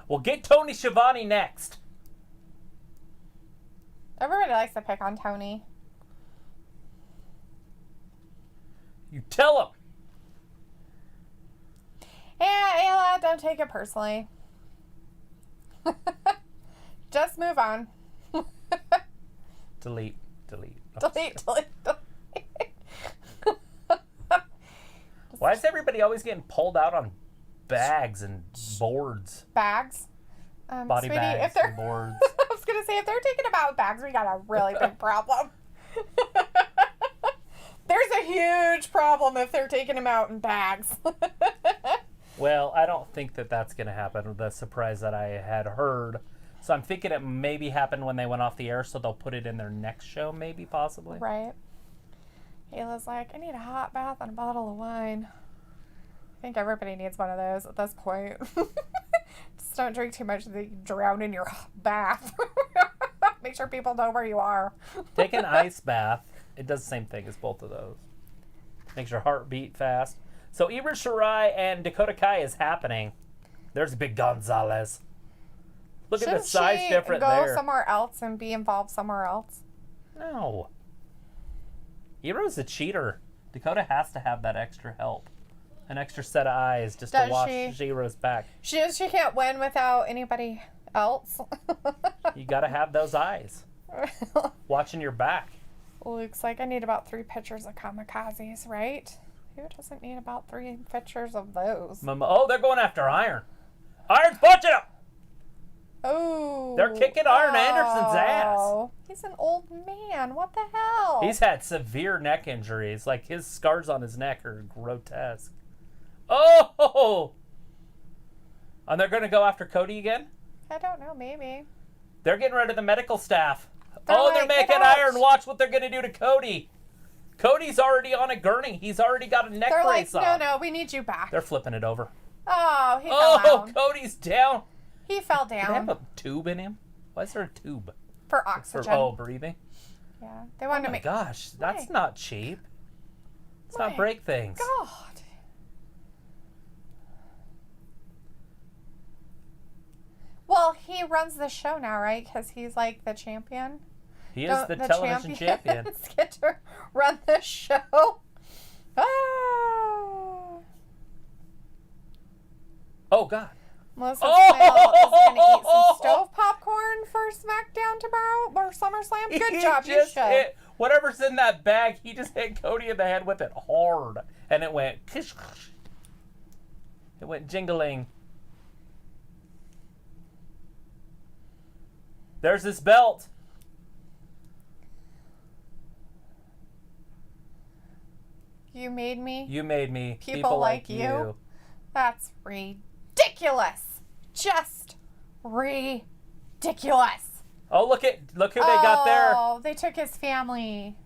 Well, get Tony Schiavone next. Everybody likes to pick on Tony. You tell him. Yeah, Ayla, don't take it personally. Just move on. Delete. Delete. Why is everybody always getting pulled out on bags and boards? Bags? Body sweetie, bags if they're, and boards. I was going to say, if they're taking them out bags, we got a really big problem. There's a huge problem if they're taking them out in bags. Well, I don't think that that's going to happen. The surprise that I had heard. So I'm thinking it maybe happened when they went off the air, so they'll put it in their next show, maybe, possibly. Right. Ayla's like, I need a hot bath and a bottle of wine. I think everybody needs one of those at this point. Just don't drink too much that you drown in your bath. Make sure people know where you are. Take an ice bath. It does the same thing as both of those. Makes your heart beat fast. So Ira Shirai and Dakota Kai is happening. There's a big Gonzalez. Look at the size difference there. Shouldn't she go somewhere else and be involved somewhere else? No. Iro's a cheater. Dakota has to have that extra help. An extra set of eyes just to watch Jiro's back. She can't win without anybody else. You got to have those eyes. Watching your back. Looks like I need about 3 pictures of kamikazes, right? Who doesn't need about 3 pictures of those? Oh, they're going after Iron. Iron's punching him. Oh. They're kicking Arn Anderson's ass. He's an old man. What the hell? He's had severe neck injuries. Like, his scars on his neck are grotesque. Oh! And they're going to go after Cody again? I don't know. Maybe. They're getting rid of the medical staff. They're they're making Iron watch what they're going to do to Cody. Cody's already on a gurney. He's already got a neck brace on. No, we need you back. They're flipping it over. Oh, he fell down. Cody's down. He fell down. Do they have a tube in him? Why is there a tube? For oxygen. For breathing? Yeah. They wanted to make... gosh, that's not cheap. Let's not break things. God. Well, he runs the show now, right? Because he's like the champion. He is the television champion. Get to run the show. Ah. Oh, God. Melissa Smale is going to eat some stove popcorn for SmackDown tomorrow or SummerSlam. Good job, you should. Whatever's in that bag, he just hit Cody in the head with it hard. And it went... It went jingling. There's his belt. You made me. You made me. People like you. That's ridiculous. Just ridiculous. Oh, look who they got there. Oh, they took his family.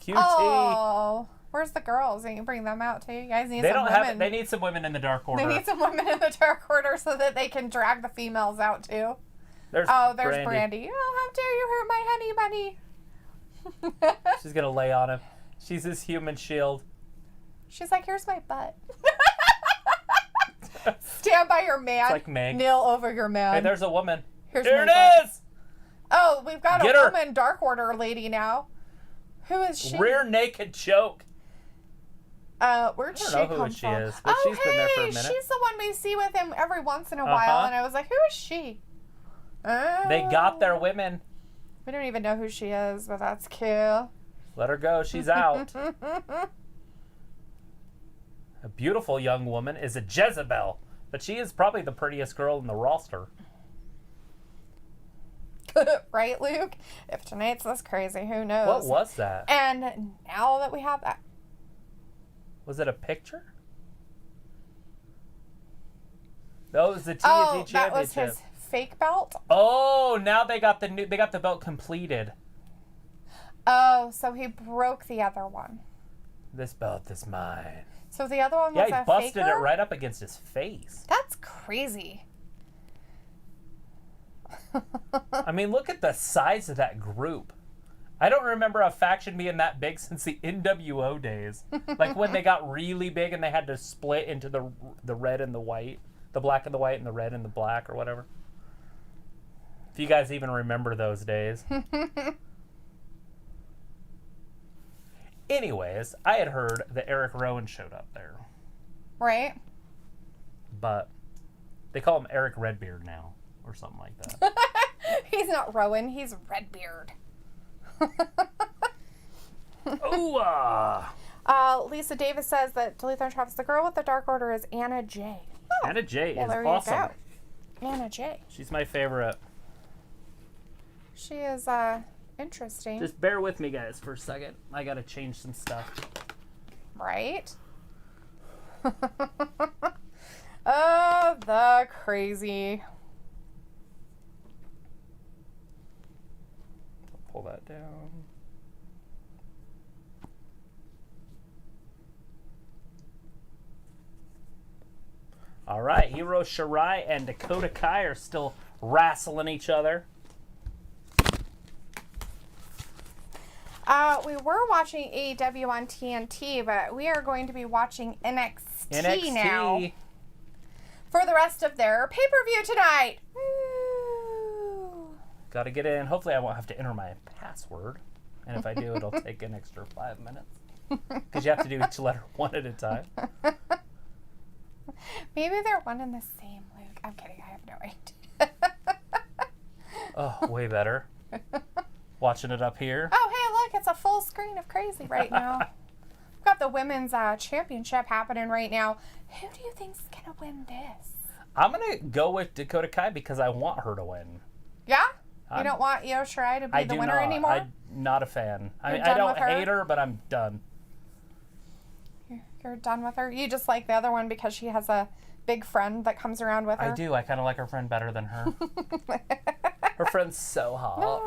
QT. Oh, where's the girls? They can bring them out too. You guys need some women. They need some women in the Dark Order. They need some women in the Dark Order so that they can drag the females out too. There's Brandi. Oh, how dare you hurt my honey bunny. She's going to lay on him. She's his human shield. She's like, here's my butt. Stand by your man. It's like Meg. Kneel over your man. Hey, there's a woman. Here it is! Oh, we've got a woman Dark Order lady now. Who is she? Rear naked choke. Where'd she come from? I don't know who she is, but she's been there for a minute. She's the one we see with him every once in a while, and I was like, who is she? They got their women. We don't even know who she is, but that's cute. Let her go. She's out. A beautiful young woman is a Jezebel, but she is probably the prettiest girl in the roster. Right, Luke? If tonight's this crazy, who knows? What was that? And now that we have that... Was it a picture? No, it was the TNT Championship. That was his fake belt? Oh, now they got the belt completed. Oh, so he broke the other one. This belt is mine. So the other one was he busted it right up against his face. That's crazy. I mean, look at the size of that group. I don't remember a faction being that big since the NWO days. Like when they got really big and they had to split into the red and the white. The black and the white and the red and the black or whatever. If you guys even remember those days. Anyways, I had heard that Eric Rowan showed up there. Right. But they call him Eric Redbeard now. Or something like that. He's not Rowan, he's Redbeard. Ooh, Lisa Davis says that Dalethea and Travis, the girl with the dark order is Anna Jay. Oh, Anna Jay is there awesome. You go. Anna Jay. She's my favorite. She is interesting. Just bear with me, guys, for a second. I gotta change some stuff. Right? Oh, the crazy. Pull that down. All right, Hikaru Shida and Dakota Kai are still wrestling each other. We were watching AEW on TNT, but we are going to be watching NXT now for the rest of their pay-per-view tonight. Woo. Got to get in. Hopefully I won't have to enter my password. And if I do, it'll take an extra 5 minutes. Because you have to do each letter one at a time. Maybe they're one and the same, Luke. I'm kidding. I have no idea. Oh, way better. Watching it up here. Oh, hey, look. It's a full screen of crazy right now. We've got the women's championship happening right now. Who do you think's going to win this? I'm going to go with Dakota Kai because I want her to win. Yeah? You don't want Io Shirai to be the winner anymore? I'm not a fan. I mean, done I don't with her? hate her, but I'm done. You're done with her? You just like the other one because she has a big friend that comes around with her? I do. I kind of like her friend better than her. Her friend's so hot.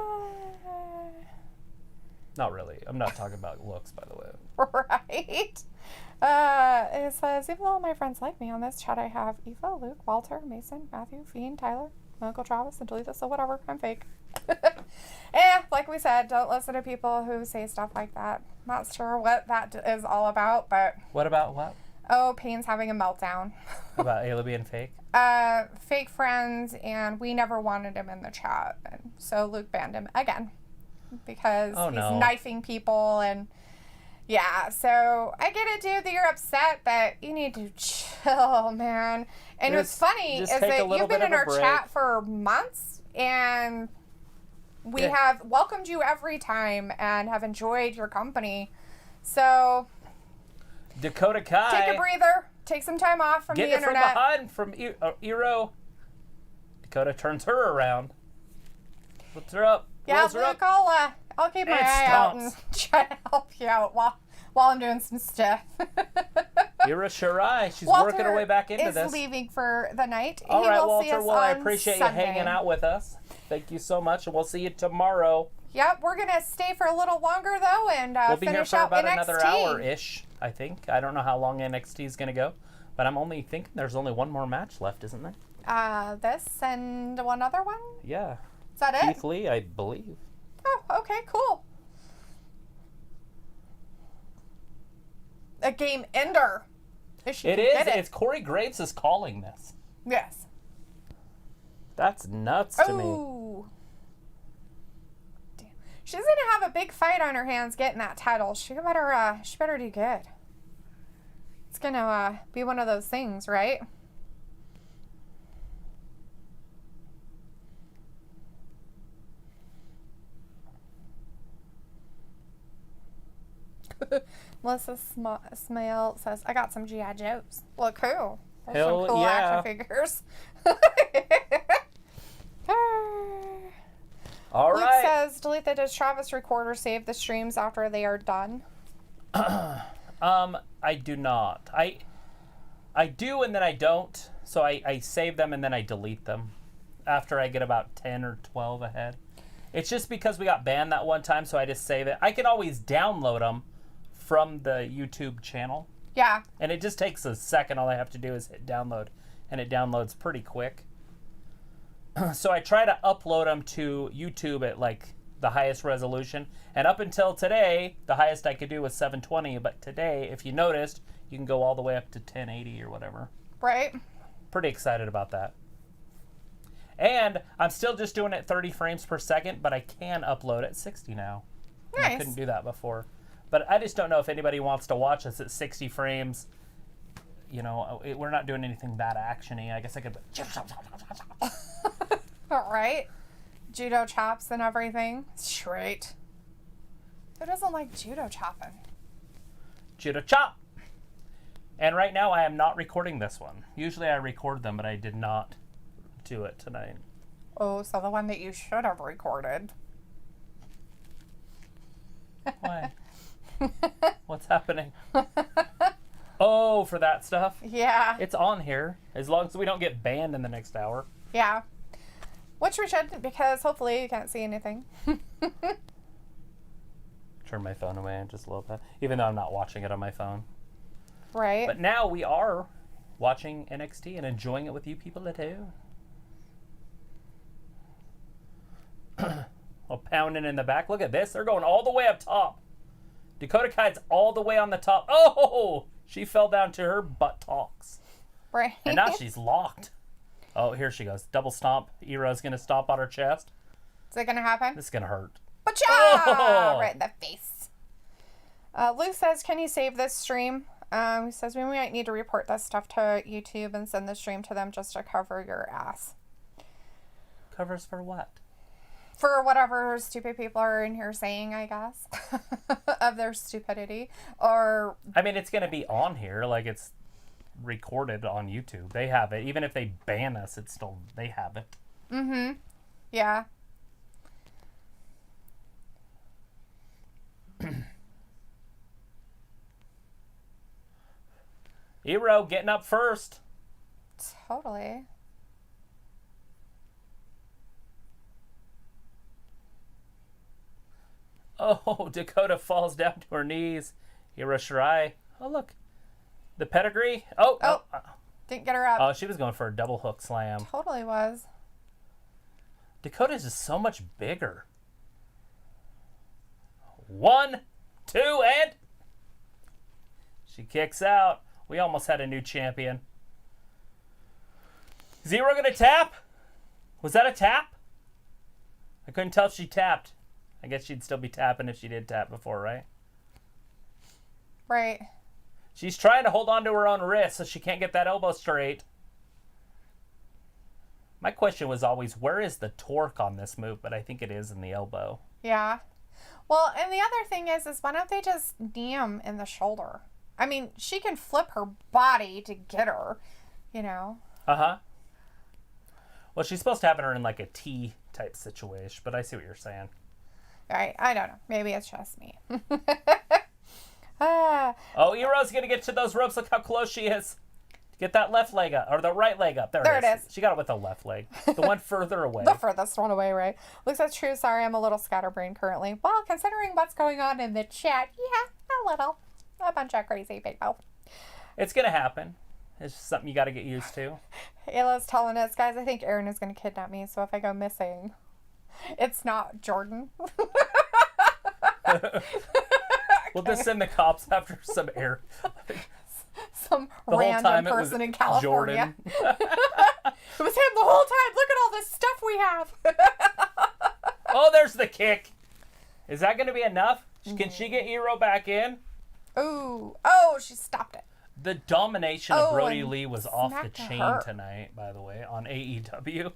Not really. I'm not talking about looks, by the way. Right. It says, even though my friends like me on this chat, I have Eva, Luke, Walter, Mason, Matthew, Fiend, Tyler, my Uncle Travis, and Dalethea, so whatever. I'm fake. Like we said, don't listen to people who say stuff like that. Not sure what that is all about, but... What about what? Oh, Payne's having a meltdown. About Ayla being fake? Fake friends, and we never wanted him in the chat. And so Luke banned him again. Because he's knifing people and... Yeah, so I get it, dude, that you're upset, but you need to chill, man. And what's funny is that you've been in our chat for months, and we have welcomed you every time and have enjoyed your company. So, Dakota Kai. take a breather. Take some time off from the internet. Get it from behind from Iro. Dakota turns her around. Lifts her up. Yeah, Luke, I'll keep my eye out and try to help you out while I'm doing some stuff. Ira Shirai, she's working her way back into this. Walter is leaving for the night. All right, Walter. Well, I appreciate you hanging out with us. Thank you so much, and we'll see you tomorrow. Yep, we're going to stay for a little longer, though, and we'll be here for about NXT. Another hour-ish, I think. I don't know how long NXT is going to go, but I'm only thinking there's only one more match left, isn't there? This and one other one? Yeah. Is that it? Keith Lee, I believe. Oh, okay, cool. A game ender. It is. It's Corey Graves is calling this. Yes. That's nuts to me. Damn. She's gonna have a big fight on her hands getting that title. She better do good. It's gonna be one of those things, right? Melissa Smale says, I got some G.I. Joes. Look cool. There's Hell some cool yeah. action figures. All Luke right. says, Dalethea, does Travis record or save the streams after they are done? I do not. I do and then I don't. So I save them and then I delete them after I get about 10 or 12 ahead. It's just because we got banned that one time, so I just save it. I can always download them from the YouTube channel. Yeah. And it just takes a second. All I have to do is hit download, and it downloads pretty quick. So I try to upload them to YouTube at like the highest resolution. And up until today, the highest I could do was 720. But today, if you noticed, you can go all the way up to 1080 or whatever. Right. Pretty excited about that. And I'm still just doing it 30 frames per second, but I can upload at 60 now. Nice. I couldn't do that before. But I just don't know if anybody wants to watch us at 60 frames. You know, we're not doing anything that action-y. I guess I could... All right. Judo chops and everything. Straight. Who doesn't like judo chopping? Judo chop! And right now I am not recording this one. Usually I record them, but I did not do it tonight. Oh, so the one that you should have recorded. Why? What's happening? Oh, for that stuff? Yeah. It's on here, as long as we don't get banned in the next hour. Yeah. Which we should, because hopefully you can't see anything. Turn my phone away just a little bit, even though I'm not watching it on my phone. Right. But now we are watching NXT and enjoying it with you people at home. Well, pounding in the back. Look at this. They're going all the way up top. Dakota Kai's all the way on the top. Oh! She fell down to her buttocks. Right. And now she's locked. Oh, here she goes. Double stomp. Era's going to stomp on her chest. Is it going to happen? This is going to hurt. Bacha! Oh! Right in the face. Luke says, can you save this stream? He says, we might need to report this stuff to YouTube and send the stream to them just to cover your ass. Covers for what? For whatever stupid people are in here saying, I guess, of their stupidity. Or, I mean, it's going to be on here. Like, it's recorded on YouTube. They have it. Even if they ban us, it's still, they have it. mm-hmm. Yeah. Hero getting up first. Totally. Oh, Dakota falls down to her knees. Hiro Shirai. Oh, look. The pedigree. Oh. Oh. Didn't get her up. Oh, she was going for a double hook slam. Totally was. Dakota's just so much bigger. 1, 2, and... She kicks out. We almost had a new champion. Zero gonna tap? Was that a tap? I couldn't tell if she tapped. I guess she'd still be tapping if she did tap before, right? Right. She's trying to hold on to her own wrist so she can't get that elbow straight. My question was always, where is the torque on this move? But I think it is in the elbow. Yeah. Well, and the other thing is why don't they just knee him in the shoulder? I mean, she can flip her body to get her, you know. Uh-huh. Well, she's supposed to have her in like a T type situation, but I see what you're saying. Right. I don't know. Maybe it's just me. Oh, Hero's going to get to those ropes. Look how close she is. Get that left leg up, or the right leg up. There it is. She got it with the left leg. The one further away. The furthest one away, right? Looks that's true. Sorry, I'm a little scatterbrained currently. Well, considering what's going on in the chat, yeah, a little. A bunch of crazy people. It's going to happen. It's just something you got to get used to. Ayla's telling us, guys, I think Aaron is going to kidnap me, so if I go missing, it's not Jordan. We'll just send the cops after some air. Some random person in California. It was him the whole time. Look at all this stuff we have. Oh, there's the kick. Is that going to be enough? Can she get Hero back in? Ooh. Oh, she stopped it. The domination of Brody and Lee was off the smacked chain her. tonight, by the way, on AEW.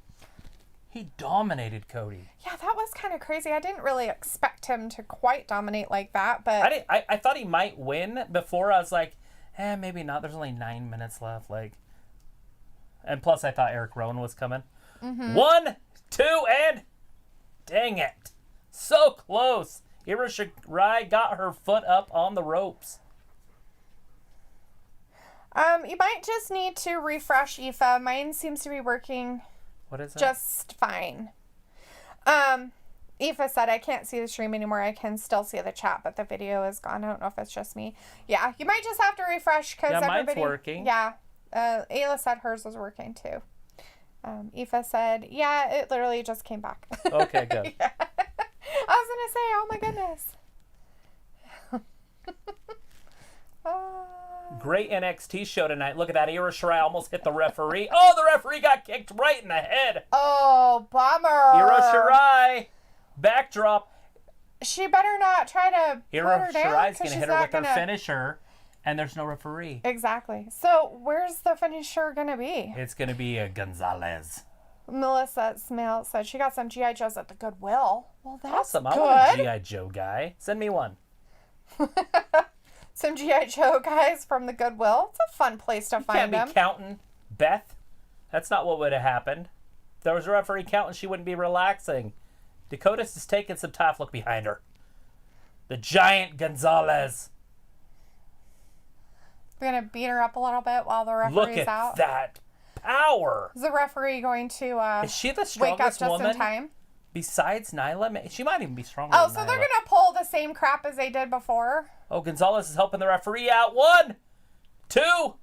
He dominated Cody. Yeah, that was kind of crazy. I didn't really expect him to quite dominate like that, but... I thought he might win before. I was like, maybe not. There's only 9 minutes left. And plus, I thought Eric Rowan was coming. Mm-hmm. 1, 2, and... Dang it. So close. Io Shirai got her foot up on the ropes. You might just need to refresh Aoife. Mine seems to be working... What is it? Just fine. Aoife said, I can't see the stream anymore. I can still see the chat, but the video is gone. I don't know if it's just me. Yeah, you might just have to refresh because everybody... mine's working. Yeah. Ayla said hers was working too. Aoife said, yeah, it literally just came back. Okay, good. Yeah. I was going to say, oh my goodness. Great NXT show tonight. Look at that. Io Shirai almost hit the referee. Oh, the referee got kicked right in the head. Oh, bummer. Io Shirai. Backdrop. She better not try to put her down. Shirai's going to hit her with her finisher, and there's no referee. Exactly. So, where's the finisher going to be? It's going to be a Gonzalez. Melissa Smale said she got some G.I. Joes at the Goodwill. Well, that's awesome. good. I want a G.I. Joe guy. Send me one. Some G.I. Joe guys from the Goodwill. It's a fun place to find them. Can't be counting Beth. That's not what would have happened. If there was a referee counting, she wouldn't be relaxing. Dakota's is taking some tough look behind her. The giant Gonzalez. We're going to beat her up a little bit while the referee's out. Look at that power. Is the referee going to is she the wake up strongest just woman in time? Besides Nyla? She might even be stronger Oh, than so Nyla. they're going to pull the same crap as they did before? Oh, Gonzalez is helping the referee out. 1, 2. Io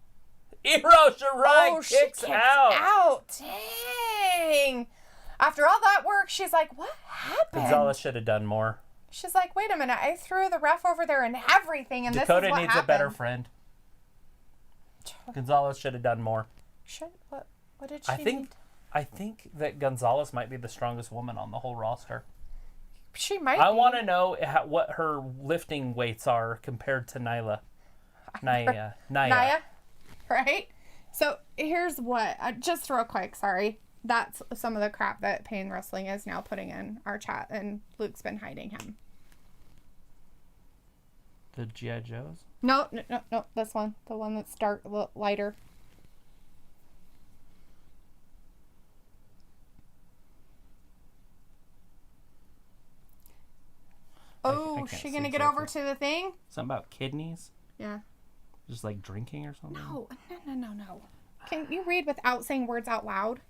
Shirai kicks out. Dang. After all that work, she's like, what happened? Gonzalez should have done more. She's like, wait a minute. I threw the ref over there and everything, and Dakota this is what needs happened. a better friend. Gonzalez should have done more. What did she need? I think that Gonzalez might be the strongest woman on the whole roster. She might I want to know what her lifting weights are compared to Nyla. Nia. Right? So here's what, just real quick, sorry. That's some of the crap that Pain Wrestling is now putting in our chat, and Luke's been hiding him. The G.I. Joes? No, this one. The one that's dark, lighter. Oh, she gonna get over to the thing? Something about kidneys? Yeah. Just like drinking or something? No. Can you read without saying words out loud?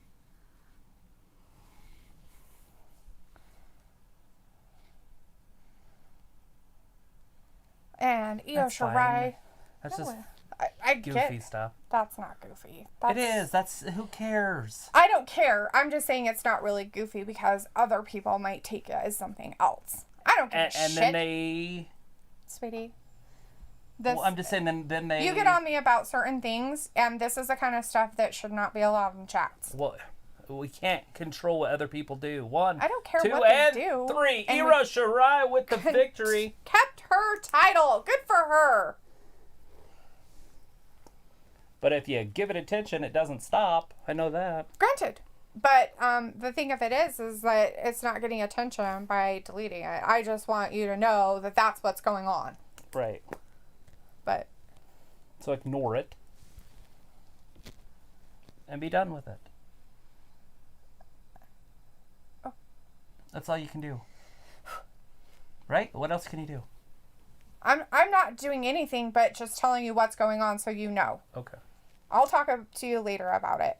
And Io Shirai. That's just I goofy stuff. That's not goofy. It is. Who cares? I don't care. I'm just saying it's not really goofy because other people might take it as something else. I don't give a shit. And then they... Sweetie. I'm just saying then they... You get on me about certain things, and this is the kind of stuff that should not be allowed in chats. Well, we can't control what other people do. 1, I don't care 2, what they and do. 3. Io Shirai with the victory. Kept her title. Good for her. But if you give it attention, it doesn't stop. I know that. Granted. But the thing of it is that it's not getting attention by deleting it. I just want you to know that that's what's going on. Right. But. So ignore it. And be done with it. Oh. That's all you can do. Right? What else can you do? I'm not doing anything but just telling you what's going on so you know. Okay. I'll talk to you later about it.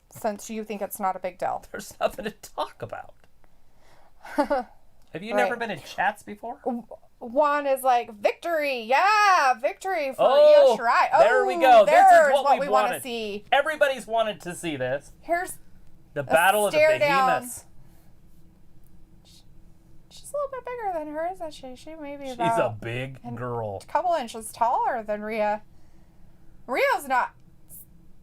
Since you think it's not a big deal. There's nothing to talk about. Have you never been in chats before? Juan is like, victory! Yeah! Victory for Io Shirai. Oh, there we go. This is what we want to see. Everybody's wanted to see this. Here's the battle of the behemoths. She's a little bit bigger than her, isn't she? She may be She's about a big girl. A couple inches taller than Rhea. Rhea's not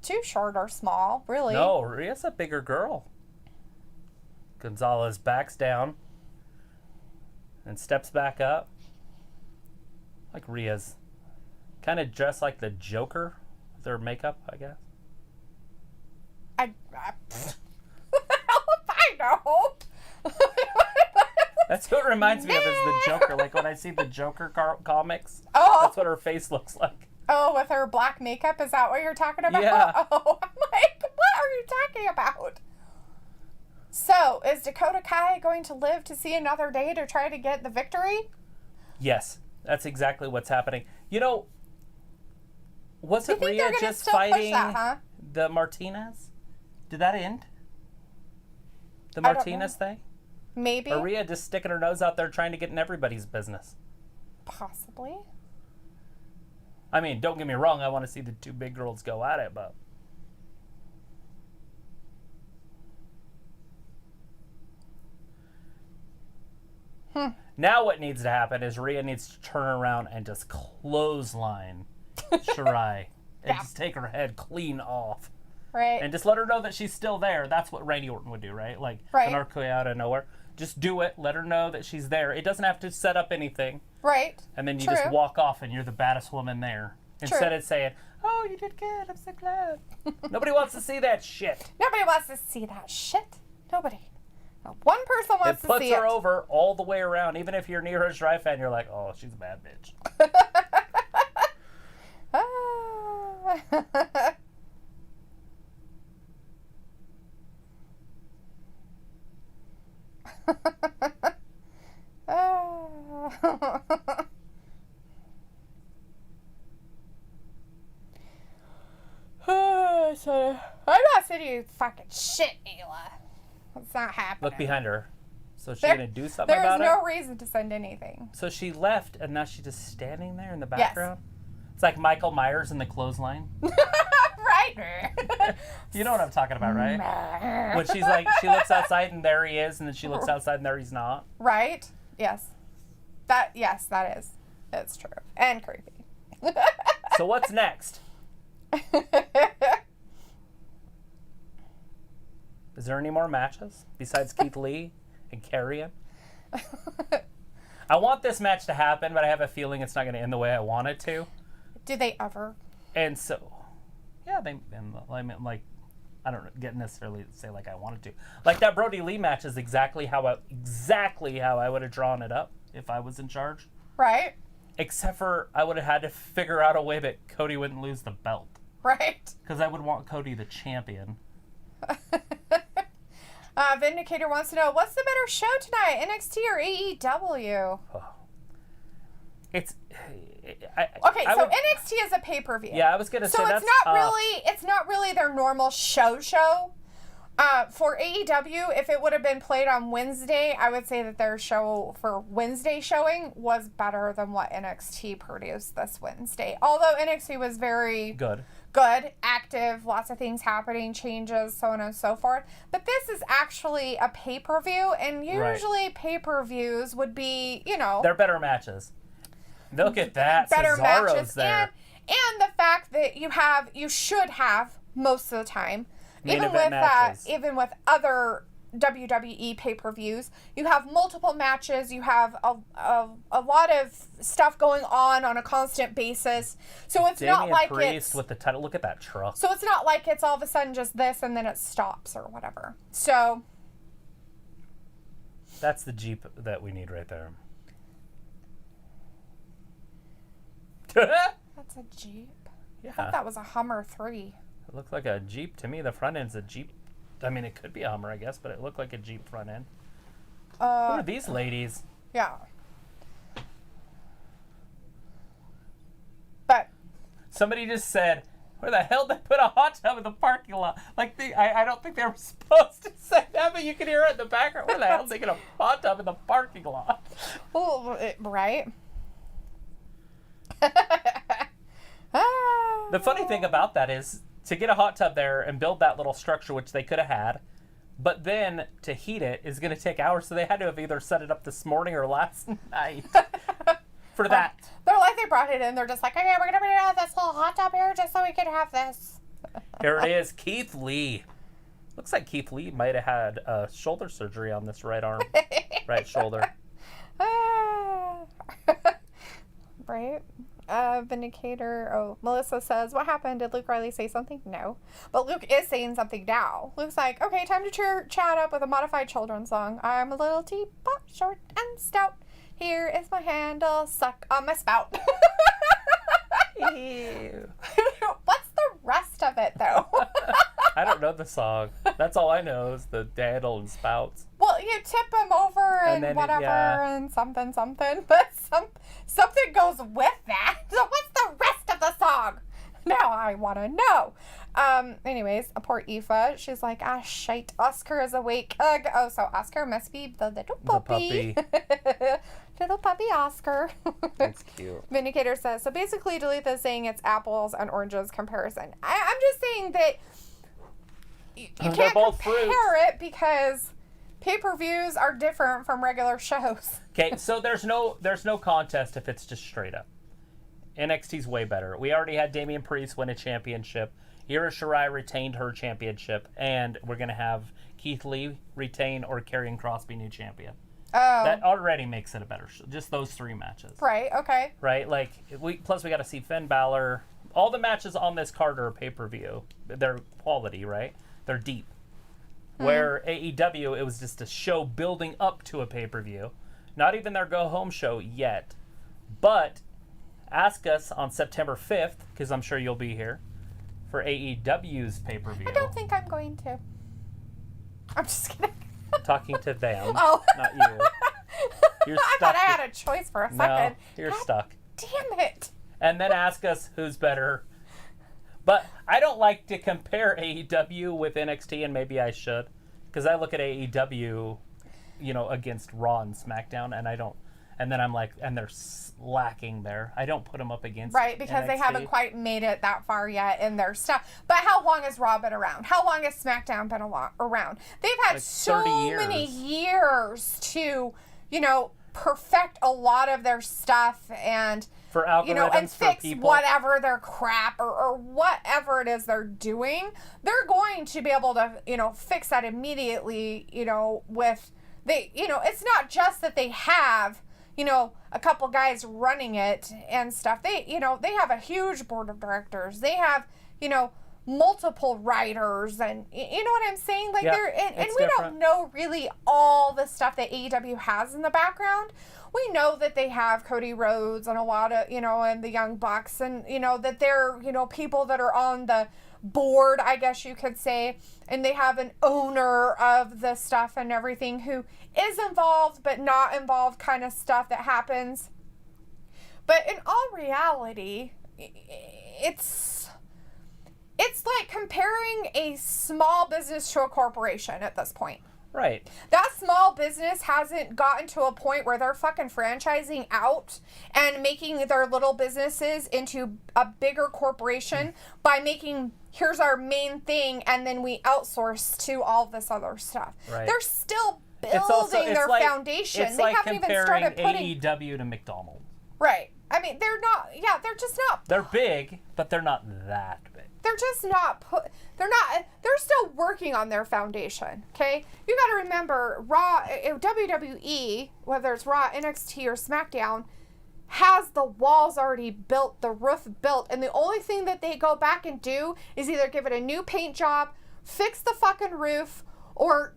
too short or small, really. No, Rhea's a bigger girl. Gonzalez backs down and steps back up. Like Rhea's kind of dressed like the Joker with her makeup, I guess. I That's what it reminds me of is the Joker. Like when I see the Joker comics, Oh. that's what her face looks like. Oh, with her black makeup? Is that what you're talking about? Yeah. Oh, I'm like, what are you talking about? So, is Dakota Kai going to live to see another day to try to get the victory? Yes, that's exactly what's happening. You know, wasn't Rhea just still fighting push that, huh? the Martinez? Did that end? The Martinez thing? Maybe. Or Rhea just sticking her nose out there trying to get in everybody's business? Possibly. I mean, don't get me wrong, I want to see the two big girls go at it, but... Now what needs to happen is Rhea needs to turn around and just clothesline Shirai. And just take her head clean off. Right. And just let her know that she's still there. That's what Randy Orton would do, right? Like, an RKO out of nowhere. Just do it. Let her know that she's there. It doesn't have to set up anything. Right. And then you just walk off and you're the baddest woman there. Instead of saying, oh, you did good. I'm so glad. Nobody wants to see that shit. Nobody wants to see that shit. Nobody. Not one person wants to see it. It puts her over all the way around. Even if you're near her Shirai fan, you're like, oh, she's a bad bitch. So, I'm not sending you fucking shit, Ayla. It's not happening. Look behind her. So she's going to do something about it? There is no reason to send anything. So she left, and now she's just standing there in the background? Yes. It's like Michael Myers in the clothesline. Right? You know what I'm talking about, right? When she's like, she looks outside, and there he is, and then she looks outside, and there he's not. Right? Yes. That is. It's true. And creepy. So what's next? Is there any more matches besides Keith Lee and Karrion? I want this match to happen, but I have a feeling it's not going to end the way I want it to. Do they ever? And so, yeah, I mean, like, I don't get necessarily say like I wanted to. Like that Brody Lee match is exactly how I would have drawn it up if I was in charge. Right. Except for I would have had to figure out a way that Cody wouldn't lose the belt. Right. Because I would want Cody the champion. Vindicator wants to know, what's the better show tonight, NXT or AEW? Oh. It's... NXT is a pay-per-view. Yeah, I was going to say so that's it's not really their normal show. For AEW, if it would have been played on Wednesday, I would say that their show for Wednesday showing was better than what NXT produced this Wednesday. Although NXT was very good, active, lots of things happening, changes, so on and so forth. But this is actually a pay-per-view, and usually pay-per-views would be, they're better matches. Look at that. Better Cesaro's matches. There. And the fact that you should have, most of the time, even with other WWE pay-per-views, you have multiple matches, you have a lot of stuff going on a constant basis. So it's not like Priest with the title. Look at that truck. So it's not like it's all of a sudden just this and then it stops or whatever. So that's the Jeep that we need right there. That's a Jeep? Yeah. I thought that was a Hummer 3. It looked like a Jeep to me. The front end's a Jeep. I mean, it could be a Hummer, I guess, but it looked like a Jeep front end. Who are these ladies? Yeah. But somebody just said, where the hell did they put a hot tub in the parking lot? Like, I don't think they were supposed to say that, but you can hear it in the background. Where the hell did they get a hot tub in the parking lot? Well, right? The funny thing about that is to get a hot tub there and build that little structure, which they could have had, but then to heat it is going to take hours, so they had to have either set it up this morning or last night for that. They're like, they brought it in. They're just like, okay, we're going to bring this little hot tub here just so we can have this. Here it is, Keith Lee. Looks like Keith Lee might have had shoulder surgery on this right arm, right shoulder. Right? Vindicator. Oh, Melissa says, what happened? Did Luke Riley say something? No. But Luke is saying something now. Luke's like, okay, time to cheer Chad up with a modified children's song. I'm a little teapot, short and stout. Here is my handle, suck on my spout. Ew. What's the rest of it, though? I don't know the song. That's all I know is the handle and spouts. Well, you tip them over and then whatever and something. But something goes with that. So what's the rest of the song? Now I want to know. Anyways, a poor Aoife. She's like, shite. Oscar is awake. Oh, so Oscar must be the little puppy. Little puppy Oscar. That's cute. Vindicator says, so basically Dalethea is saying it's apples and oranges comparison. I'm just saying that you can't compare it because pay-per-views are different from regular shows. Okay, so there's no contest if it's just straight up. NXT's way better. We already had Damian Priest win a championship. Io Shirai retained her championship, and we're going to have Keith Lee retain or Karrion Kross be new champion. Oh. That already makes it a better show. Just those 3 matches. Right, okay. Right? Like, plus we got to see Finn Balor. All the matches on this card are pay-per-view. They're quality, right? They're deep. Where AEW, it was just a show building up to a pay-per-view. Not even their go-home show yet. But ask us on September 5th, because I'm sure you'll be here, for AEW's pay-per-view. I don't think I'm going to. I'm just kidding. Talking to them, not you. You're stuck. I thought I had a choice for a second. No, you're stuck. Damn it. And then ask us who's better. But I don't like to compare AEW with NXT, and maybe I should. Because I look at AEW, against Raw and SmackDown, and I don't. And then I'm like, and they're lacking there. I don't put them up against Right, because NXT. they haven't quite made it that far yet in their stuff. But how long has Raw been around? How long has SmackDown been around? They've had like so 30 years. many years to, perfect a lot of their stuff and for algorithms, and fix for people. whatever their crap or whatever it is they're doing. They're going to be able to, fix that immediately, with it's not just that they have a couple guys running it and stuff. They have a huge board of directors. They have, multiple writers and you know what I'm saying? Like they're and we don't know really all the stuff that AEW has in the background. We know that they have Cody Rhodes and a lot of, and the Young Bucks and, that they're, people that are on the board, I guess you could say, and they have an owner of the stuff and everything who is involved but not involved kind of stuff that happens. But in all reality, it's like comparing a small business to a corporation at this point. Right. That small business hasn't gotten to a point where they're fucking franchising out and making their little businesses into a bigger corporation by making, here's our main thing, and then we outsource to all this other stuff. Right. They're still building their foundation. It's they like haven't even started putting AEW to McDonald's. Right. I mean, they're just not. They're big, but they're not that big. They're just not they're still working on their foundation, okay? You got to remember, Raw, WWE, whether it's Raw, NXT, or SmackDown, has the walls already built, the roof built, and the only thing that they go back and do is either give it a new paint job, fix the fucking roof, or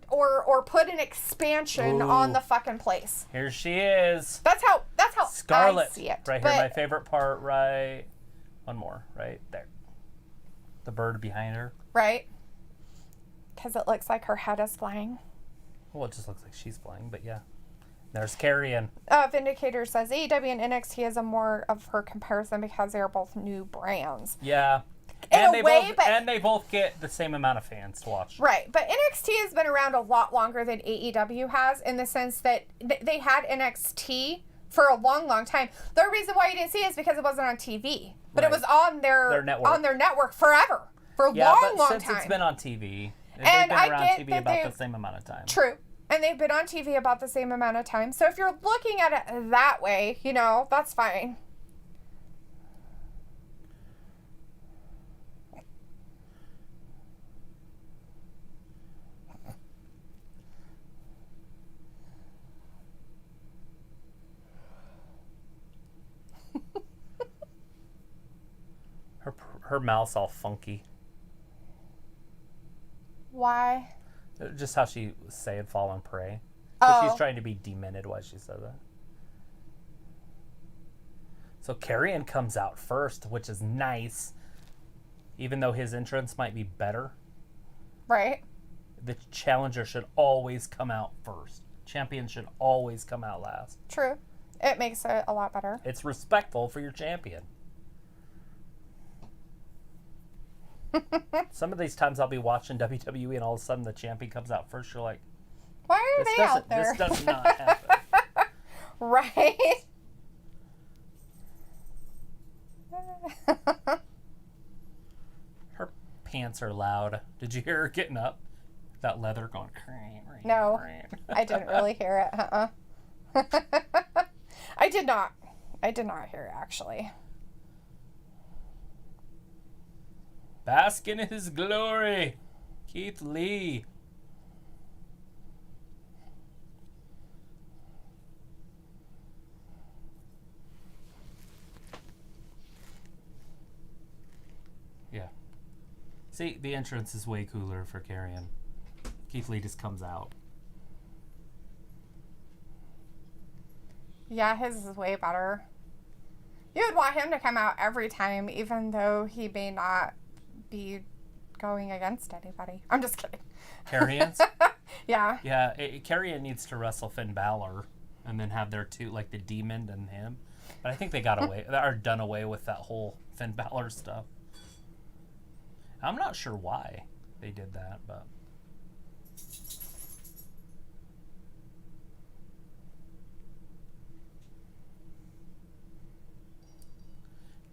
put an expansion on the fucking place. Here she is. That's how Scarlet. I see it. Right here, my favorite part, right? One more, right there. The bird behind her. Right. Because it looks like her head is flying. Well, it just looks like she's flying, but yeah. There's Carrion. Vindicator says AEW and NXT is a more of her comparison because they are both new brands. Yeah. And they both get the same amount of fans to watch. Right. But NXT has been around a lot longer than AEW has in the sense that they had NXT for a long, long time. The reason why you didn't see it is because it wasn't on TV. But It was on their network forever. For a long time. Since it's been on TV, they've and been I around get TV that about the same amount of time. True. And they've been on TV about the same amount of time. So if you're looking at it that way, that's fine. Her mouth's all funky. Why? Just how she was saying fall and pray. Oh. She's trying to be demented while she said that. So Karrion comes out first, which is nice. Even though his entrance might be better. Right. The challenger should always come out first. Champion should always come out last. True. It makes it a lot better. It's respectful for your champion. Some of these times I'll be watching WWE and all of a sudden the champion comes out first. You're like, why are they out there? This does not happen. Right? Her pants are loud. Did you hear her getting up? That leather going. No, I didn't really hear it. I did not hear it, actually. Bask in his glory, Keith Lee. Yeah. See, the entrance is way cooler for Karrion. Keith Lee just comes out. Yeah, his is way better. You would want him to come out every time, even though he may not be going against anybody. I'm just kidding. Karrion's? Yeah. Yeah, Karrion needs to wrestle Finn Balor and then have their two, like the Demon and him. But I think they got away, or done away with that whole Finn Balor stuff. I'm not sure why they did that, but.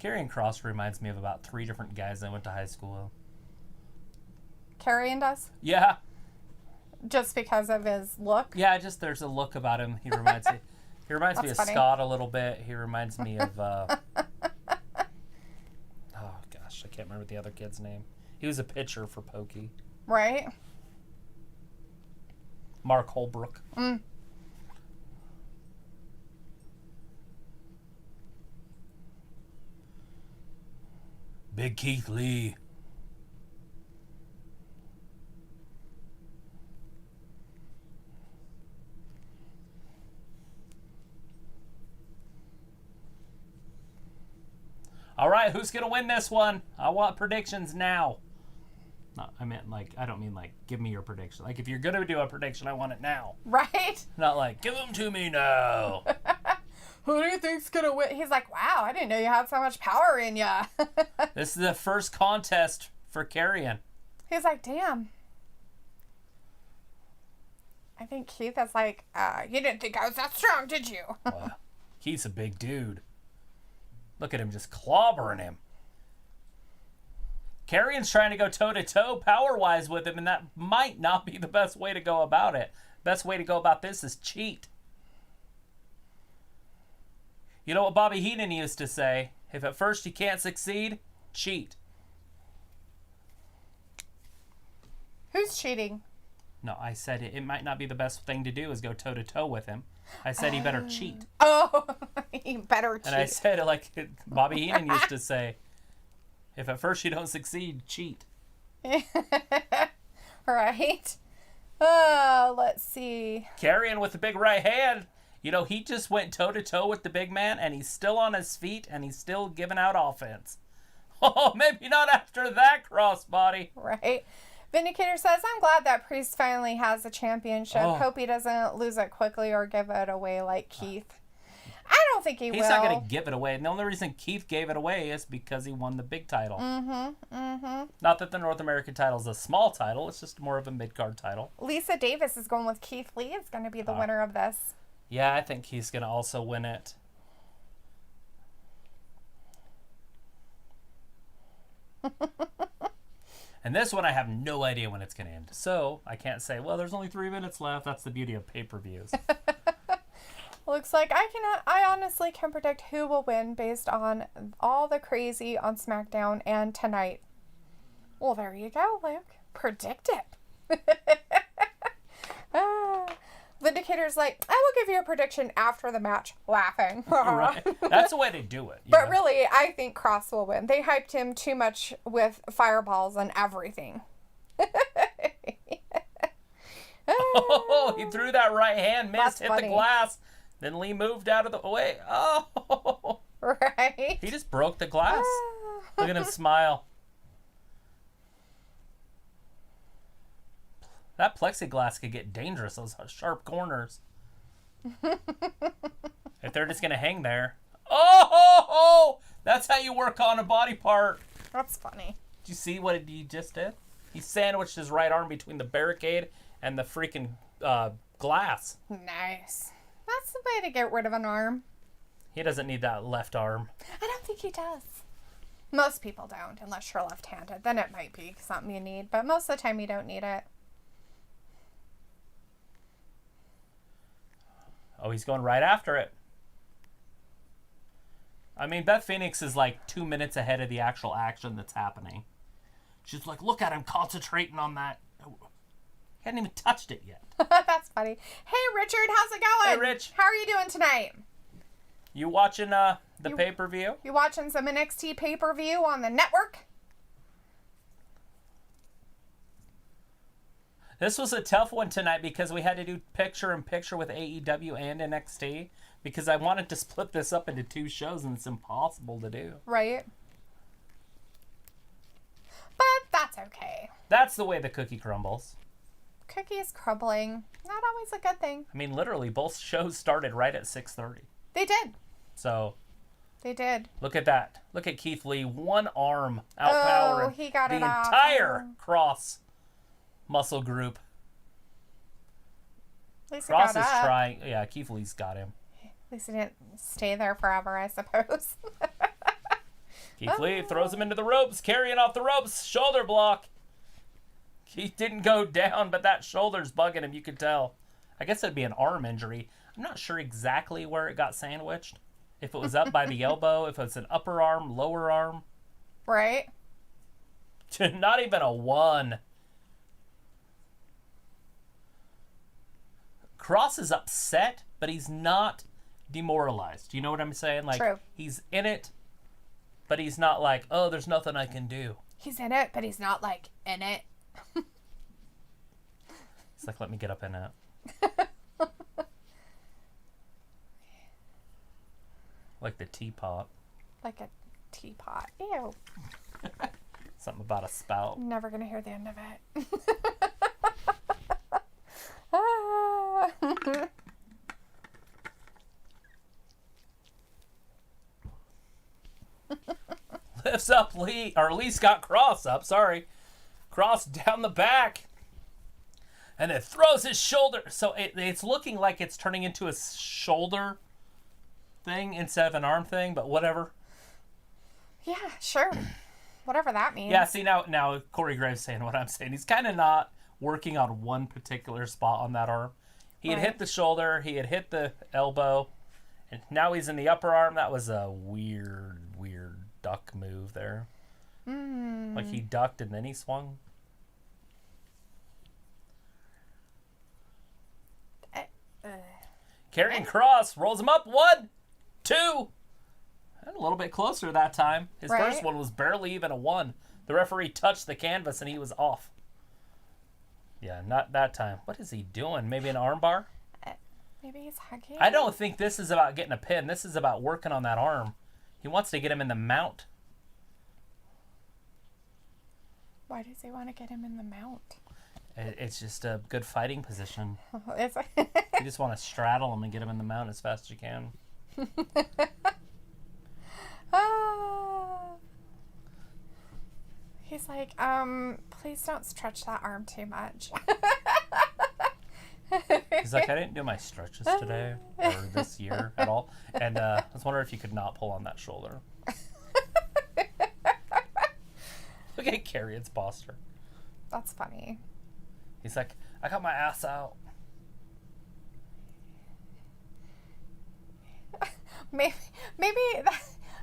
Karrion Kross reminds me of about 3 different guys I went to high school with. Karrion does? Yeah. Just because of his look? Yeah, just there's a look about him. He reminds me. He reminds me of funny. Scott a little bit. He reminds me of. Oh gosh, I can't remember the other kid's name. He was a pitcher for Pokey. Right. Mark Holbrook. Mm. Big Keith Lee. All right, who's going to win this one? I want predictions now. No, I meant like, I don't mean like, give me your prediction. Like, if you're going to do a prediction, I want it now. Right? Not like, give them to me now. Who do you think's going to win? He's like, wow, I didn't know you had so much power in ya. This is the first contest for Karrion. He's like, damn. I think Keith is like, you didn't think I was that strong, did you? Wow. Keith's a big dude. Look at him just clobbering him. Karrion's trying to go toe-to-toe power-wise with him, and that might not be the best way to go about it. Best way to go about this is cheat. You know what Bobby Heenan used to say? If at first you can't succeed, cheat. Who's cheating? No, I said it might not be the best thing to do is go toe-to-toe with him. I said he better cheat. Oh, he better cheat. And I said it like Bobby Heenan used to say, if at first you don't succeed, cheat. Right. Let's see. Karrion with the big right hand. You know, he just went toe-to-toe with the big man, and he's still on his feet, and he's still giving out offense. Oh, maybe not after that crossbody. Right. Vindicator says, I'm glad that Priest finally has a championship. Oh. Hope he doesn't lose it quickly or give it away like Keith. I don't think he will. He's not going to give it away. And the only reason Keith gave it away is because he won the big title. Mm-hmm. Not that the North American title is a small title. It's just more of a mid-card title. Lisa Davis is going with Keith Lee. Is going to be the winner of this. Yeah, I think he's going to also win it. And this one, I have no idea when it's going to end. So, I can't say, well, there's only 3 minutes left. That's the beauty of pay-per-views. Looks like I honestly can predict who will win based on all the crazy on SmackDown and tonight. Well, there you go, Luke. Predict it. Vindicator's like, I will give you a prediction after the match, laughing. Right. That's the way they do it. But really, I think Cross will win. They hyped him too much with fireballs and everything. Oh, he threw that right hand, missed, hit funny. the glass. Then Lee moved out of the way. Oh. Right. He just broke the glass. Look at him smile. That plexiglass could get dangerous, those sharp corners. If they're just going to hang there. Oh! That's how you work on a body part. That's funny. Did you see what he just did? He sandwiched his right arm between the barricade and the freaking glass. Nice. That's the way to get rid of an arm. He doesn't need that left arm. I don't think he does. Most people don't, unless you're left-handed. Then it might be something you need, but most of the time you don't need it. Oh, he's going right after it. I mean, Beth Phoenix is like 2 minutes ahead of the actual action that's happening. She's like, look at him concentrating on that. He hadn't even touched it yet. That's funny. Hey, Richard, how's it going? Hey, Rich. How are you doing tonight? You watching the pay-per-view? You watching some NXT pay-per-view on the network? This was a tough one tonight because we had to do picture-in-picture with AEW and NXT because I wanted to split this up into 2 shows and it's impossible to do. Right. But that's okay. That's the way the cookie crumbles. Cookies crumbling. Not always a good thing. I mean, literally, both shows started right at 6:30. They did. So... They did. Look at that. Look at Keith Lee. One arm outpowering Oh, he got the it off. entire Cross muscle group. At least he Cross got is up. trying. Yeah, Keith Lee's got him. At least he didn't stay there forever, I suppose. Keith Lee throws him into the ropes, carrying off the ropes. Shoulder block. Keith didn't go down, but that shoulder's bugging him. You could tell. I guess it'd be an arm injury. I'm not sure exactly where it got sandwiched. If it was up by the elbow, if it's an upper arm, lower arm. Right? Not even a 1. Cross is upset, but he's not demoralized. You know what I'm saying? Like, True. He's in it, but he's not like, oh, there's nothing I can do. He's in it, but he's not, like, in it. It's like, let me get up in it. Like the teapot. Like a teapot. Ew. Something about a spout. I'm never going to hear the end of it. Ah. Lifts up Lee, or Lee's got Cross up, sorry. Cross down the back. And it throws his shoulder. So it's looking like it's turning into a shoulder thing instead of an arm thing, but whatever. Yeah, sure. Whatever that means. Yeah, see, now Corey Graves saying what I'm saying. He's kind of not working on one particular spot on that arm. He had hit the shoulder. He had hit the elbow. And now he's in the upper arm. That was a weird duck move there. Like he ducked and then he swung. Carrying Cross, rolls him up. 1, 2. And a little bit closer that time. His first one was barely even a 1. The referee touched the canvas and he was off. Yeah, not that time. What is he doing? Maybe an armbar? Maybe he's hugging. I don't think this is about getting a pin. This is about working on that arm. He wants to get him in the mount. Why does he want to get him in the mount? It's just a good fighting position. It's You just want to straddle him and get him in the mount as fast as you can. He's like, please don't stretch that arm too much. He's like, I didn't do my stretches today or this year at all. And I was wondering if you could not pull on that shoulder. Look at Carrion's posture. That's funny. He's like, I got my ass out. Maybe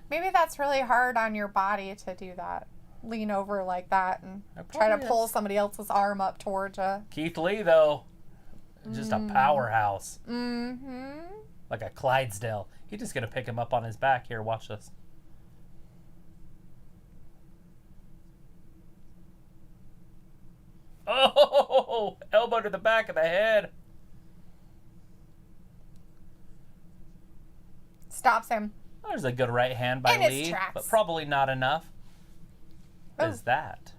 that's really hard on your body to do that. Lean over like that and try to pull somebody else's arm up towards you. Keith Lee, though, just a powerhouse. Mm-hmm. Like a Clydesdale. He's just going to pick him up on his back. Here, watch this. Oh, elbow to the back of the head. Stops him. There's a good right hand by In his Lee, tracks. but probably not enough. What is that?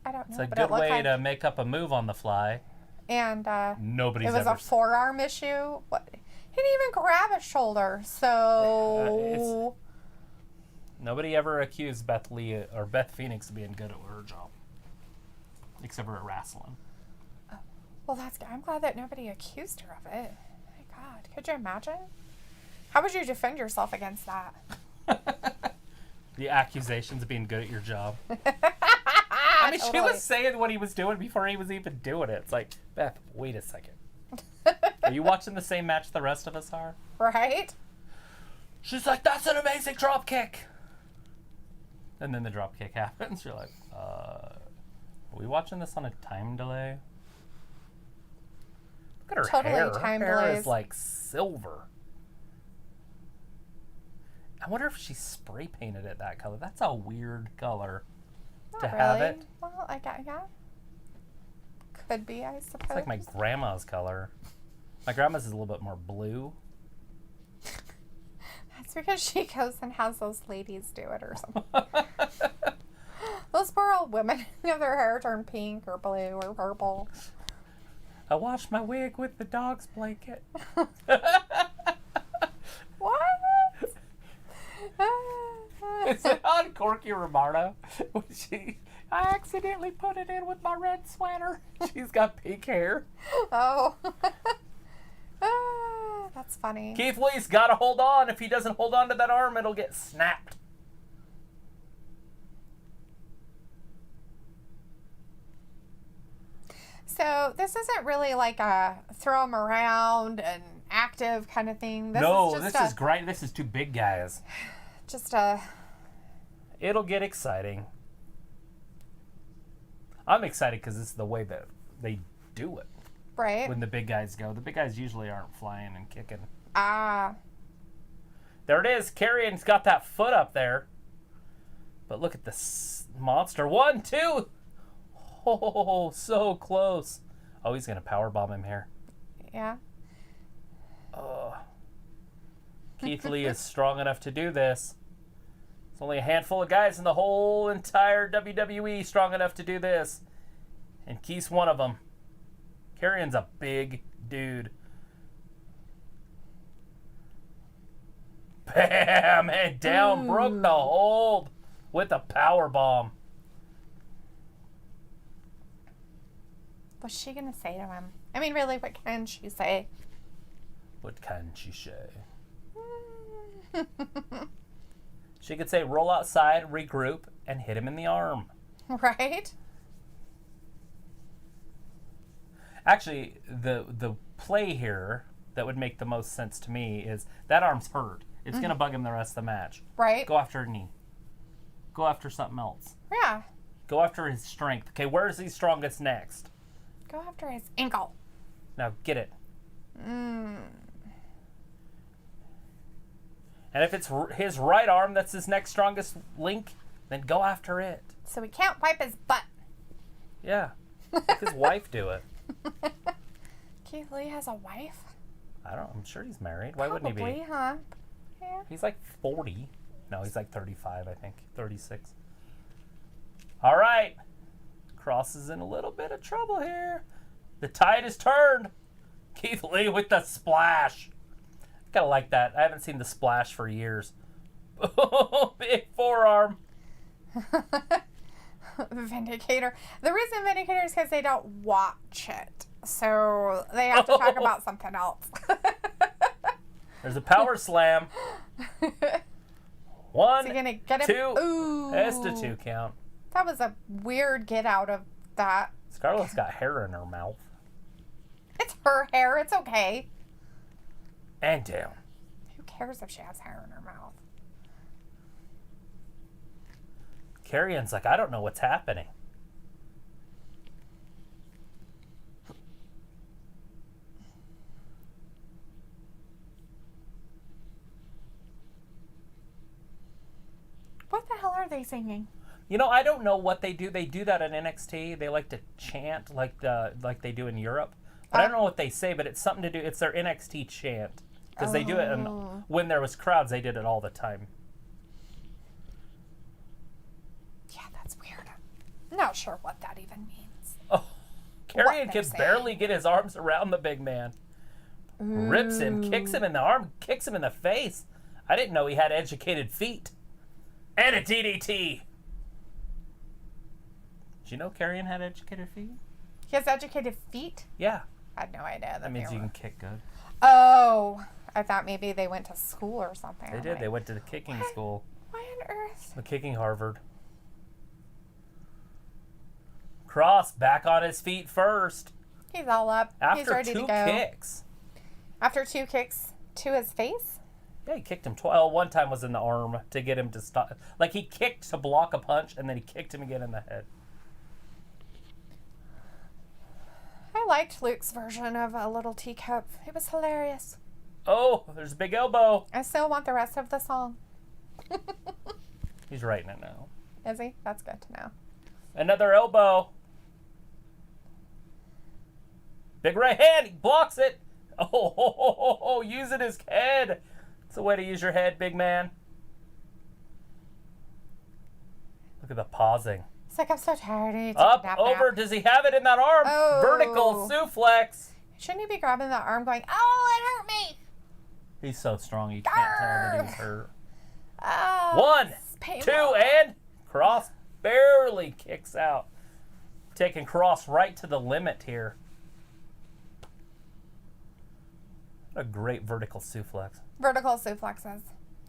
I don't know. It's a but good it looked way like, to make up a move on the fly. And Nobody's it was ever a forearm issue. What? He didn't even grab his shoulder. So nobody ever accused Beth Lee or Beth Phoenix of being good at her job, except for at wrestling. well, that's good. I'm glad that nobody accused her of it. My God, could you imagine? How would you defend yourself against that? The accusations of being good at your job. I mean, she Totally. was saying what he was doing before he was even doing it. It's like, Beth, wait a second. Are you watching the same match the rest of us are? Right? She's like, that's an amazing drop kick. And then the drop kick happens. You're like, are we watching this on a time delay? Look at her Totally hair. time Her hair delays. is like silver. I wonder if she spray painted it that color. That's a weird color Not to really. have it. Well, I got yeah. Could be, I suppose. It's like my grandma's color. My grandma's is a little bit more blue. That's because she goes and has those ladies do it or something. Those poor old women have their hair turned pink or blue or purple. I washed my wig with the dog's blanket. What? Is it on Corky Romano? I accidentally put it in with my red sweater. She's got pink hair. Oh. That's funny. Keith Lee's got to hold on. If he doesn't hold on to that arm, it'll get snapped. So this isn't really like a throw them around and active kind of thing. This No, is just this is great. This is two big guys. just a It'll get exciting. I'm excited because this is the way that they do it. right. When the big guys go. The big guys usually aren't flying and kicking. Ah. There it is. Carrion's got that foot up there. But look at this monster. 1, 2. Oh, so close. Oh, he's going to powerbomb him here. Yeah. Oh. Keith Lee is strong enough to do this. There's only a handful of guys in the whole entire WWE strong enough to do this. And Keith's one of them. Carrion's a big dude. Bam! Head down. Broke the hold with a power bomb. What's she gonna say to him? I mean, really, what can she say? What can she say? She could say, roll outside, regroup, and hit him in the arm. Right? Actually, the play here that would make the most sense to me is that arm's hurt. It's going to bug him the rest of the match. Right? Go after a knee. Go after something else. Yeah. Go after his strength. Okay, where is he strongest next? Go after his ankle. Now, get it. Mm. And if it's his right arm that's his next strongest link, then go after it. So he can't wipe his butt. Yeah. Let his wife do it. Keith Lee has a wife? I'm sure he's married. Why wouldn't he be? Probably, huh? Yeah. He's like 40. No, he's like 35, I think. 36. All right. Cross is in a little bit of trouble here. The tide is turned. Keith Lee with the splash. Gotta like that. I haven't seen the splash for years. Big forearm. Vindicator. The reason Vindicator is because they don't watch it. So they have to talk about something else. There's a power slam. 1, Is he gonna get him? 2. Ooh. That's the 2 count. That was a weird get out of that. Scarlett's got hair in her mouth. It's her hair. It's okay. And down. Who cares if she has hair in her mouth? Carrion's like, I don't know what's happening. are they singing? You know, I don't know what they do. They do that at NXT. They like to chant like they do in Europe. But I don't know what they say, but it's something to do. It's their NXT chant. Because they do it, and when there was crowds, they did it all the time. Yeah, that's weird. I'm not sure what that even means. Oh, Karrion can barely get his arms around the big man. Ooh. Rips him, kicks him in the arm, kicks him in the face. I didn't know he had educated feet. And a DDT. Did you know Karrion had educated feet? He has educated feet? Yeah. I had no idea. That means you can kick good. Oh, I thought maybe they went to school or something. They did. They went to the kicking school. Why on earth? The kicking Harvard. Cross back on his feet first. He's all up. He's ready to go. After 2 kicks. After 2 kicks to his face? Yeah, he kicked him twice. Oh, one time was in the arm to get him to stop. Like, he kicked to block a punch, and then he kicked him again in the head. I liked Luke's version of a little teacup. It was hilarious. Oh, there's a big elbow. I still want the rest of the song. He's writing it now. Is he? That's good to know. Another elbow. Big right hand. He blocks it. Oh, using his head. It's a way to use your head, big man. Look at the pausing. It's like, I'm so tired. I need to Up, nap over. now. Does he have it in that arm? Oh. Vertical suplex. Shouldn't he be grabbing that arm going, oh, it hurt me? He's so strong you can't tell that he's hurt. Oh, 1, 2, and Cross barely kicks out. Taking Cross right to the limit here. What a great vertical suplex. Vertical suplexes.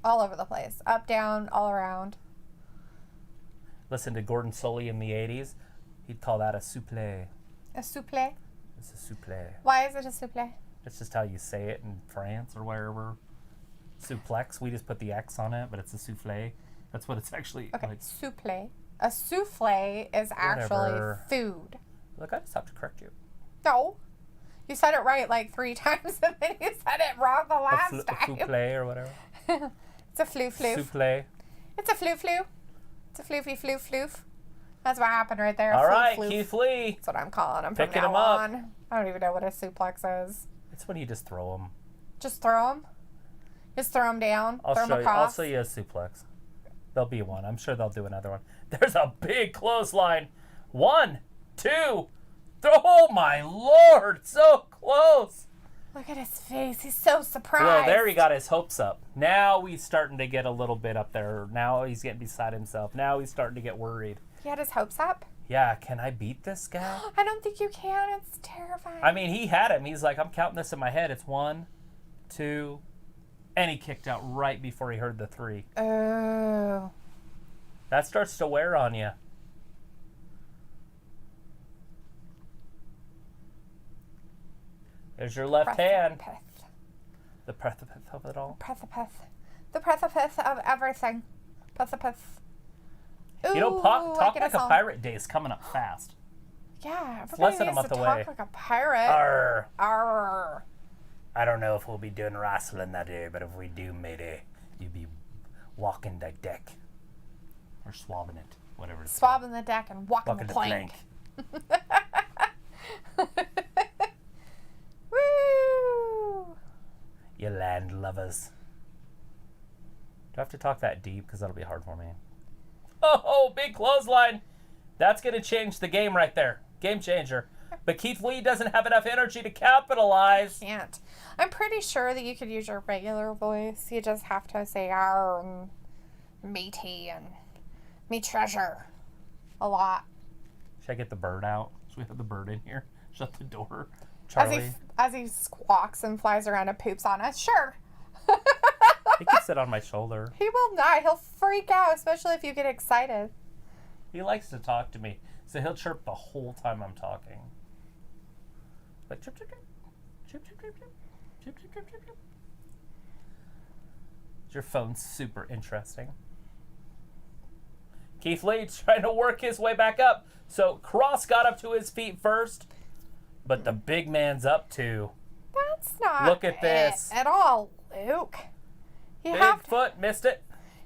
All over the place. Up, down, all around. Listen to Gordon Sully in the 80s. He'd call that a souffle. A souffle? It's a souffle. Why is it a souffle? It's just how you say it in France or wherever. Suplex, we just put the X on it, but it's a souffle. That's what it's actually okay, like. Souffle. A souffle is actually food. Look, I just have to correct you. No. You said it right like 3 times, and then you said it wrong the last time. A souffle or whatever. It's a floof. Souffle. It's a floof. It's a floofy floof. That's what happened right there. All right, Keith Lee. That's what I'm calling him Picking from him now up. on. I don't even know what a suplex is. It's when you just throw them. Just throw them? Just throw them down? Throw them I'll across? show you a suplex. There'll be one. I'm sure they'll do another one. There's a big clothesline. 1, 2, oh my Lord, so close. Look at his face. He's so surprised. Well, there he got his hopes up. Now he's starting to get a little bit up there. Now he's getting beside himself. Now he's starting to get worried. He had his hopes up? Yeah, can I beat this guy? I don't think you can. It's terrifying. I mean, he had him. He's like, I'm counting this in my head. It's 1, 2, and he kicked out right before he heard the 3. Oh. That starts to wear on you. There's your left hand. The precipice of it all. Precipice. The precipice of everything. Precipice. Ooh, you know, Talk Like a Pirate Day is coming up fast. Yeah, it's less than a month away. Talk like a pirate. Arr. Arr. I don't know if we'll be doing wrestling that day, but if we do, maybe you'll be walking the deck. Or swabbing it, whatever it's called. Swabbing the deck and walking the plank. Woo! You land lovers. Do I have to talk that deep? Because that'll be hard for me. Oh, big clothesline. That's going to change the game right there. Game changer. But Keith Lee doesn't have enough energy to capitalize. Can't. I'm pretty sure that you could use your regular voice. You just have to say, "Arr," and "matey," and "me treasure" a lot. Should I get the bird out? Should we have the bird in here? Shut the door. Charlie. As he squawks and flies around and poops on us. Sure. He can sit on my shoulder. He will not. He'll freak out, especially if you get excited. He likes to talk to me, so he'll chirp the whole time I'm talking. Like chirp, chirp, chirp. Chirp, chirp, chirp, chirp. Chirp, chirp, chirp, chirp, chirp. Your phone's super interesting. Keith Lee trying to work his way back up. So Cross got up to his feet first, but the big man's up too. That's not Look at this. at all, Luke. Big foot, missed it.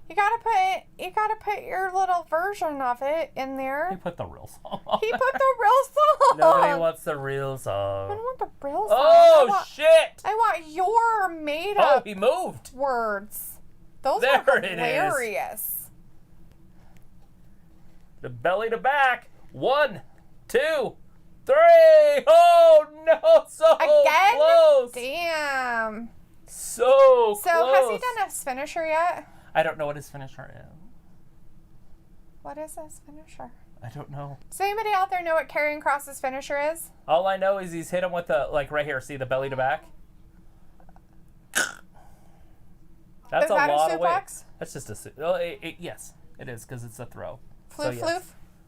You gotta put your little version of it in there. He put the real song on. He put the real song. Nobody wants the real I song. don't want the real song. Oh, shit! I want your made Oh, up he moved. words. Those There are it is. hilarious. The belly to back. 1, 2, 3. Oh, no. So Again? close. Damn. So So close. has he done his finisher yet? I don't know what his finisher is. What is his finisher? I don't know. Does anybody out there know what Karrion Kross's finisher is? All I know is he's hit him with the, like right here, see the belly to back? That's Is that a lot of weight. suplex? That's just a yes, it is, because it's a throw. Floof yes. floof?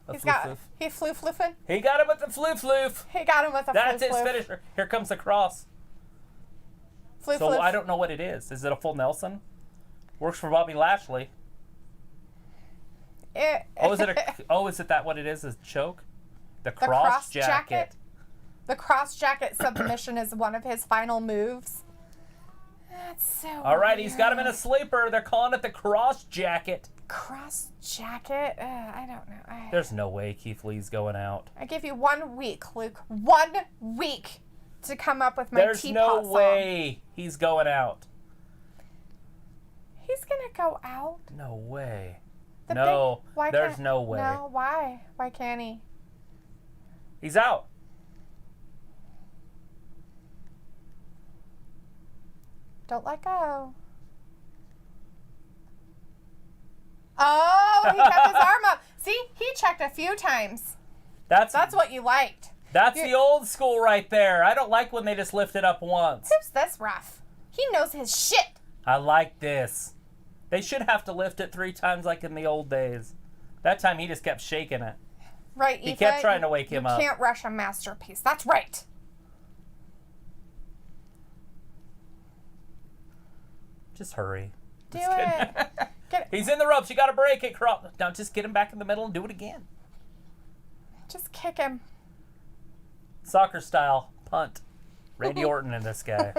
A He's floof got, floof. he floof floofing? He got him with the floof floof. He got him with a That's floof his floof. finisher. Here comes the cross. Floof So floof. I don't know what it is. Is it a full Nelson? Works for Bobby Lashley. Is it that what it is? Is choke? The cross jacket. The cross jacket submission is one of his final moves. That's so All right, he's got him in a weird. sleeper. They're calling it the cross jacket. Cross jacket? I don't know. There's no way Keith Lee's going out. I give you 1 week, Luke. 1 week to come up with my There's teapot no way he's going out. He's gonna go out. No way. The No, why there's can't- no way. No, why? Why can't he? He's out. Don't let go. Oh, he kept his arm up. See, he checked a few times. That's what you liked. That's the old school right there. I don't like when they just lift it up once. Who's this ref? He knows his shit. I like this. They should have to lift it 3 times like in the old days. That time he just kept shaking it. Right, He Aoife, kept trying to wake him up. You can't rush a masterpiece. That's right. Just hurry. Do Just kidding. it. Get it. He's in the ropes. You got to break it, Cross. Now just get him back in the middle and do it again. Just kick him. Soccer style punt. Randy Orton in this guy.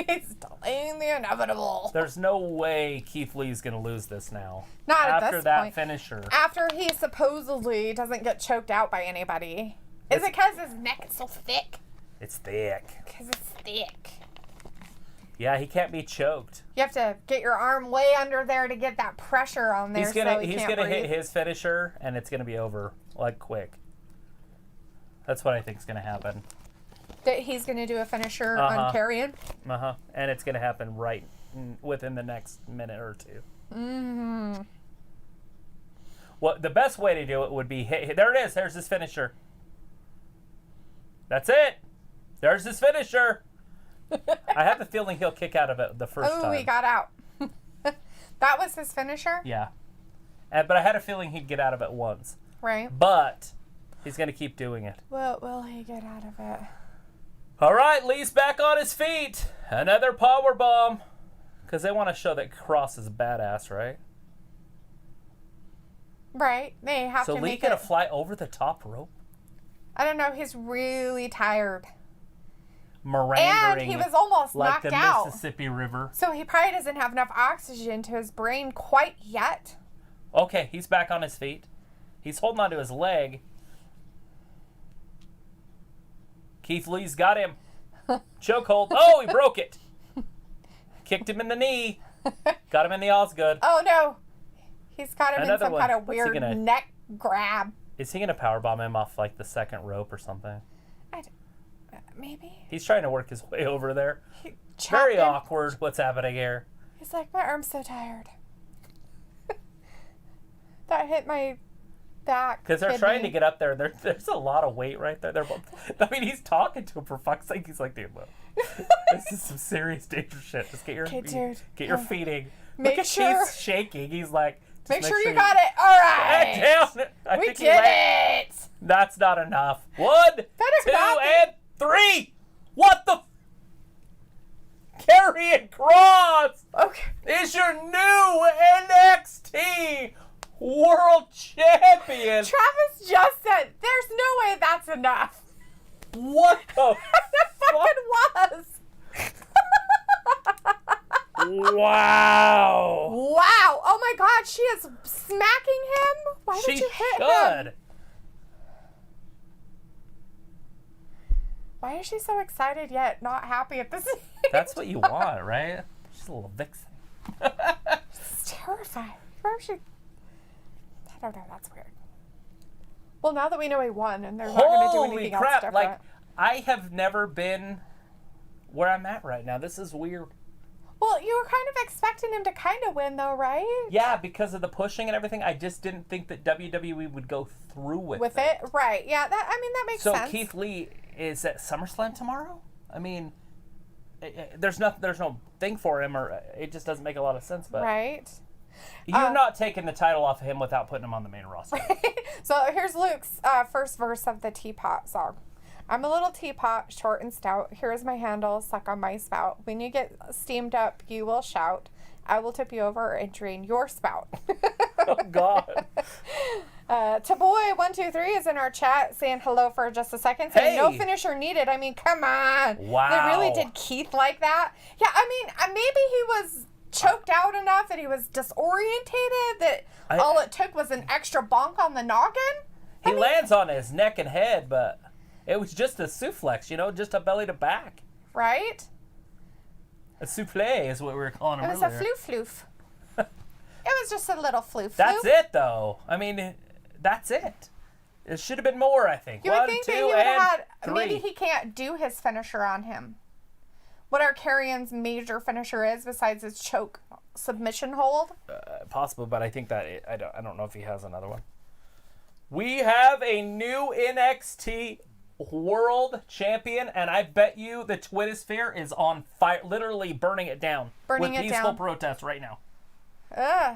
He's delaying the inevitable. There's no way Keith Lee's going to lose this now. Not at After this that point. finisher. After he supposedly doesn't get choked out by anybody. Is it because his neck is so thick? It's thick. Because it's thick. Yeah, he can't be choked. You have to get your arm way under there to get that pressure on there He's gonna so he can't breathe. hit his finisher and it's gonna be over like quick. That's what I think is gonna happen. That he's going to do a finisher on Karrion? And it's gonna happen right within the next minute or 2. Mm-hmm. Well, the best way to do it would be there it is. There's his finisher. That's it. There's his finisher. I have the feeling he'll kick out of it the first time. Oh, he got out. That was his finisher? Yeah. But I had a feeling he'd get out of it once. Right. But he's going to keep doing it. Well, will he get out of it? All right, Lee's back on his feet. Another power bomb. Because they want to show that Cross is a badass, right? Right. They have So to Lee make going to it. fly over the top rope? I don't know. He's really tired. Meandering And he was almost like knocked the out. Mississippi River. So he probably doesn't have enough oxygen to his brain quite yet. Okay, he's back on his feet. He's holding on to his leg. Keith Lee's got him. Chokehold. Oh, he broke it. Kicked him in the knee. Got him in the Osgood. Oh, no. He's got him Another in some one. kind of What's he weird gonna- neck grab. Is he going to powerbomb him off like the second rope or something? Maybe. He's trying to work his way over there. He chopped Very him. awkward. What's happening here? He's like, my arm's so tired. That hit my back. Because they're kidney. trying to get up there. There's a lot of weight right there. They're both, I mean, he's talking to him for fuck's sake. He's like, dude, look, this is some serious dangerous shit. Just get your feeding. Make Look at sure- Keith's shaking. He's like, just Make sure you got it. All right. Down. I We think he did landed. it. That's not enough. 1, 2, not be. and 3. What the? Karrion Kross Okay. is your new NXT World Champion. Travis just said, there's no way that's enough. What the It fucking was. Wow. Wow. Oh my God, she is smacking him? Why did you hit him? Why is she so excited yet not happy at this? That's what you want, right? She's a little vixen. She's terrified. Where is she? I don't know. That's weird. Well, now that we know he won and they're not going to do anything else different. Like, I have never been where I'm at right now. This is weird. Well, you were kind of expecting him to kind of win, though, right? Yeah, because of the pushing and everything. I just didn't think that WWE would go through with it. Right. Yeah, that makes sense. So Keith Lee is at SummerSlam tomorrow? I mean, there's no thing for him, or it just doesn't make a lot of sense. But right. You're not taking the title off of him without putting him on the main roster. So here's Luke's first verse of the Teapot song. I'm a little teapot, short and stout. Here's my handle, suck on my spout. When you get steamed up, you will shout. I will tip you over and drain your spout. Oh, God. Taboy123 is in our chat saying hello for just a second. Saying no finisher needed. I mean, come on. Wow. They really did Keith like that? Yeah, I mean, maybe he was choked out enough that he was disorientated, that all it took was an extra bonk on the noggin. He lands on his neck and head, but it was just a suplex, just a belly to back. Right? A souffle is what we were calling him earlier. It was a floof. It was just a little floof. That's it, though. I mean, that's it. It should have been more, I think. You would think that he would have had... 3. Maybe he can't do his finisher on him. What our Carrion's major finisher is, besides his choke submission hold? Possible, but I think that... I don't know if he has another one. We have a new NXT World Champion, and I bet you the Twittersphere is on fire, literally burning it down. Burning with it peaceful down. protest right now.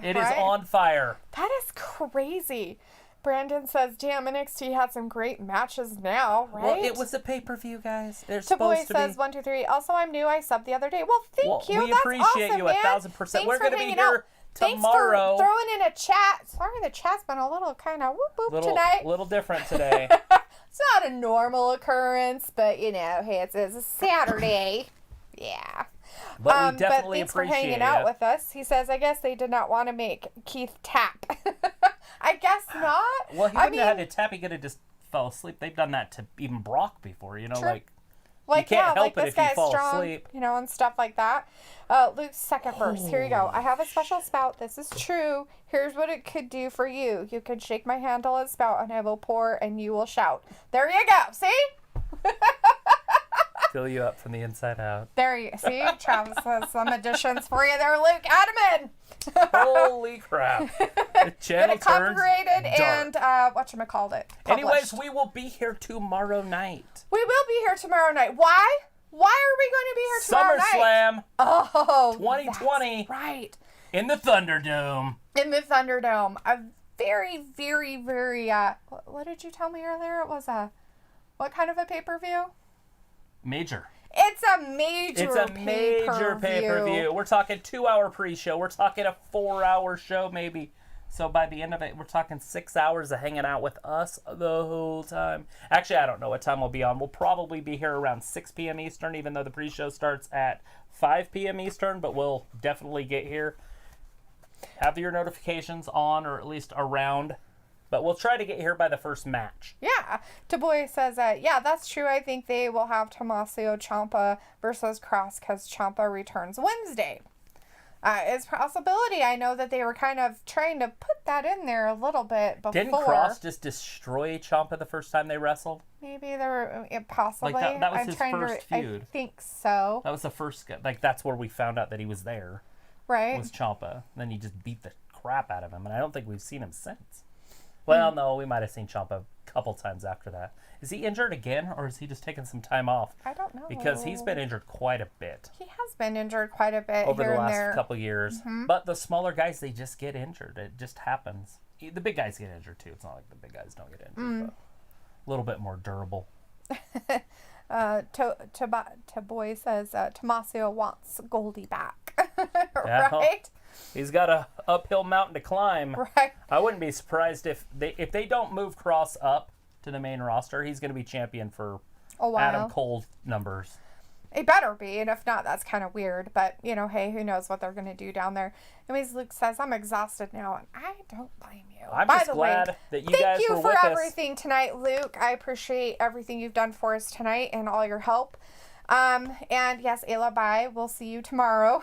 It is on fire. That is crazy. Brandon says, damn, NXT had some great matches now, right? Well, it was a pay-per-view, guys. They're Taboy supposed to says, be. 1, 2, 3. Also, I'm new. I subbed the other day. Well, thank you. We That's appreciate awesome, you man. 1,000%. We're going to be here tomorrow. Thanks for throwing in a chat. Sorry, the chat's been a little kind of whoop-whoop tonight. A little different today. It's not a normal occurrence, but, hey, it's a Saturday. Yeah. But we definitely thanks appreciate for hanging out with us. He says, I guess they did not want to make Keith tap. I guess not. Well, he wouldn't have had to tap. He could have just fell asleep. They've done that to even Brock before, True. You can't help it this if you guy's fall strong, asleep. and stuff like that. Luke's second verse. Here you go. I have a special spout. This is true. Here's what it could do for you. You can shake my handle and spout, and I will pour, and you will shout. There you go. See? Fill you up from the inside out. There you see. Travis has some additions for you there, Luke. Add them in. Holy crap. The channel turns copyrighted dark. and whatchamacallit. Anyways, we will be here tomorrow night. We will be here tomorrow night. Why? Why are we going to be here tomorrow night? SummerSlam. Oh, 2020. That's right. In the Thunderdome. In the Thunderdome. A very, very, very, what did you tell me earlier? It was what kind of a pay-per-view? Major. It's a major pay-per-view. We're talking 2-hour pre-show. We're talking a 4-hour show maybe. So by the end of it, we're talking 6 hours of hanging out with us the whole time. Actually, I don't know what time we'll be on. We'll probably be here around 6 p.m. Eastern, even though the pre-show starts at 5 p.m. Eastern. But we'll definitely get here. Have your notifications on, or at least around. But we'll try to get here by the first match. Yeah. Taboy says, yeah, that's true. I think they will have Tommaso Ciampa versus Cross because Ciampa returns Wednesday. It's a possibility. I know that they were kind of trying to put that in there a little bit before. Didn't Cross just destroy Ciampa the first time they wrestled? Maybe they were, possibly. Like that was his first feud. I think so. That was the first, that's where we found out that he was there. Right. Was Ciampa. Then he just beat the crap out of him, and I don't think we've seen him since. Well, no, we might have seen Ciampa a couple times after that. Is he injured again, or is he just taking some time off? I don't know. Because he's been injured quite a bit. He has been injured quite a bit over here the and last there. couple years. Mm-hmm. But the smaller guys, they just get injured. It just happens. The big guys get injured, too. It's not like the big guys don't get injured, but a little bit more durable. Boy says Tommaso wants Goldie back. Yeah, right? He's got a uphill mountain to climb. Right. I wouldn't be surprised if they don't move Cross up to the main roster. He's going to be champion for a while. Adam Cole numbers. It better be, and if not, that's kind of weird. But, you know, hey, who knows what they're going to do down there. Anyways, Luke says, I'm exhausted now, and I don't blame you. I'm just glad that you guys were with us. Thank you for everything tonight, Luke. I appreciate everything you've done for us tonight and all your help. And yes, Ayla, bye. We'll see you tomorrow.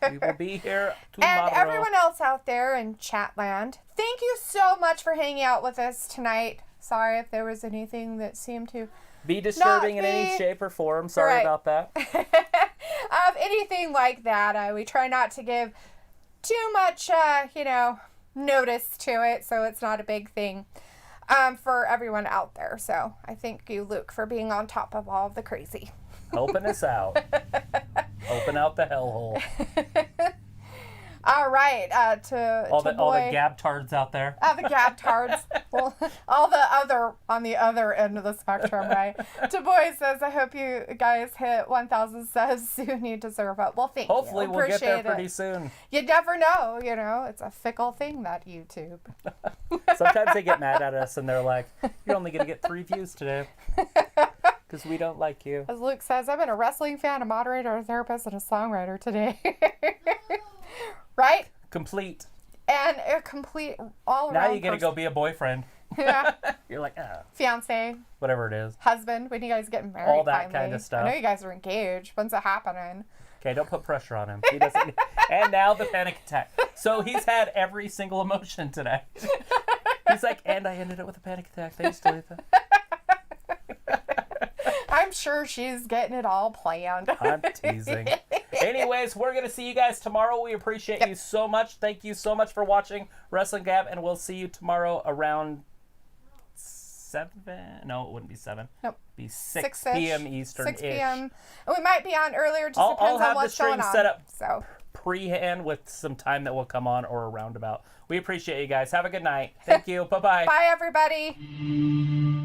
We will be here tomorrow. And everyone else out there in Chatland, thank you so much for hanging out with us tonight. Sorry if there was anything that seemed to be disturbing in any shape or form. Sorry about that. Anything like that. We try not to give too much, notice to it, so it's not a big thing for everyone out there. So I thank you, Luke, for being on top of all of the crazy. Helping us out. Open out the hellhole. All right. All the gabtards out there. The gabtards. Well, all the other, on the other end of the spectrum, right? Boy says, I hope you guys hit 1,000 subs soon. You deserve it. Well, thank Hopefully you. We'll get there pretty soon. You never know, it's a fickle thing, that YouTube. Sometimes they get mad at us and they're like, you're only going to get 3 views today. Because we don't like you. As Luke says, I've been a wrestling fan, a moderator, a therapist, and a songwriter today. Right? Complete. And a complete all-around Now you get to go be a boyfriend. Yeah. You're like, fiance. Whatever it is. Husband, when you guys get married. All that finally. kind of stuff. I know you guys are engaged. When's it happening? Okay, don't put pressure on him. He doesn't. And now the panic attack. So he's had every single emotion today. He's like, and I ended it with a panic attack. Thanks, Dalethea. I'm sure she's getting it all planned. I'm teasing. Anyways, we're going to see you guys tomorrow. We appreciate you so much. Thank you so much for watching Wrestling Gab, and we'll see you tomorrow around 7. No, it wouldn't be 7. Nope. It'd be 6 p.m. Eastern. 6 p.m. And we might be on earlier. Just depends on what's going on. I'll have the stream set up so pre-hand with some time that will come on or a roundabout. We appreciate you guys. Have a good night. Thank you. Bye-bye. Bye, everybody.